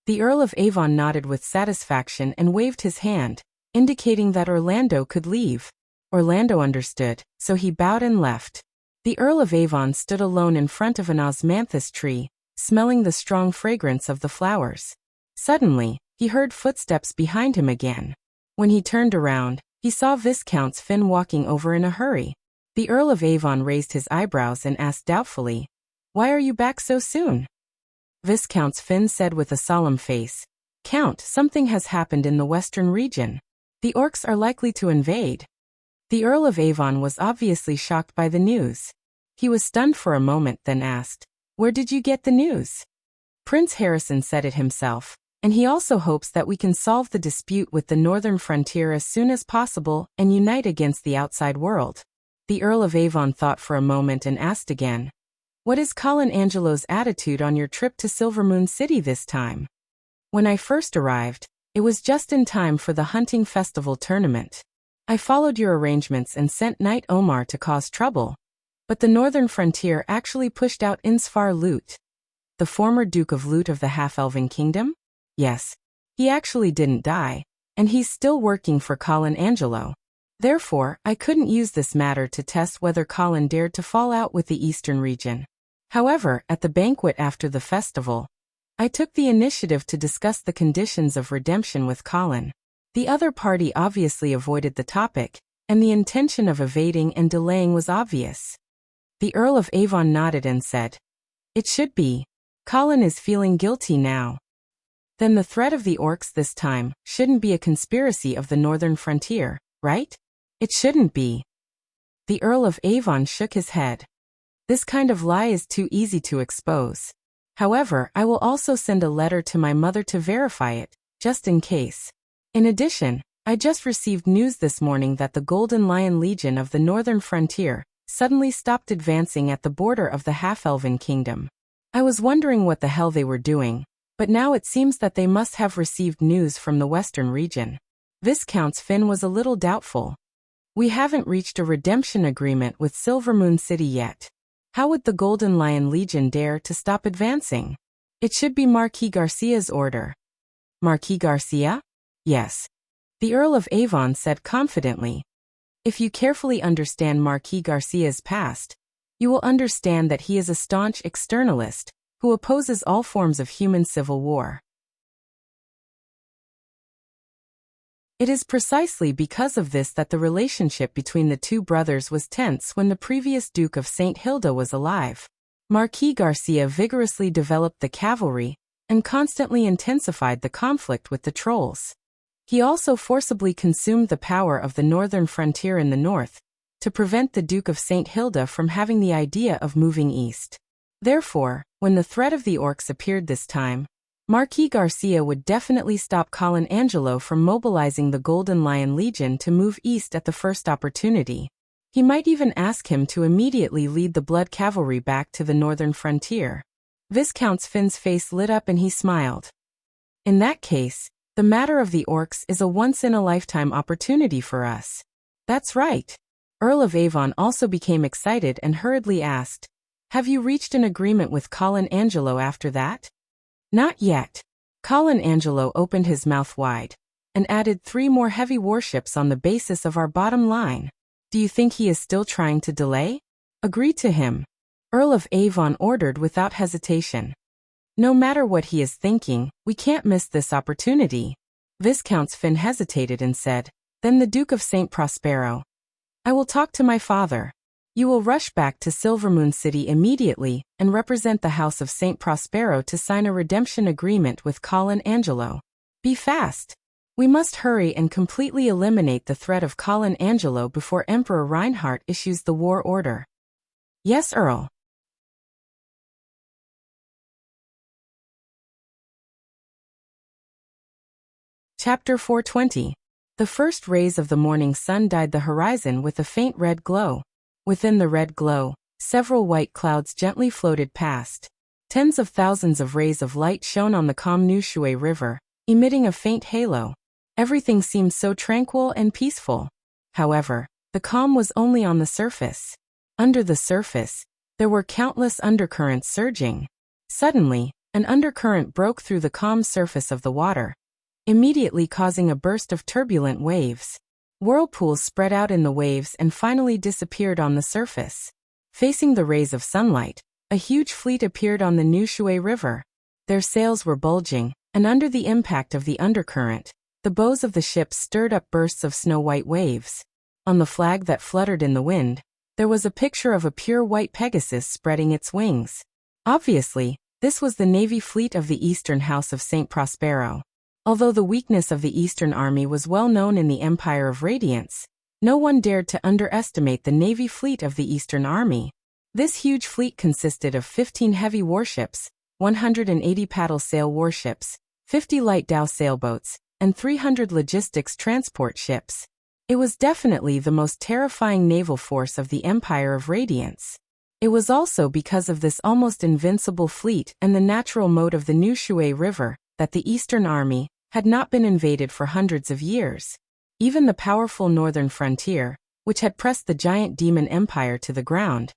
The Earl of Avon nodded with satisfaction and waved his hand, indicating that Orlando could leave. Orlando understood, so he bowed and left. The Earl of Avon stood alone in front of an osmanthus tree, smelling the strong fragrance of the flowers. Suddenly, he heard footsteps behind him again. When he turned around, he saw Viscount Finn walking over in a hurry. The Earl of Avon raised his eyebrows and asked doubtfully, "Why are you back so soon?" Viscount Finn said with a solemn face, "Count, something has happened in the western region. The orcs are likely to invade." The Earl of Avon was obviously shocked by the news. He was stunned for a moment, then asked, "Where did you get the news?" "Prince Harrison said it himself, and he also hopes that we can solve the dispute with the northern frontier as soon as possible and unite against the outside world." The Earl of Avon thought for a moment and asked again, "What is Colin Angelo's attitude on your trip to Silvermoon City this time?" "When I first arrived, it was just in time for the hunting festival tournament. I followed your arrangements and sent Knight Omar to cause trouble. But the northern frontier actually pushed out Insfar Lut." "The former Duke of Lut of the Half-Elven Kingdom?" "Yes. He actually didn't die, and he's still working for Colin Angelo. Therefore, I couldn't use this matter to test whether Colin dared to fall out with the Eastern region. However, at the banquet after the festival, I took the initiative to discuss the conditions of redemption with Colin. The other party obviously avoided the topic, and the intention of evading and delaying was obvious." The Earl of Avon nodded and said, "It should be. Colin is feeling guilty now." Then the threat of the orcs this time shouldn't be a conspiracy of the northern frontier, right? It shouldn't be. The Earl of Avon shook his head. This kind of lie is too easy to expose. However, I will also send a letter to my mother to verify it, just in case. In addition, I just received news this morning that the Golden Lion Legion of the northern frontier suddenly stopped advancing at the border of the half-elven kingdom. I was wondering what the hell they were doing, but now it seems that they must have received news from the western region. Viscount Finn was a little doubtful. We haven't reached a redemption agreement with Silvermoon City yet. How would the Golden Lion Legion dare to stop advancing? It should be Marquis Garcia's order. Marquis Garcia? Yes. The Earl of Avon said confidently. If you carefully understand Marquis Garcia's past, you will understand that he is a staunch externalist who opposes all forms of human civil war. It is precisely because of this that the relationship between the two brothers was tense when the previous Duke of St. Hilda was alive. Marquis Garcia vigorously developed the cavalry and constantly intensified the conflict with the trolls. He also forcibly consumed the power of the northern frontier in the north to prevent the Duke of St. Hilda from having the idea of moving east. Therefore, when the threat of the orcs appeared this time, Marquis Garcia would definitely stop Colin Angelo from mobilizing the Golden Lion Legion to move east at the first opportunity. He might even ask him to immediately lead the Blood Cavalry back to the northern frontier. Viscount Finn's face lit up and he smiled. In that case, the matter of the orcs is a once-in-a-lifetime opportunity for us. That's right. Earl of Avon also became excited and hurriedly asked, have you reached an agreement with Colin Angelo after that? Not yet. Colin Angelo opened his mouth wide and added 3 more heavy warships on the basis of our bottom line. Do you think he is still trying to delay? Agree to him. Earl of Avon ordered without hesitation. No matter what he is thinking, we can't miss this opportunity. Viscount Finn hesitated and said, then the Duke of St. Prospero. I will talk to my father. You will rush back to Silvermoon City immediately and represent the House of St. Prospero to sign a redemption agreement with Colin Angelo. Be fast. We must hurry and completely eliminate the threat of Colin Angelo before Emperor Reinhardt issues the war order. Yes, Earl. Chapter 420. The first rays of the morning sun dyed the horizon with a faint red glow. Within the red glow, several white clouds gently floated past. Tens of thousands of rays of light shone on the calm Nushui River, emitting a faint halo. Everything seemed so tranquil and peaceful. However, the calm was only on the surface. Under the surface, there were countless undercurrents surging. Suddenly, an undercurrent broke through the calm surface of the water, immediately causing a burst of turbulent waves. Whirlpools spread out in the waves and finally disappeared on the surface. Facing the rays of sunlight, a huge fleet appeared on the Nushui River. Their sails were bulging, and under the impact of the undercurrent, the bows of the ships stirred up bursts of snow-white waves. On the flag that fluttered in the wind, there was a picture of a pure white Pegasus spreading its wings. Obviously, this was the Navy fleet of the Eastern House of St. Prospero. Although the weakness of the Eastern Army was well known in the Empire of Radiance, no one dared to underestimate the Navy fleet of the Eastern Army. This huge fleet consisted of 15 heavy warships, 180 paddle sail warships, 50 light dhow sailboats, and 300 logistics transport ships. It was definitely the most terrifying naval force of the Empire of Radiance. It was also because of this almost invincible fleet and the natural mode of the Nushui River that the Eastern Army had not been invaded for hundreds of years. Even the powerful northern frontier, which had pressed the giant demon empire to the ground,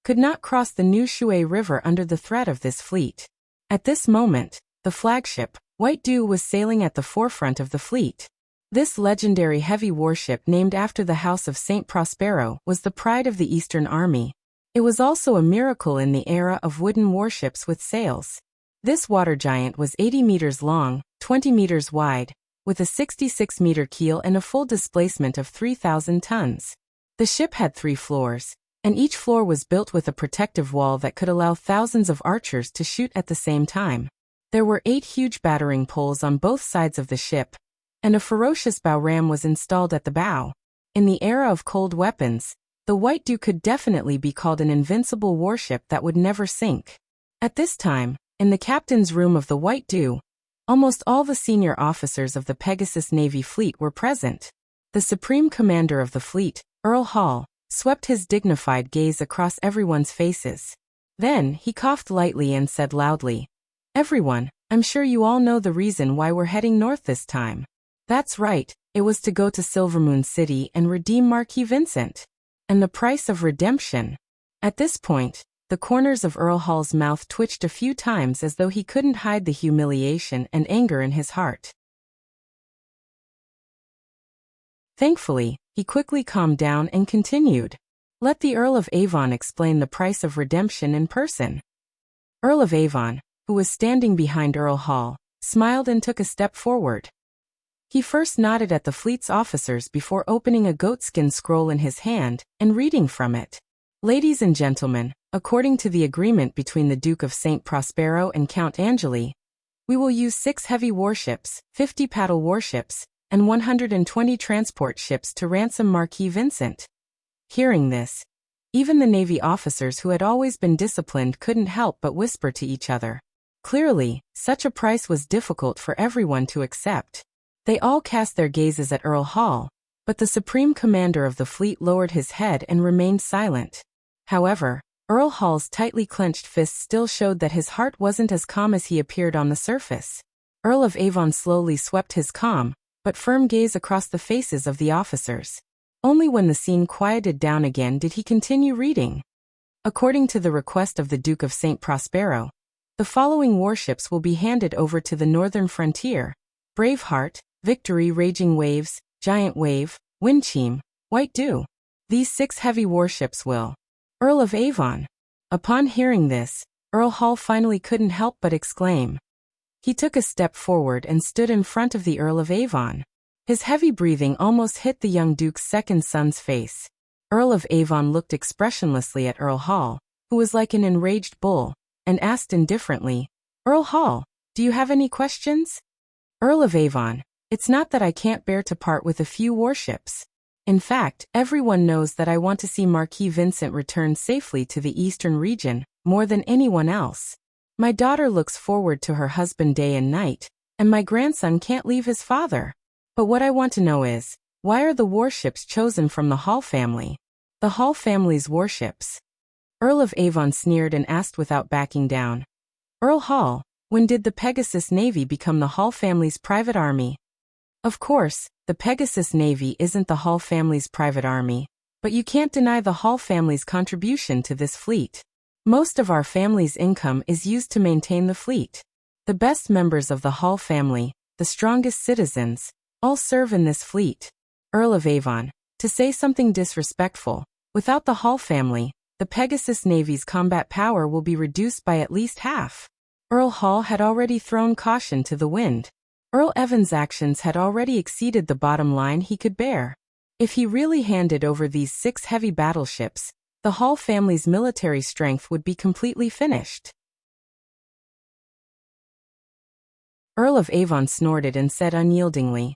could not cross the Nushui River under the threat of this fleet. At this moment, the flagship, White Dew, was sailing at the forefront of the fleet. This legendary heavy warship named after the House of St. Prospero was the pride of the Eastern Army. It was also a miracle in the era of wooden warships with sails. This water giant was 80 meters long, 20 meters wide, with a 66-meter keel and a full displacement of 3,000 tons. The ship had 3 floors, and each floor was built with a protective wall that could allow thousands of archers to shoot at the same time. There were 8 huge battering poles on both sides of the ship, and a ferocious bow ram was installed at the bow. In the era of cold weapons, the White Dew could definitely be called an invincible warship that would never sink. At this time, in the captain's room of the White Dew, almost all the senior officers of the Pegasus Navy fleet were present. The supreme commander of the fleet, Earl Hall, swept his dignified gaze across everyone's faces. Then, he coughed lightly and said loudly, "Everyone, I'm sure you all know the reason why we're heading north this time." That's right, it was to go to Silvermoon City and redeem Marquis Vincent. And the price of redemption. At this point, the corners of Earl Hall's mouth twitched a few times as though he couldn't hide the humiliation and anger in his heart. Thankfully, he quickly calmed down and continued. Let the Earl of Avon explain the price of redemption in person. Earl of Avon, who was standing behind Earl Hall, smiled and took a step forward. He first nodded at the fleet's officers before opening a goatskin scroll in his hand and reading from it. Ladies and gentlemen, according to the agreement between the Duke of St. Prospero and Count Angeli, we will use 6 heavy warships, 50 paddle warships, and 120 transport ships to ransom Marquis Vincent. Hearing this, even the Navy officers who had always been disciplined couldn't help but whisper to each other. Clearly, such a price was difficult for everyone to accept. They all cast their gazes at Earl Hall, but the supreme commander of the fleet lowered his head and remained silent. However, Earl Hall's tightly clenched fists still showed that his heart wasn't as calm as he appeared on the surface. Earl of Avon slowly swept his calm, but firm gaze across the faces of the officers. Only when the scene quieted down again did he continue reading. According to the request of the Duke of St. Prospero, the following warships will be handed over to the northern frontier: Braveheart, Victory, Raging Waves, Giant Wave, Windchime, White Dew. These 6 heavy warships will. Earl of Avon. Upon hearing this, Earl Hall finally couldn't help but exclaim. He took a step forward and stood in front of the Earl of Avon. His heavy breathing almost hit the young Duke's second son's face. Earl of Avon looked expressionlessly at Earl Hall, who was like an enraged bull, and asked indifferently, "Earl Hall, do you have any questions?" Earl of Avon, it's not that I can't bear to part with a few warships. In fact, everyone knows that I want to see Marquis Vincent return safely to the eastern region, more than anyone else. My daughter looks forward to her husband day and night, and my grandson can't leave his father. But what I want to know is, why are the warships chosen from the Hall family? The Hall family's warships. Earl of Avon sneered and asked without backing down. Earl Hall, when did the Pegasus Navy become the Hall family's private army? Of course, the Pegasus Navy isn't the Hall family's private army, but you can't deny the Hall family's contribution to this fleet. Most of our family's income is used to maintain the fleet. The best members of the Hall family, the strongest citizens, all serve in this fleet. Earl of Avon, to say something disrespectful, without the Hall family, the Pegasus Navy's combat power will be reduced by at least half. Earl Hall had already thrown caution to the wind. Earl Evans' actions had already exceeded the bottom line he could bear. If he really handed over these 6 heavy battleships, the Hall family's military strength would be completely finished. Earl of Avon snorted and said unyieldingly,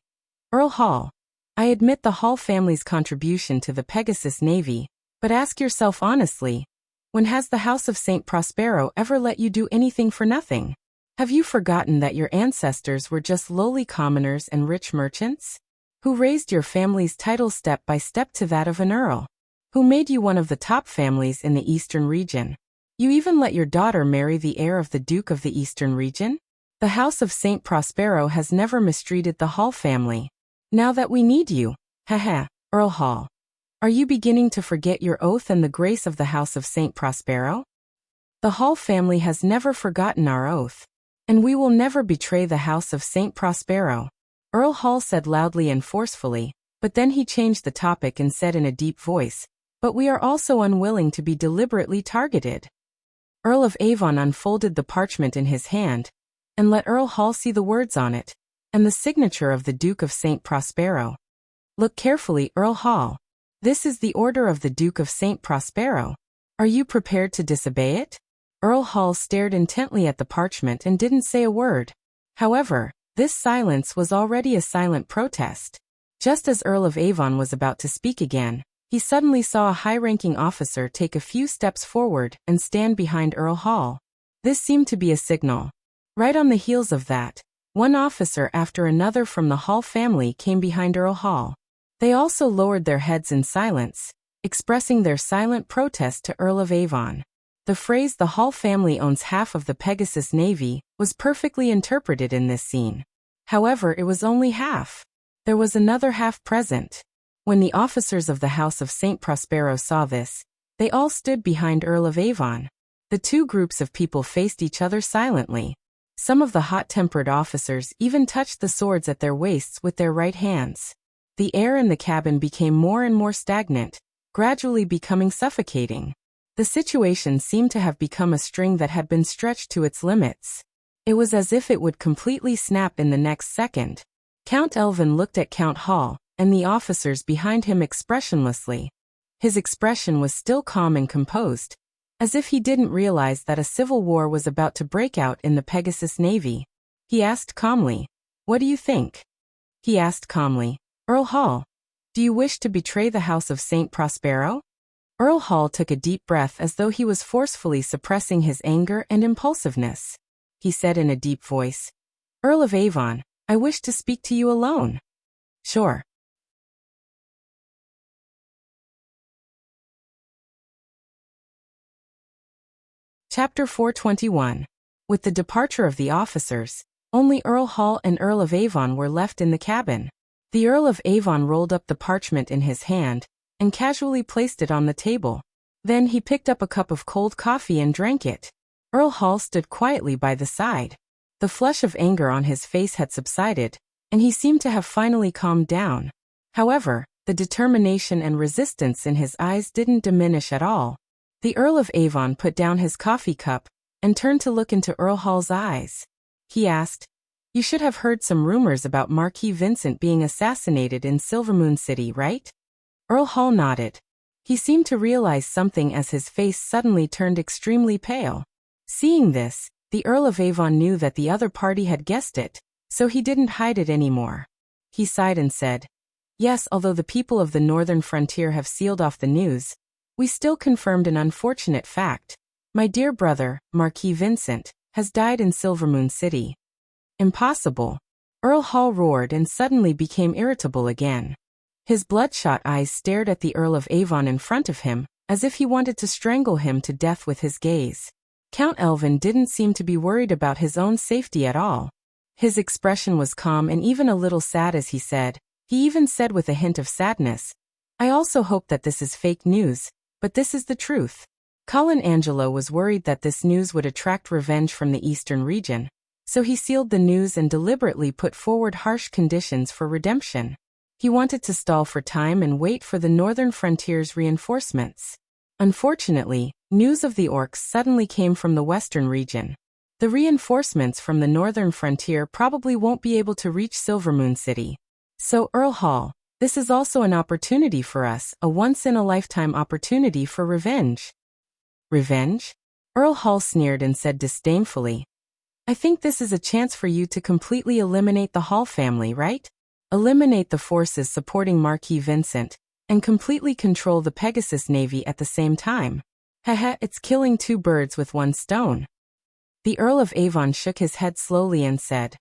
Earl Hall, I admit the Hall family's contribution to the Pegasus Navy, but ask yourself honestly, when has the House of St. Prospero ever let you do anything for nothing? Have you forgotten that your ancestors were just lowly commoners and rich merchants? Who raised your family's title step by step to that of an earl? Who made you one of the top families in the Eastern region? You even let your daughter marry the heir of the Duke of the Eastern region? The House of St. Prospero has never mistreated the Hall family. Now that we need you, Earl Hall. Are you beginning to forget your oath and the grace of the House of St. Prospero? The Hall family has never forgotten our oath. And we will never betray the House of St. Prospero, Earl Hall said loudly and forcefully, but then he changed the topic and said in a deep voice, but we are also unwilling to be deliberately targeted. Earl of Avon unfolded the parchment in his hand, and let Earl Hall see the words on it, and the signature of the Duke of St. Prospero. Look carefully, Earl Hall. This is the order of the Duke of St. Prospero. Are you prepared to disobey it? Earl Hall stared intently at the parchment and didn't say a word. However, this silence was already a silent protest. Just as Earl of Avon was about to speak again, he suddenly saw a high-ranking officer take a few steps forward and stand behind Earl Hall. This seemed to be a signal. Right on the heels of that, one officer after another from the Hall family came behind Earl Hall. They also lowered their heads in silence, expressing their silent protest to Earl of Avon. The phrase "the Hall family owns half of the Pegasus Navy" was perfectly interpreted in this scene. However, it was only half. There was another half present. When the officers of the House of St. Prospero saw this, they all stood behind Earl of Avon. The two groups of people faced each other silently. Some of the hot-tempered officers even touched the swords at their waists with their right hands. The air in the cabin became more and more stagnant, gradually becoming suffocating. The situation seemed to have become a string that had been stretched to its limits. It was as if it would completely snap in the next second. Count Elvin looked at Count Hall and the officers behind him expressionlessly. His expression was still calm and composed, as if he didn't realize that a civil war was about to break out in the Pegasus Navy. He asked calmly, "What do you think?" He asked calmly, "Earl Hall, do you wish to betray the House of St. Prospero?" Earl Hall took a deep breath as though he was forcefully suppressing his anger and impulsiveness. He said in a deep voice, "Earl of Avon, I wish to speak to you alone." "Sure." Chapter 421. With the departure of the officers, only Earl Hall and Earl of Avon were left in the cabin. The Earl of Avon rolled up the parchment in his hand and casually placed it on the table. Then he picked up a cup of cold coffee and drank it. Earl Hall stood quietly by the side. The flush of anger on his face had subsided, and he seemed to have finally calmed down. However, the determination and resistance in his eyes didn't diminish at all. The Earl of Avon put down his coffee cup and turned to look into Earl Hall's eyes. He asked, "You should have heard some rumors about Marquis Vincent being assassinated in Silvermoon City, right?" Earl Hall nodded. He seemed to realize something as his face suddenly turned extremely pale. Seeing this, the Earl of Avon knew that the other party had guessed it, so he didn't hide it anymore. He sighed and said, "Yes, although the people of the northern frontier have sealed off the news, we still confirmed an unfortunate fact. My dear brother, Marquis Vincent, has died in Silvermoon City." "Impossible." Earl Hall roared and suddenly became irritable again. His bloodshot eyes stared at the Earl of Avon in front of him, as if he wanted to strangle him to death with his gaze. Count Elvin didn't seem to be worried about his own safety at all. His expression was calm and even a little sad as he even said with a hint of sadness, "I also hope that this is fake news, but this is the truth." Colin Angelo was worried that this news would attract revenge from the eastern region, so he sealed the news and deliberately put forward harsh conditions for redemption. He wanted to stall for time and wait for the northern frontier's reinforcements. Unfortunately, news of the orcs suddenly came from the western region. The reinforcements from the northern frontier probably won't be able to reach Silvermoon City. So, Earl Hall, this is also an opportunity for us, a once-in-a-lifetime opportunity for revenge. Revenge? Earl Hall sneered and said disdainfully, "I think this is a chance for you to completely eliminate the Hall family, right? Eliminate the forces supporting Marquis Vincent, and completely control the Pegasus Navy at the same time. Haha, it's killing two birds with one stone." The Earl of Avon shook his head slowly and said,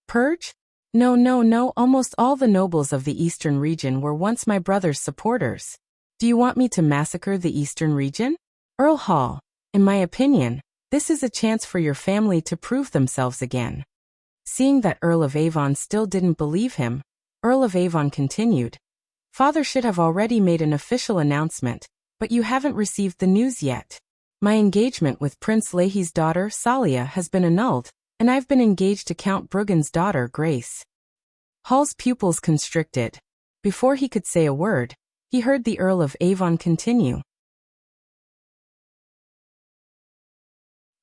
"Purge? No, almost all the nobles of the eastern region were once my brother's supporters. Do you want me to massacre the eastern region? Earl Hall, in my opinion, this is a chance for your family to prove themselves again." Seeing that Earl of Avon still didn't believe him, Earl of Avon continued, "Father should have already made an official announcement, but you haven't received the news yet. My engagement with Prince Leahy's daughter, Salia, has been annulled, and I've been engaged to Count Bruggen's daughter, Grace." Hall's pupils constricted. Before he could say a word, he heard the Earl of Avon continue,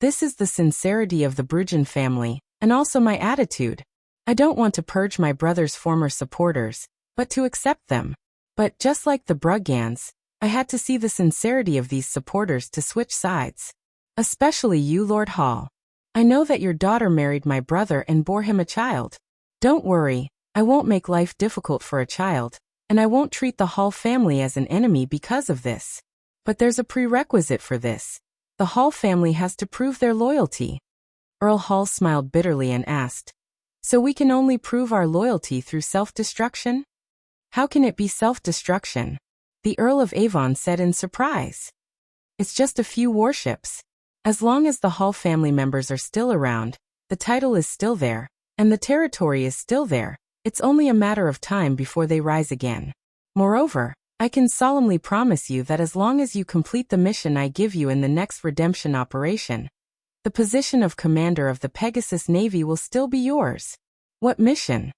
"This is the sincerity of the Bruggen family, and also my attitude. I don't want to purge my brother's former supporters, but to accept them. But just like the Bruggans, I had to see the sincerity of these supporters to switch sides. Especially you, Lord Hall. I know that your daughter married my brother and bore him a child. Don't worry, I won't make life difficult for a child, and I won't treat the Hall family as an enemy because of this. But there's a prerequisite for this. The Hall family has to prove their loyalty. Earl Hall smiled bitterly and asked, "So we can only prove our loyalty through self-destruction?" "How can it be self-destruction?" the Earl of Avon said in surprise. "It's just a few warships. As long as the Hall family members are still around, the title is still there, and the territory is still there. It's only a matter of time before they rise again. Moreover, I can solemnly promise you that as long as you complete the mission I give you in the next redemption operation, the position of commander of the Pegasus Navy will still be yours." "What mission?"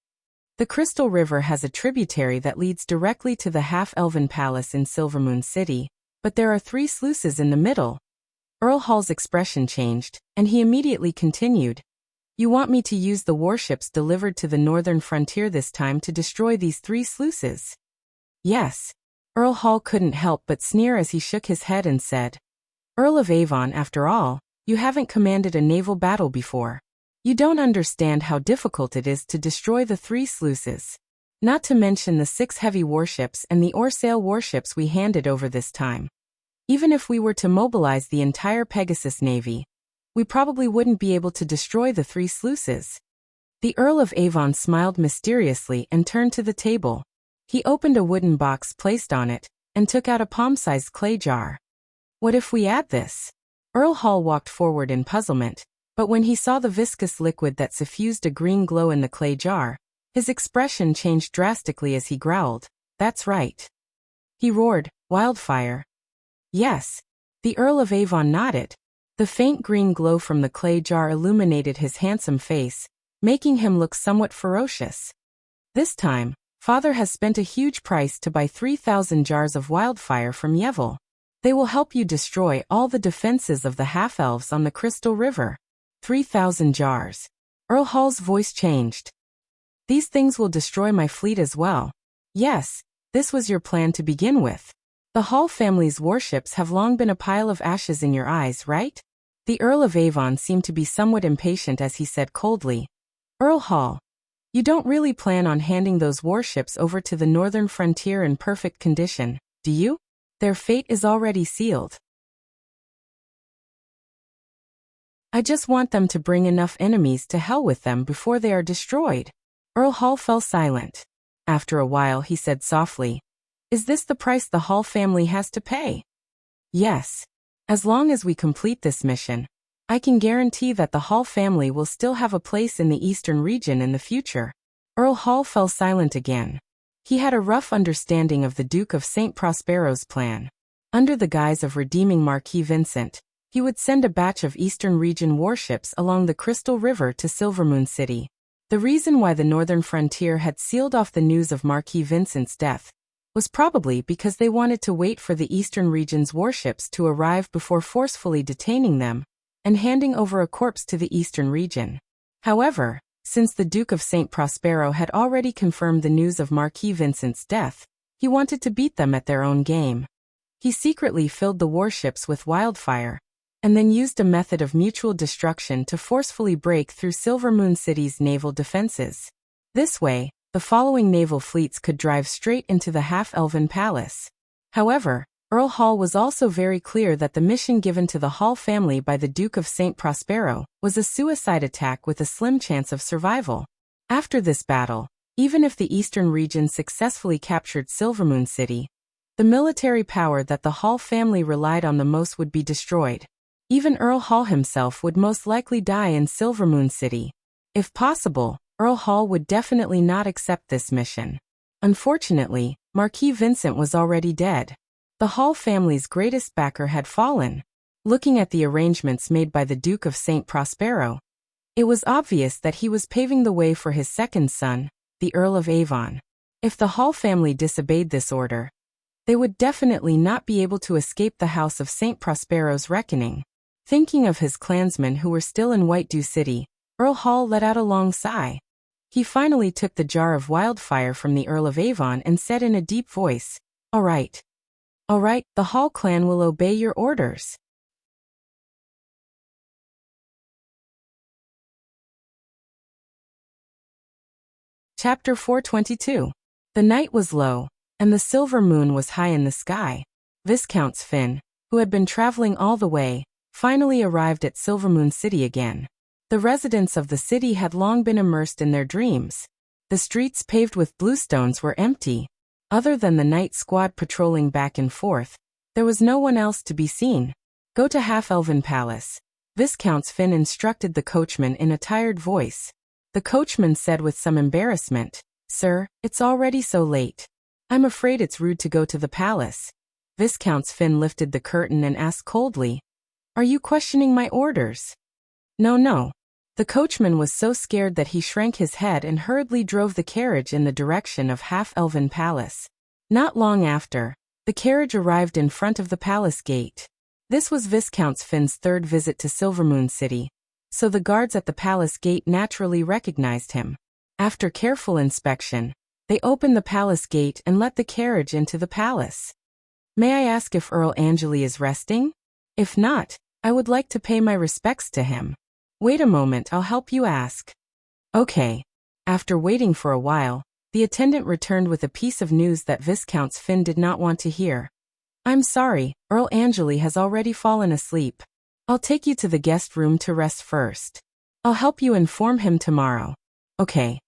"The Crystal River has a tributary that leads directly to the half-elven palace in Silvermoon City, but there are 3 sluices in the middle." Earl Hall's expression changed, and he immediately continued, "You want me to use the warships delivered to the northern frontier this time to destroy these 3 sluices?" "Yes." Earl Hall couldn't help but sneer as he shook his head and said, "Earl of Avon, after all, you haven't commanded a naval battle before. You don't understand how difficult it is to destroy the 3 sluices. Not to mention the 6 heavy warships and the Orsail warships we handed over this time. Even if we were to mobilize the entire Pegasus Navy, we probably wouldn't be able to destroy the 3 sluices." The Earl of Avon smiled mysteriously and turned to the table. He opened a wooden box placed on it, and took out a palm-sized clay jar. "What if we add this?" Earl Hall walked forward in puzzlement, but when he saw the viscous liquid that suffused a green glow in the clay jar, his expression changed drastically as he growled, "That's right." He roared, "Wildfire." "Yes." The Earl of Avon nodded. The faint green glow from the clay jar illuminated his handsome face, making him look somewhat ferocious. "This time, Father has spent a huge price to buy 3,000 jars of wildfire from Yevil. They will help you destroy all the defenses of the half-elves on the Crystal River." 3,000 jars. Earl Hall's voice changed. "These things will destroy my fleet as well." "Yes, this was your plan to begin with. The Hall family's warships have long been a pile of ashes in your eyes, right?" The Earl of Avon seemed to be somewhat impatient as he said coldly, "Earl Hall, you don't really plan on handing those warships over to the northern frontier in perfect condition, do you? Their fate is already sealed. I just want them to bring enough enemies to hell with them before they are destroyed." Earl Hall fell silent. After a while he said softly, "Is this the price the Hall family has to pay?" "Yes. As long as we complete this mission, I can guarantee that the Hall family will still have a place in the eastern region in the future." Earl Hall fell silent again. He had a rough understanding of the Duke of St. Prospero's plan. Under the guise of redeeming Marquis Vincent, he would send a batch of Eastern Region warships along the Crystal River to Silvermoon City. The reason why the northern frontier had sealed off the news of Marquis Vincent's death was probably because they wanted to wait for the Eastern Region's warships to arrive before forcefully detaining them and handing over a corpse to the Eastern Region. However, since the Duke of St. Prospero had already confirmed the news of Marquis Vincent's death, he wanted to beat them at their own game. He secretly filled the warships with wildfire, and then used a method of mutual destruction to forcefully break through Silvermoon City's naval defenses. This way, the following naval fleets could drive straight into the half-elven palace. However, Earl Hall was also very clear that the mission given to the Hall family by the Duke of St. Prospero was a suicide attack with a slim chance of survival. After this battle, even if the Eastern Region successfully captured Silvermoon City, the military power that the Hall family relied on the most would be destroyed. Even Earl Hall himself would most likely die in Silvermoon City. If possible, Earl Hall would definitely not accept this mission. Unfortunately, Marquis Vincent was already dead. The Hall family's greatest backer had fallen. Looking at the arrangements made by the Duke of St. Prospero, it was obvious that he was paving the way for his second son, the Earl of Avon. If the Hall family disobeyed this order, they would definitely not be able to escape the House of St. Prospero's reckoning. Thinking of his clansmen who were still in White Dew City, Earl Hall let out a long sigh. He finally took the jar of wildfire from the Earl of Avon and said in a deep voice, "All right. All right, the Hall clan will obey your orders." Chapter 422. The night was low, and the silver moon was high in the sky. Viscount Finn, who had been traveling all the way, finally arrived at Silvermoon City again. The residents of the city had long been immersed in their dreams. The streets paved with bluestones were empty. Other than the night squad patrolling back and forth, there was no one else to be seen. Go to Half-Elven Palace, Viscount Finn instructed the coachman in a tired voice. The coachman said with some embarrassment, "Sir, it's already so late. I'm afraid it's rude to go to the palace." Viscount Finn lifted the curtain and asked coldly, "Are you questioning my orders?" No. The coachman was so scared that he shrank his head and hurriedly drove the carriage in the direction of Half-Elven Palace. Not long after, the carriage arrived in front of the palace gate. This was Viscount Finn's third visit to Silvermoon City, so the guards at the palace gate naturally recognized him. After careful inspection, they opened the palace gate and let the carriage into the palace. "May I ask if Earl Angeli is resting? If not, I would like to pay my respects to him." "Wait a moment, I'll help you ask." "Okay." After waiting for a while, the attendant returned with a piece of news that Viscount Finn did not want to hear. "I'm sorry, Earl Angeli has already fallen asleep. I'll take you to the guest room to rest first. I'll help you inform him tomorrow." "Okay."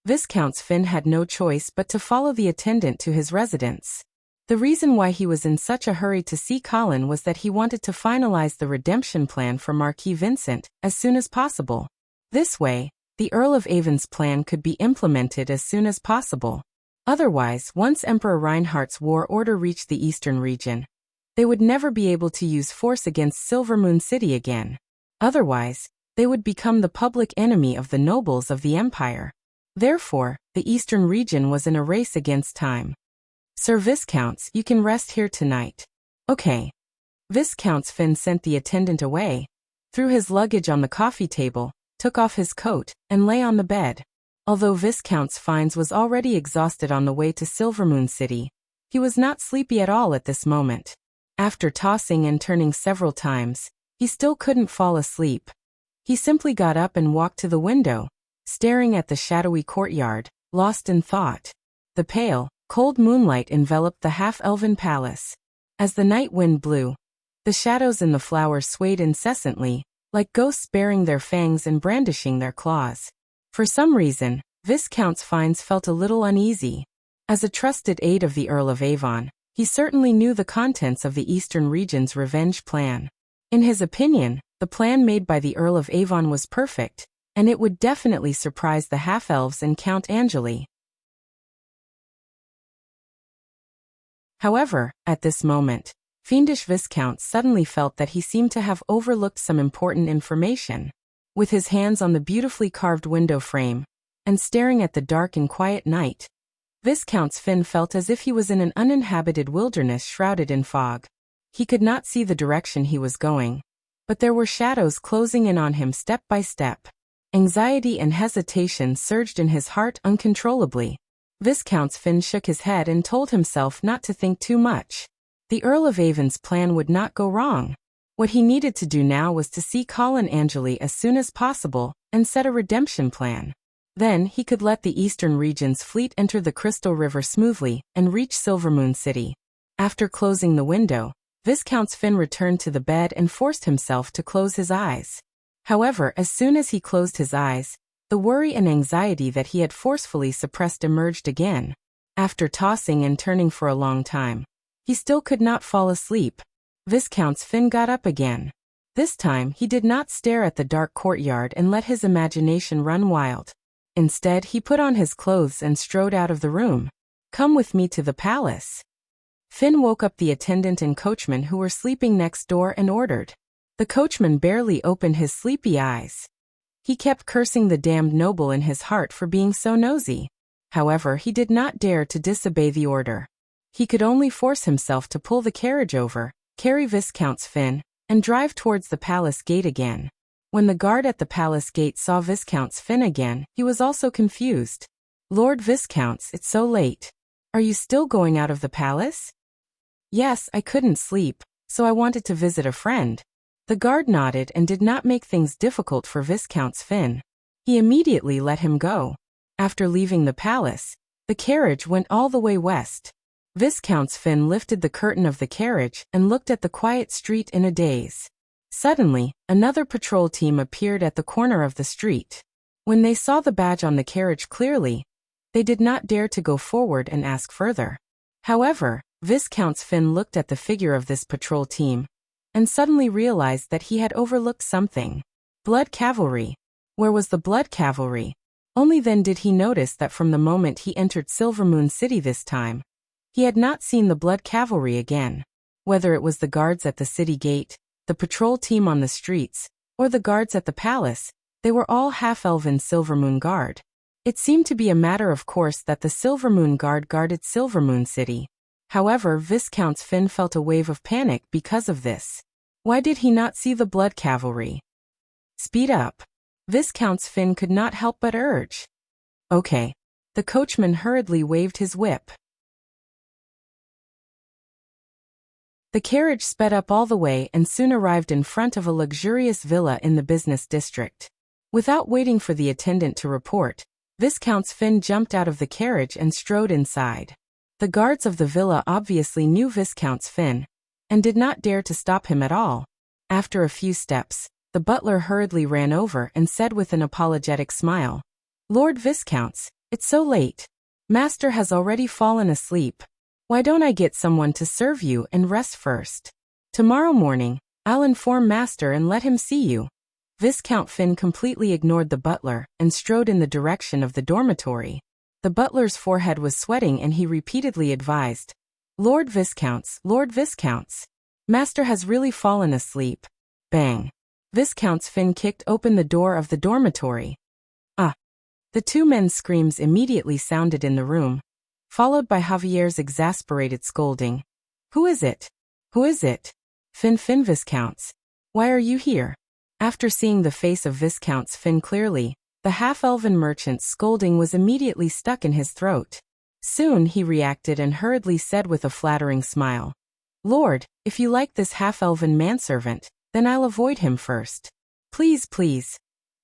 Viscount Finn had no choice but to follow the attendant to his residence. The reason why he was in such a hurry to see Colin was that he wanted to finalize the redemption plan for Marquis Vincent as soon as possible. This way, the Earl of Avon's plan could be implemented as soon as possible. Otherwise, once Emperor Reinhardt's war order reached the eastern region, they would never be able to use force against Silvermoon City again. Otherwise, they would become the public enemy of the nobles of the empire. Therefore, the eastern region was in a race against time. "Sir Viscounts, you can rest here tonight." "Okay." Viscount Finn sent the attendant away, threw his luggage on the coffee table, took off his coat, and lay on the bed. Although Viscount Finn was already exhausted on the way to Silvermoon City, he was not sleepy at all at this moment. After tossing and turning several times, he still couldn't fall asleep. He simply got up and walked to the window, staring at the shadowy courtyard, lost in thought. The pale, cold moonlight enveloped the Half-Elven Palace. As the night wind blew, the shadows in the flowers swayed incessantly, like ghosts baring their fangs and brandishing their claws. For some reason, Viscount Finn felt a little uneasy. As a trusted aide of the Earl of Avon, he certainly knew the contents of the Eastern region's revenge plan. In his opinion, the plan made by the Earl of Avon was perfect, and it would definitely surprise the half-elves and Count Angeli. However, at this moment, fiendish Viscount suddenly felt that he seemed to have overlooked some important information. With his hands on the beautifully carved window frame, and staring at the dark and quiet night, Viscount Finn felt as if he was in an uninhabited wilderness shrouded in fog. He could not see the direction he was going, but there were shadows closing in on him step by step. Anxiety and hesitation surged in his heart uncontrollably. Viscount Finn shook his head and told himself not to think too much. The Earl of Avon's plan would not go wrong. What he needed to do now was to see Colin Angeli as soon as possible and set a redemption plan. Then he could let the Eastern region's fleet enter the Crystal River smoothly and reach Silvermoon City. After closing the window, Viscount Finn returned to the bed and forced himself to close his eyes. However, as soon as he closed his eyes, the worry and anxiety that he had forcefully suppressed emerged again. After tossing and turning for a long time, he still could not fall asleep. Viscount Finn got up again. This time he did not stare at the dark courtyard and let his imagination run wild. Instead, he put on his clothes and strode out of the room. "Come with me to the palace." Finn woke up the attendant and coachman who were sleeping next door and ordered. The coachman barely opened his sleepy eyes. He kept cursing the damned noble in his heart for being so nosy. However, he did not dare to disobey the order. He could only force himself to pull the carriage over, carry Viscount Finn, and drive towards the palace gate again. When the guard at the palace gate saw Viscount Finn again, he was also confused. "Lord Viscounts, it's so late. Are you still going out of the palace?" "Yes, I couldn't sleep, so I wanted to visit a friend." The guard nodded and did not make things difficult for Viscount Finn. He immediately let him go. After leaving the palace, the carriage went all the way west. Viscount Finn lifted the curtain of the carriage and looked at the quiet street in a daze. Suddenly, another patrol team appeared at the corner of the street. When they saw the badge on the carriage clearly, they did not dare to go forward and ask further. However, Viscount Finn looked at the figure of this patrol team and suddenly realized that he had overlooked something. Blood cavalry. Where was the blood cavalry? Only then did he notice that from the moment he entered Silvermoon City this time, he had not seen the blood cavalry again. Whether it was the guards at the city gate, the patrol team on the streets, or the guards at the palace, they were all half-elven Silvermoon Guard. It seemed to be a matter of course that the Silvermoon Guard guarded Silvermoon City. However, Viscount Finn felt a wave of panic because of this. Why did he not see the blood cavalry? Speed up. Viscount Finn could not help but urge. Okay. The coachman hurriedly waved his whip. The carriage sped up all the way and soon arrived in front of a luxurious villa in the business district. Without waiting for the attendant to report, Viscount Finn jumped out of the carriage and strode inside. The guards of the villa obviously knew Viscount Finn and did not dare to stop him at all. After a few steps, the butler hurriedly ran over and said with an apologetic smile, "Lord Viscounts, it's so late. Master has already fallen asleep. Why don't I get someone to serve you and rest first? Tomorrow morning, I'll inform Master and let him see you." Viscount Finn completely ignored the butler and strode in the direction of the dormitory. The butler's forehead was sweating and he repeatedly advised, Lord Viscounts, Master has really fallen asleep." Bang. Viscount Finn kicked open the door of the dormitory. Ah! The two men's screams immediately sounded in the room, followed by Javier's exasperated scolding. Who is it? Who is it? Finn Viscounts. Why are you here? After seeing the face of Viscount Finn clearly, the half-elven merchant's scolding was immediately stuck in his throat. Soon he reacted and hurriedly said with a flattering smile, Lord, if you like this half-elven manservant, then I'll avoid him first. Please.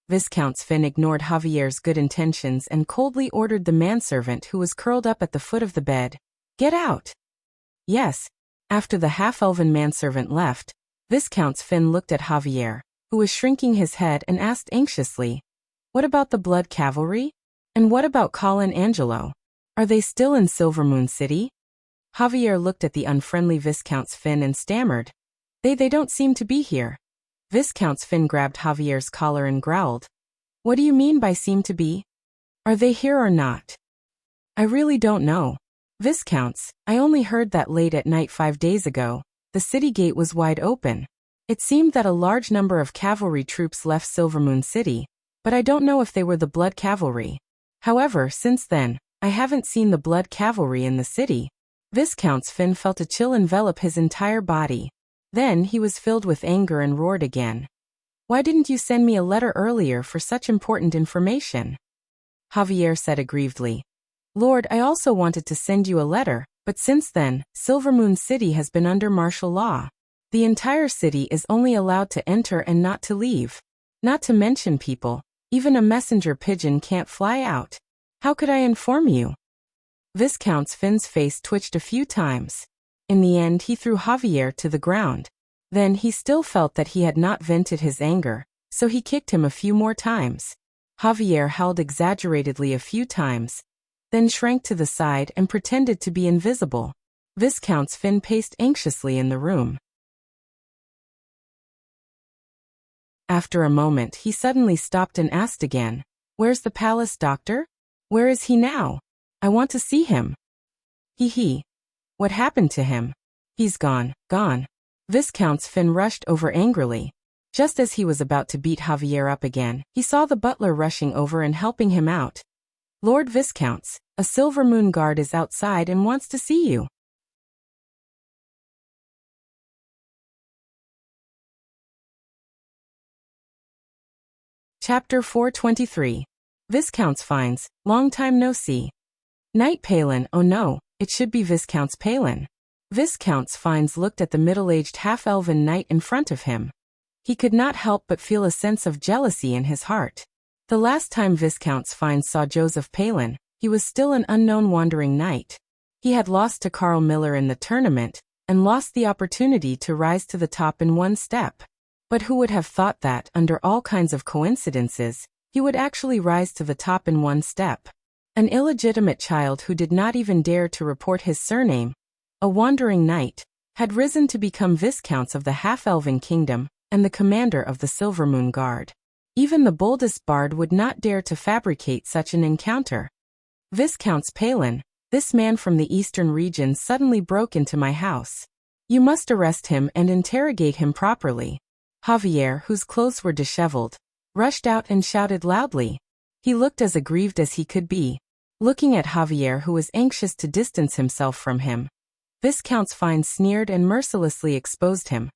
Viscount Finn ignored Javier's good intentions and coldly ordered the manservant who was curled up at the foot of the bed, "Get out!" Yes. After the half-elven manservant left, Viscount Finn looked at Javier, who was shrinking his head and asked anxiously, "What about the blood cavalry? And what about Colin Angelo? Are they still in Silvermoon City?" Javier looked at the unfriendly Viscount Finn and stammered, They don't seem to be here." Viscount Finn grabbed Javier's collar and growled, "What do you mean by seem to be? Are they here or not?" "I really don't know. Viscounts, I only heard that late at night 5 days ago, the city gate was wide open. It seemed that a large number of cavalry troops left Silvermoon City, but I don't know if they were the blood cavalry. However, since then, I haven't seen the blood cavalry in the city." Viscount Finn felt a chill envelop his entire body. Then he was filled with anger and roared again. "Why didn't you send me a letter earlier for such important information?" Javier said aggrievedly, "Lord, I also wanted to send you a letter, but since then, Silvermoon City has been under martial law. The entire city is only allowed to enter and not to leave. Not to mention people, even a messenger pigeon can't fly out. How could I inform you?" Viscount Finn's face twitched a few times. In the end he threw Javier to the ground. Then he still felt that he had not vented his anger, so he kicked him a few more times. Javier howled exaggeratedly a few times, then shrank to the side and pretended to be invisible. Viscount Finn paced anxiously in the room. After a moment he suddenly stopped and asked again, "Where's the palace doctor? Where is he now? I want to see him." He. What happened to him? He's gone. Viscount Finn rushed over angrily. Just as he was about to beat Javier up again, he saw the butler rushing over and helping him out. "Lord Viscounts, a Silvermoon guard is outside and wants to see you." Chapter 423. Viscounts finds, long time no see. Knight Palin, oh no, it should be Viscounts Palin. Viscounts Fines looked at the middle-aged half-elven knight in front of him. He could not help but feel a sense of jealousy in his heart. The last time Viscount Fines saw Joseph Palin, he was still an unknown wandering knight. He had lost to Carl Miller in the tournament, and lost the opportunity to rise to the top in one step. But who would have thought that, under all kinds of coincidences, he would actually rise to the top in one step? An illegitimate child who did not even dare to report his surname, a wandering knight, had risen to become Viscounts of the half-elven kingdom, and the commander of the Silvermoon Guard. Even the boldest bard would not dare to fabricate such an encounter. Viscounts Palin, this man from the eastern region suddenly broke into my house. You must arrest him and interrogate him properly. Javier, whose clothes were disheveled, rushed out and shouted loudly. He looked as aggrieved as he could be. Looking at Javier, who was anxious to distance himself from him, Viscount Fines sneered and mercilessly exposed him.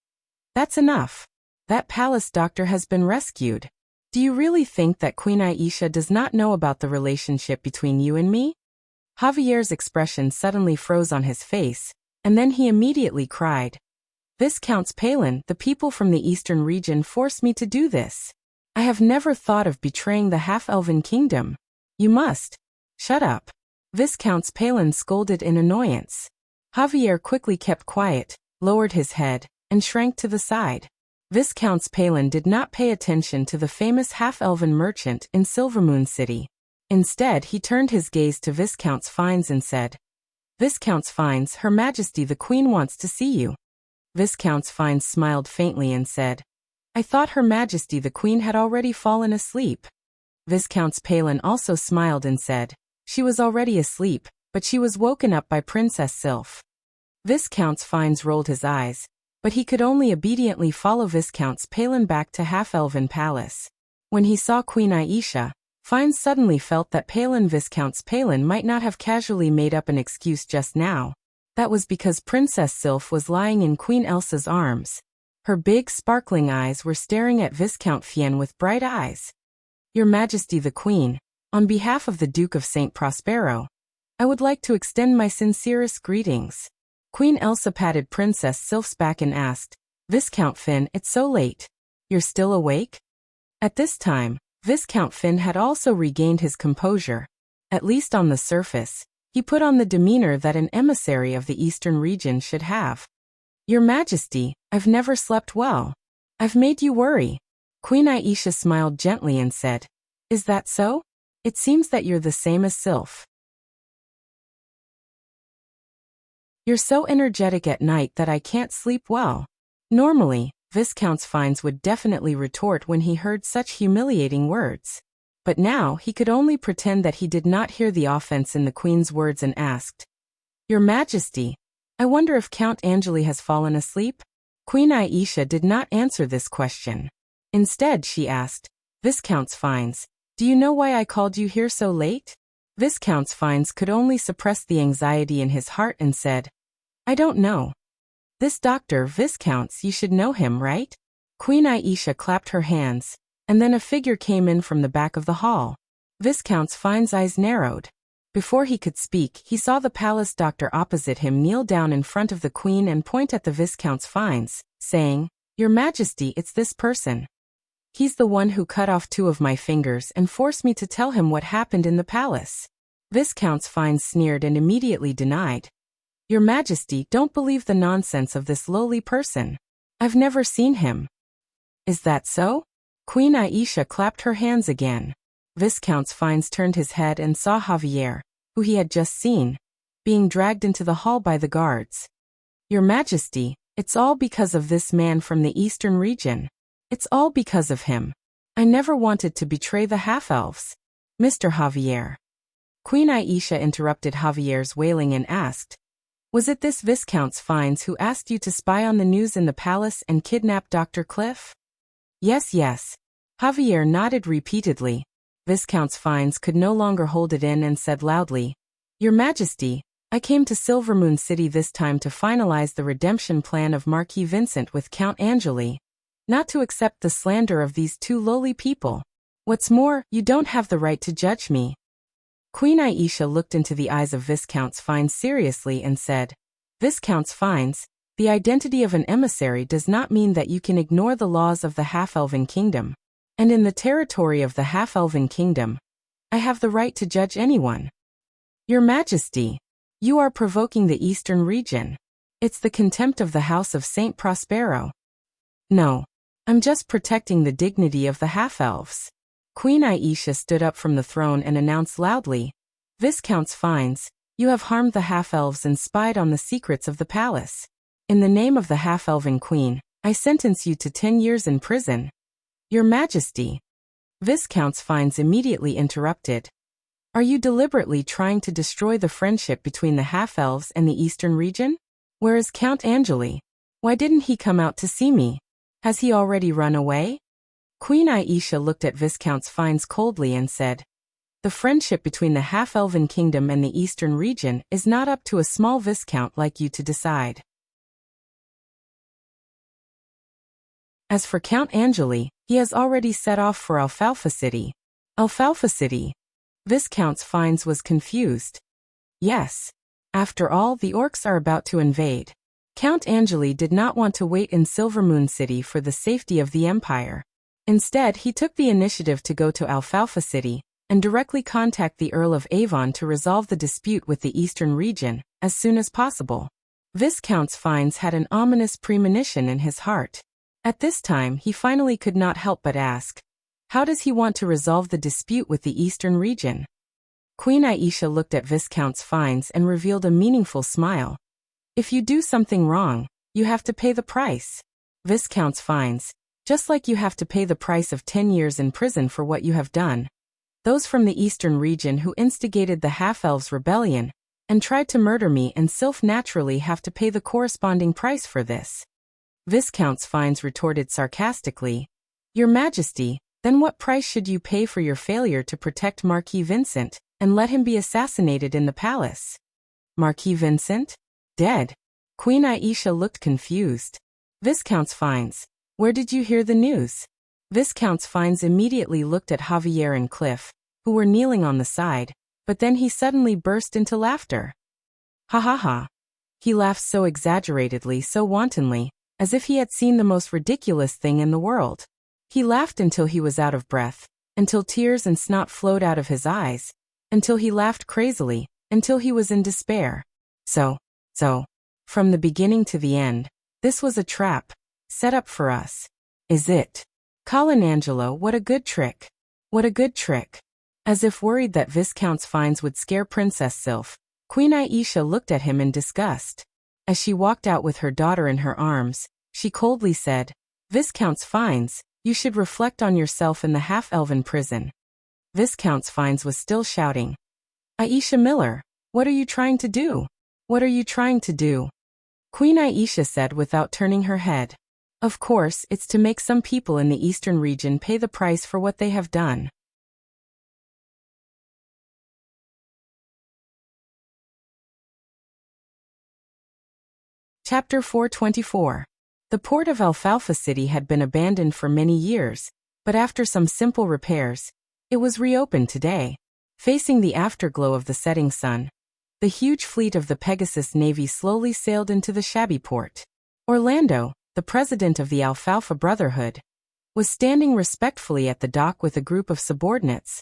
That's enough. That palace doctor has been rescued. Do you really think that Queen Aisha does not know about the relationship between you and me? Javier's expression suddenly froze on his face, and then he immediately cried. Viscount Palin, the people from the eastern region forced me to do this. I have never thought of betraying the half-elven kingdom. You must. Shut up. Viscount Palin scolded in annoyance. Javier quickly kept quiet, lowered his head, and shrank to the side. Viscount Palin did not pay attention to the famous half-elven merchant in Silvermoon City. Instead, he turned his gaze to Viscount Fines and said, Viscount Fines, Her Majesty the Queen wants to see you. Viscount Fines smiled faintly and said, I thought Her Majesty the Queen had already fallen asleep. Viscount Palin also smiled and said, She was already asleep, but she was woken up by Princess Sylph. Viscount Fines rolled his eyes, but he could only obediently follow Viscount Palin back to Half-Elven Palace. When he saw Queen Aisha, Fines suddenly felt that Viscount Palin might not have casually made up an excuse just now. That was because Princess Sylph was lying in Queen Elsa's arms. Her big, sparkling eyes were staring at Viscount Fien with bright eyes. Your Majesty the Queen, on behalf of the Duke of St. Prospero, I would like to extend my sincerest greetings. Queen Elsa patted Princess Sylph's back and asked, Viscount Fien, it's so late. You're still awake? At this time, Viscount Fien had also regained his composure. At least on the surface, he put on the demeanor that an emissary of the eastern region should have. Your Majesty, I've never slept well. I've made you worry. Queen Aisha smiled gently and said, Is that so? It seems that you're the same as Sylph. You're so energetic at night that I can't sleep well. Normally, Viscount Fines would definitely retort when he heard such humiliating words. But now he could only pretend that he did not hear the offense in the Queen's words and asked, Your Majesty, I wonder if Count Angeli has fallen asleep? Queen Aisha did not answer this question. Instead, she asked, Viscount Fines, do you know why I called you here so late? Viscount Fines could only suppress the anxiety in his heart and said, I don't know. This doctor, Viscounts, you should know him, right? Queen Aisha clapped her hands, and then a figure came in from the back of the hall. Viscount Fines' eyes narrowed. Before he could speak, he saw the palace doctor opposite him kneel down in front of the Queen and point at the Viscount Fines, saying, Your Majesty, it's this person. He's the one who cut off 2 of my fingers and forced me to tell him what happened in the palace. Viscount Fines sneered and immediately denied. Your Majesty, don't believe the nonsense of this lowly person. I've never seen him. Is that so? Queen Aisha clapped her hands again. Viscount Fines turned his head and saw Javier, who he had just seen, being dragged into the hall by the guards. Your Majesty, it's all because of this man from the eastern region. It's all because of him. I never wanted to betray the half-elves. Mr. Javier. Queen Aisha interrupted Javier's wailing and asked, Was it this Viscount Fines who asked you to spy on the news in the palace and kidnap Dr. Cliff? Yes, yes. Javier nodded repeatedly. Viscount Fines could no longer hold it in and said loudly, Your Majesty, I came to Silvermoon City this time to finalize the redemption plan of Marquis Vincent with Count Angeli, not to accept the slander of these 2 lowly people. What's more, you don't have the right to judge me. Queen Aisha looked into the eyes of Viscount Fines seriously and said, Viscount Fines, the identity of an emissary does not mean that you can ignore the laws of the half-elven kingdom. And in the territory of the half-elven kingdom, I have the right to judge anyone. Your Majesty, you are provoking the eastern region. It's the contempt of the House of Saint Prospero. No, I'm just protecting the dignity of the half-elves. Queen Aisha stood up from the throne and announced loudly, Viscounts Fines, you have harmed the half-elves and spied on the secrets of the palace. In the name of the half-elven queen, I sentence you to 10 years in prison. Your Majesty. Viscounts Fines immediately interrupted. Are you deliberately trying to destroy the friendship between the half-elves and the eastern region? Where is Count Angeli? Why didn't he come out to see me? Has he already run away? Queen Aisha looked at Viscounts Fines coldly and said, the friendship between the half-elven kingdom and the eastern region is not up to a small viscount like you to decide. As for Count Angeli, he has already set off for Alfalfa City. Alfalfa City? Viscounts Fines was confused. Yes. After all, the orcs are about to invade. Count Angeli did not want to wait in Silvermoon City for the safety of the Empire. Instead, he took the initiative to go to Alfalfa City and directly contact the Earl of Avon to resolve the dispute with the eastern region as soon as possible. Viscounts Fines had an ominous premonition in his heart. At this time, he finally could not help but ask, how does he want to resolve the dispute with the eastern region? Queen Aisha looked at Viscounts Fines and revealed a meaningful smile. If you do something wrong, you have to pay the price. Viscounts Fines, just like you have to pay the price of 10 years in prison for what you have done. Those from the eastern region who instigated the half-elves rebellion and tried to murder me and Sylph naturally have to pay the corresponding price for this. Viscounts Fines retorted sarcastically, Your Majesty, then what price should you pay for your failure to protect Marquis Vincent and let him be assassinated in the palace? Marquis Vincent? Dead? Queen Aisha looked confused. Viscounts Fines, where did you hear the news? Viscounts Fines immediately looked at Javier and Cliff, who were kneeling on the side, but then he suddenly burst into laughter. Ha ha ha. He laughed so exaggeratedly, so wantonly, as if he had seen the most ridiculous thing in the world. He laughed until he was out of breath, until tears and snot flowed out of his eyes, until he laughed crazily, until he was in despair. So, from the beginning to the end, this was a trap, set up for us. Is it? Colin Angelo, what a good trick. What a good trick. As if worried that Viscounts Fines would scare Princess Sylph, Queen Aisha looked at him in disgust. As she walked out with her daughter in her arms, she coldly said, Viscounts Fines, you should reflect on yourself in the half-elven prison. Viscounts Fines was still shouting. Aisha Miller, what are you trying to do? What are you trying to do? Queen Aisha said without turning her head. Of course, it's to make some people in the eastern region pay the price for what they have done. Chapter 424. The port of Alfalfa City had been abandoned for many years, but after some simple repairs, it was reopened today. Facing the afterglow of the setting sun, the huge fleet of the Pegasus Navy slowly sailed into the shabby port. Orlando, the president of the Alfalfa Brotherhood, was standing respectfully at the dock with a group of subordinates,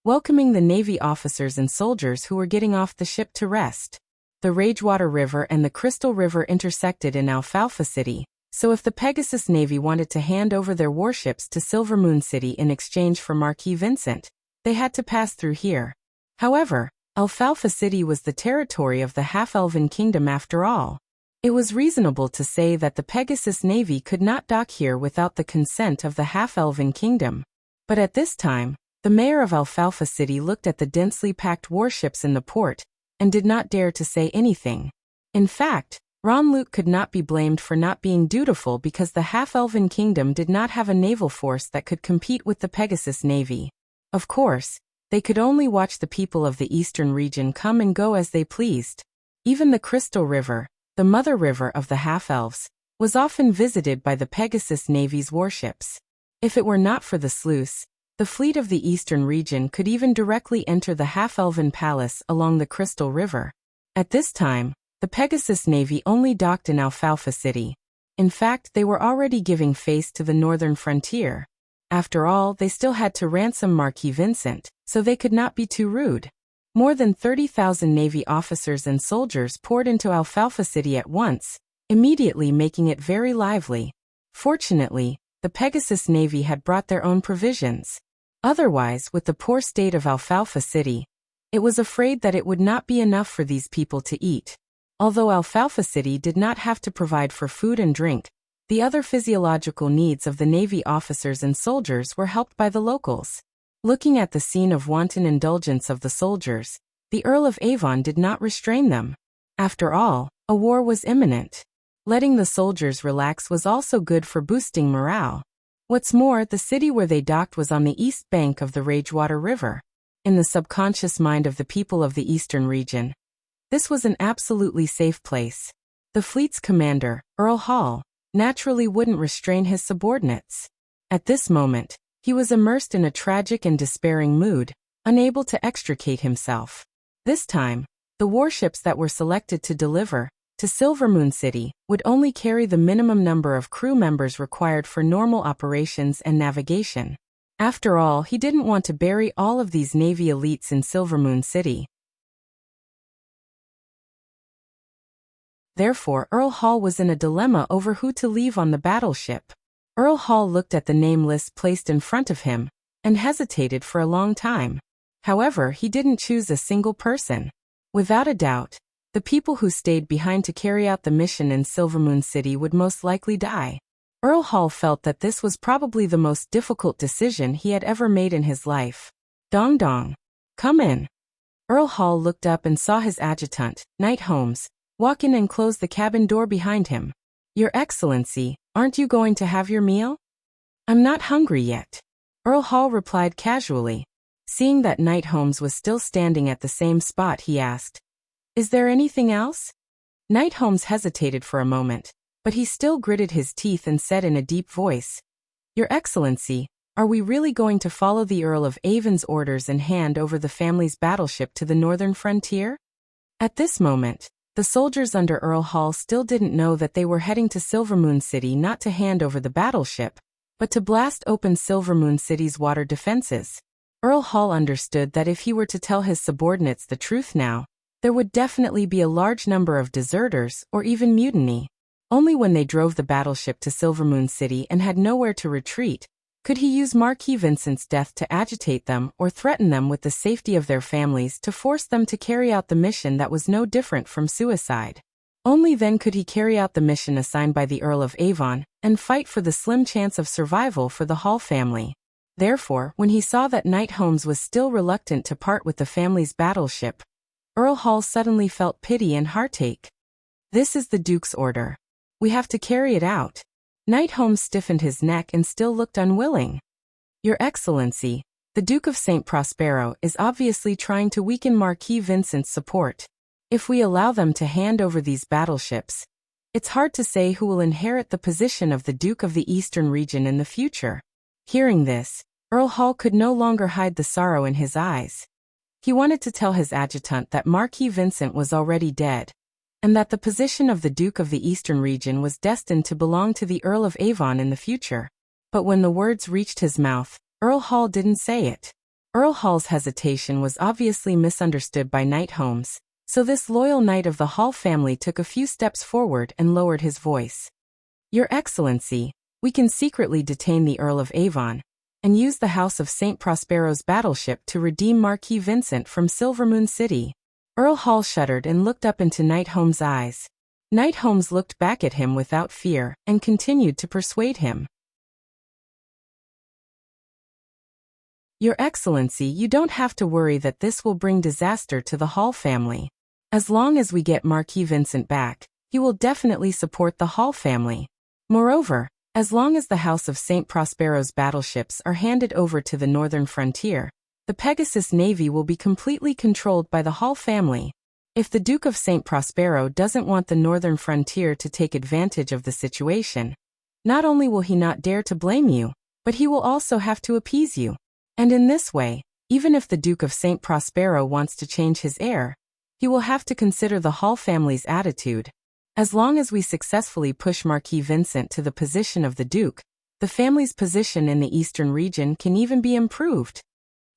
welcoming the Navy officers and soldiers who were getting off the ship to rest. The Ragewater River and the Crystal River intersected in Alfalfa City, so if the Pegasus Navy wanted to hand over their warships to Silvermoon City in exchange for Marquis Vincent, they had to pass through here. However, Alfalfa City was the territory of the half-elven kingdom after all. It was reasonable to say that the Pegasus Navy could not dock here without the consent of the half-elven kingdom. But at this time, the mayor of Alfalfa City looked at the densely packed warships in the port and did not dare to say anything. In fact, Ron Luke could not be blamed for not being dutiful because the half-elven kingdom did not have a naval force that could compete with the Pegasus Navy. Of course, they could only watch the people of the eastern region come and go as they pleased. Even the Crystal River, the mother river of the half-elves, was often visited by the Pegasus Navy's warships. If it were not for the sluice, the fleet of the eastern region could even directly enter the half-elven palace along the Crystal River. At this time, the Pegasus Navy only docked in Alfalfa City. In fact, they were already giving face to the northern frontier. After all, they still had to ransom Marquis Vincent, so they could not be too rude. More than 30,000 Navy officers and soldiers poured into Alfalfa City at once, immediately making it very lively. Fortunately, the Pegasus Navy had brought their own provisions. Otherwise, with the poor state of Alfalfa City, it was afraid that it would not be enough for these people to eat. Although Alfalfa City did not have to provide for food and drink, the other physiological needs of the Navy officers and soldiers were helped by the locals. Looking at the scene of wanton indulgence of the soldiers, the Earl of Avon did not restrain them. After all, a war was imminent. Letting the soldiers relax was also good for boosting morale. What's more, the city where they docked was on the east bank of the Ragewater River. In the subconscious mind of the people of the eastern region, this was an absolutely safe place. The fleet's commander, Earl Hall, naturally wouldn't restrain his subordinates. At this moment, he was immersed in a tragic and despairing mood, unable to extricate himself. This time, the warships that were selected to deliver to Silvermoon City would only carry the minimum number of crew members required for normal operations and navigation. After all, he didn't want to bury all of these Navy elites in Silvermoon City. Therefore, Earl Hall was in a dilemma over who to leave on the battleship. Earl Hall looked at the name list placed in front of him, and hesitated for a long time. However, he didn't choose a single person. Without a doubt, the people who stayed behind to carry out the mission in Silvermoon City would most likely die. Earl Hall felt that this was probably the most difficult decision he had ever made in his life. Dong dong. Come in. Earl Hall looked up and saw his adjutant, Knight Holmes, walk in and close the cabin door behind him. Your Excellency, aren't you going to have your meal? I'm not hungry yet. Earl Hall replied casually. Seeing that Knight Holmes was still standing at the same spot, he asked, Is there anything else? Knight Holmes hesitated for a moment, but he still gritted his teeth and said in a deep voice, Your Excellency, are we really going to follow the Earl of Avon's orders and hand over the family's battleship to the northern frontier? At this moment, the soldiers under Earl Hall still didn't know that they were heading to Silvermoon City not to hand over the battleship, but to blast open Silvermoon City's water defenses. Earl Hall understood that if he were to tell his subordinates the truth now, there would definitely be a large number of deserters or even mutiny. Only when they drove the battleship to Silvermoon City and had nowhere to retreat, could he use Marquis Vincent's death to agitate them or threaten them with the safety of their families to force them to carry out the mission that was no different from suicide. Only then could he carry out the mission assigned by the Earl of Avon and fight for the slim chance of survival for the Hall family. Therefore, when he saw that Knight Holmes was still reluctant to part with the family's battleship, Earl Hall suddenly felt pity and heartache. This is the Duke's order. We have to carry it out. Knight Holmes stiffened his neck and still looked unwilling. Your Excellency, the Duke of St. Prospero is obviously trying to weaken Marquis Vincent's support. If we allow them to hand over these battleships, it's hard to say who will inherit the position of the Duke of the Eastern region in the future. Hearing this, Earl Hall could no longer hide the sorrow in his eyes. He wanted to tell his adjutant that Marquis Vincent was already dead, and that the position of the Duke of the Eastern region was destined to belong to the Earl of Avon in the future. But when the words reached his mouth, Earl Hall didn't say it. Earl Hall's hesitation was obviously misunderstood by Knight Holmes, so this loyal knight of the Hall family took a few steps forward and lowered his voice. Your Excellency, we can secretly detain the Earl of Avon, and use the House of St. Prospero's battleship to redeem Marquis Vincent from Silvermoon City. Earl Hall shuddered and looked up into Knight Holmes' eyes. Knight Holmes looked back at him without fear and continued to persuade him. Your Excellency, you don't have to worry that this will bring disaster to the Hall family. As long as we get Marquis Vincent back, he will definitely support the Hall family. Moreover, as long as the House of St. Prospero's battleships are handed over to the northern frontier, the Pegasus Navy will be completely controlled by the Hall family. If the Duke of St. Prospero doesn't want the northern frontier to take advantage of the situation, not only will he not dare to blame you, but he will also have to appease you. And in this way, even if the Duke of St. Prospero wants to change his heir, he will have to consider the Hall family's attitude. As long as we successfully push Marquis Vincent to the position of the Duke, The family's position in the eastern region can even be improved.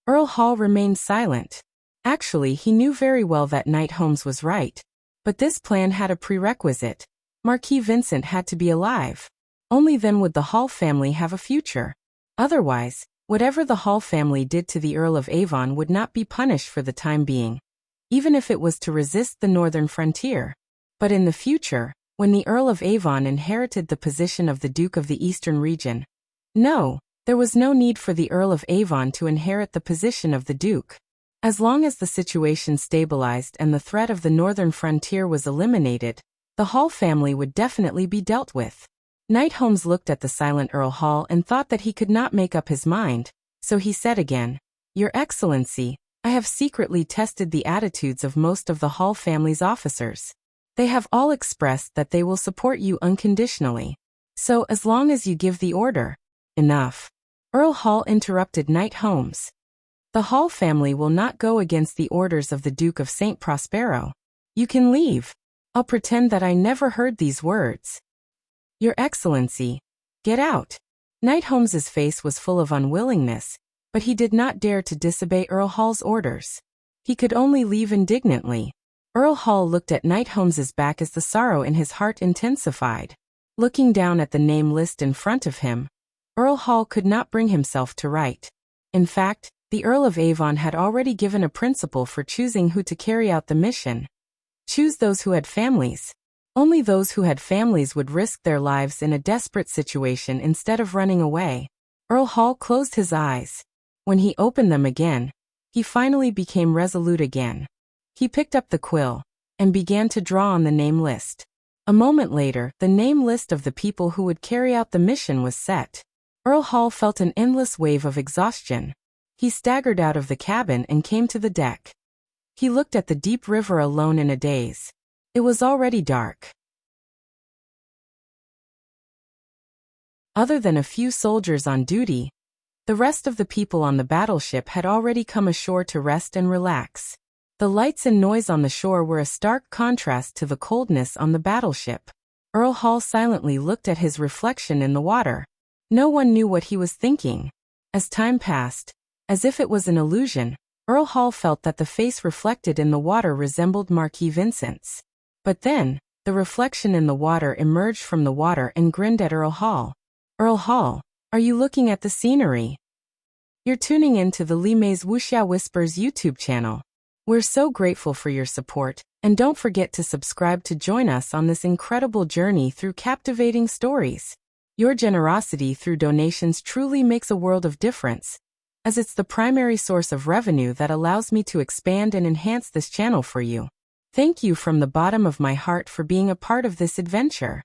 Earl Hall remained silent. Actually, he knew very well that Knight Holmes was right. But this plan had a prerequisite. Marquis Vincent had to be alive. Only then would the Hall family have a future. Otherwise, whatever the Hall family did to the Earl of Avon would not be punished for the time being, even if it was to resist the northern frontier. But in the future, when the Earl of Avon inherited the position of the Duke of the Eastern Region, no, there was no need for the Earl of Avon to inherit the position of the Duke. As long as the situation stabilized and the threat of the northern frontier was eliminated, the Hall family would definitely be dealt with. Knight Holmes looked at the silent Earl Hall and thought that he could not make up his mind, so he said again, "Your Excellency, I have secretly tested the attitudes of most of the Hall family's officers. They have all expressed that they will support you unconditionally. So as long as you give the order." "Enough." Earl Hall interrupted Knight Holmes. "The Hall family will not go against the orders of the Duke of St. Prospero. You can leave. I'll pretend that I never heard these words." "Your Excellency, get out." Knight Holmes's face was full of unwillingness, but he did not dare to disobey Earl Hall's orders. He could only leave indignantly. Earl Hall looked at Knight Holmes's back as the sorrow in his heart intensified. Looking down at the name list in front of him, Earl Hall could not bring himself to write. In fact, the Earl of Avon had already given a principle for choosing who to carry out the mission. Choose those who had families. Only those who had families would risk their lives in a desperate situation instead of running away. Earl Hall closed his eyes. When he opened them again, he finally became resolute again. He picked up the quill and began to draw on the name list. A moment later, the name list of the people who would carry out the mission was set. Earl Hall felt an endless wave of exhaustion. He staggered out of the cabin and came to the deck. He looked at the deep river alone in a daze. It was already dark. Other than a few soldiers on duty, the rest of the people on the battleship had already come ashore to rest and relax. The lights and noise on the shore were a stark contrast to the coldness on the battleship. Earl Hall silently looked at his reflection in the water. No one knew what he was thinking. As time passed, as if it was an illusion, Earl Hall felt that the face reflected in the water resembled Marquis Vincent's. But then, the reflection in the water emerged from the water and grinned at Earl Hall. "Earl Hall, are you looking at the scenery?" "You're tuning in to the Li Mei's Wuxia Whispers YouTube channel. We're so grateful for your support, and don't forget to subscribe to join us on this incredible journey through captivating stories. Your generosity through donations truly makes a world of difference, as it's the primary source of revenue that allows me to expand and enhance this channel for you. Thank you from the bottom of my heart for being a part of this adventure."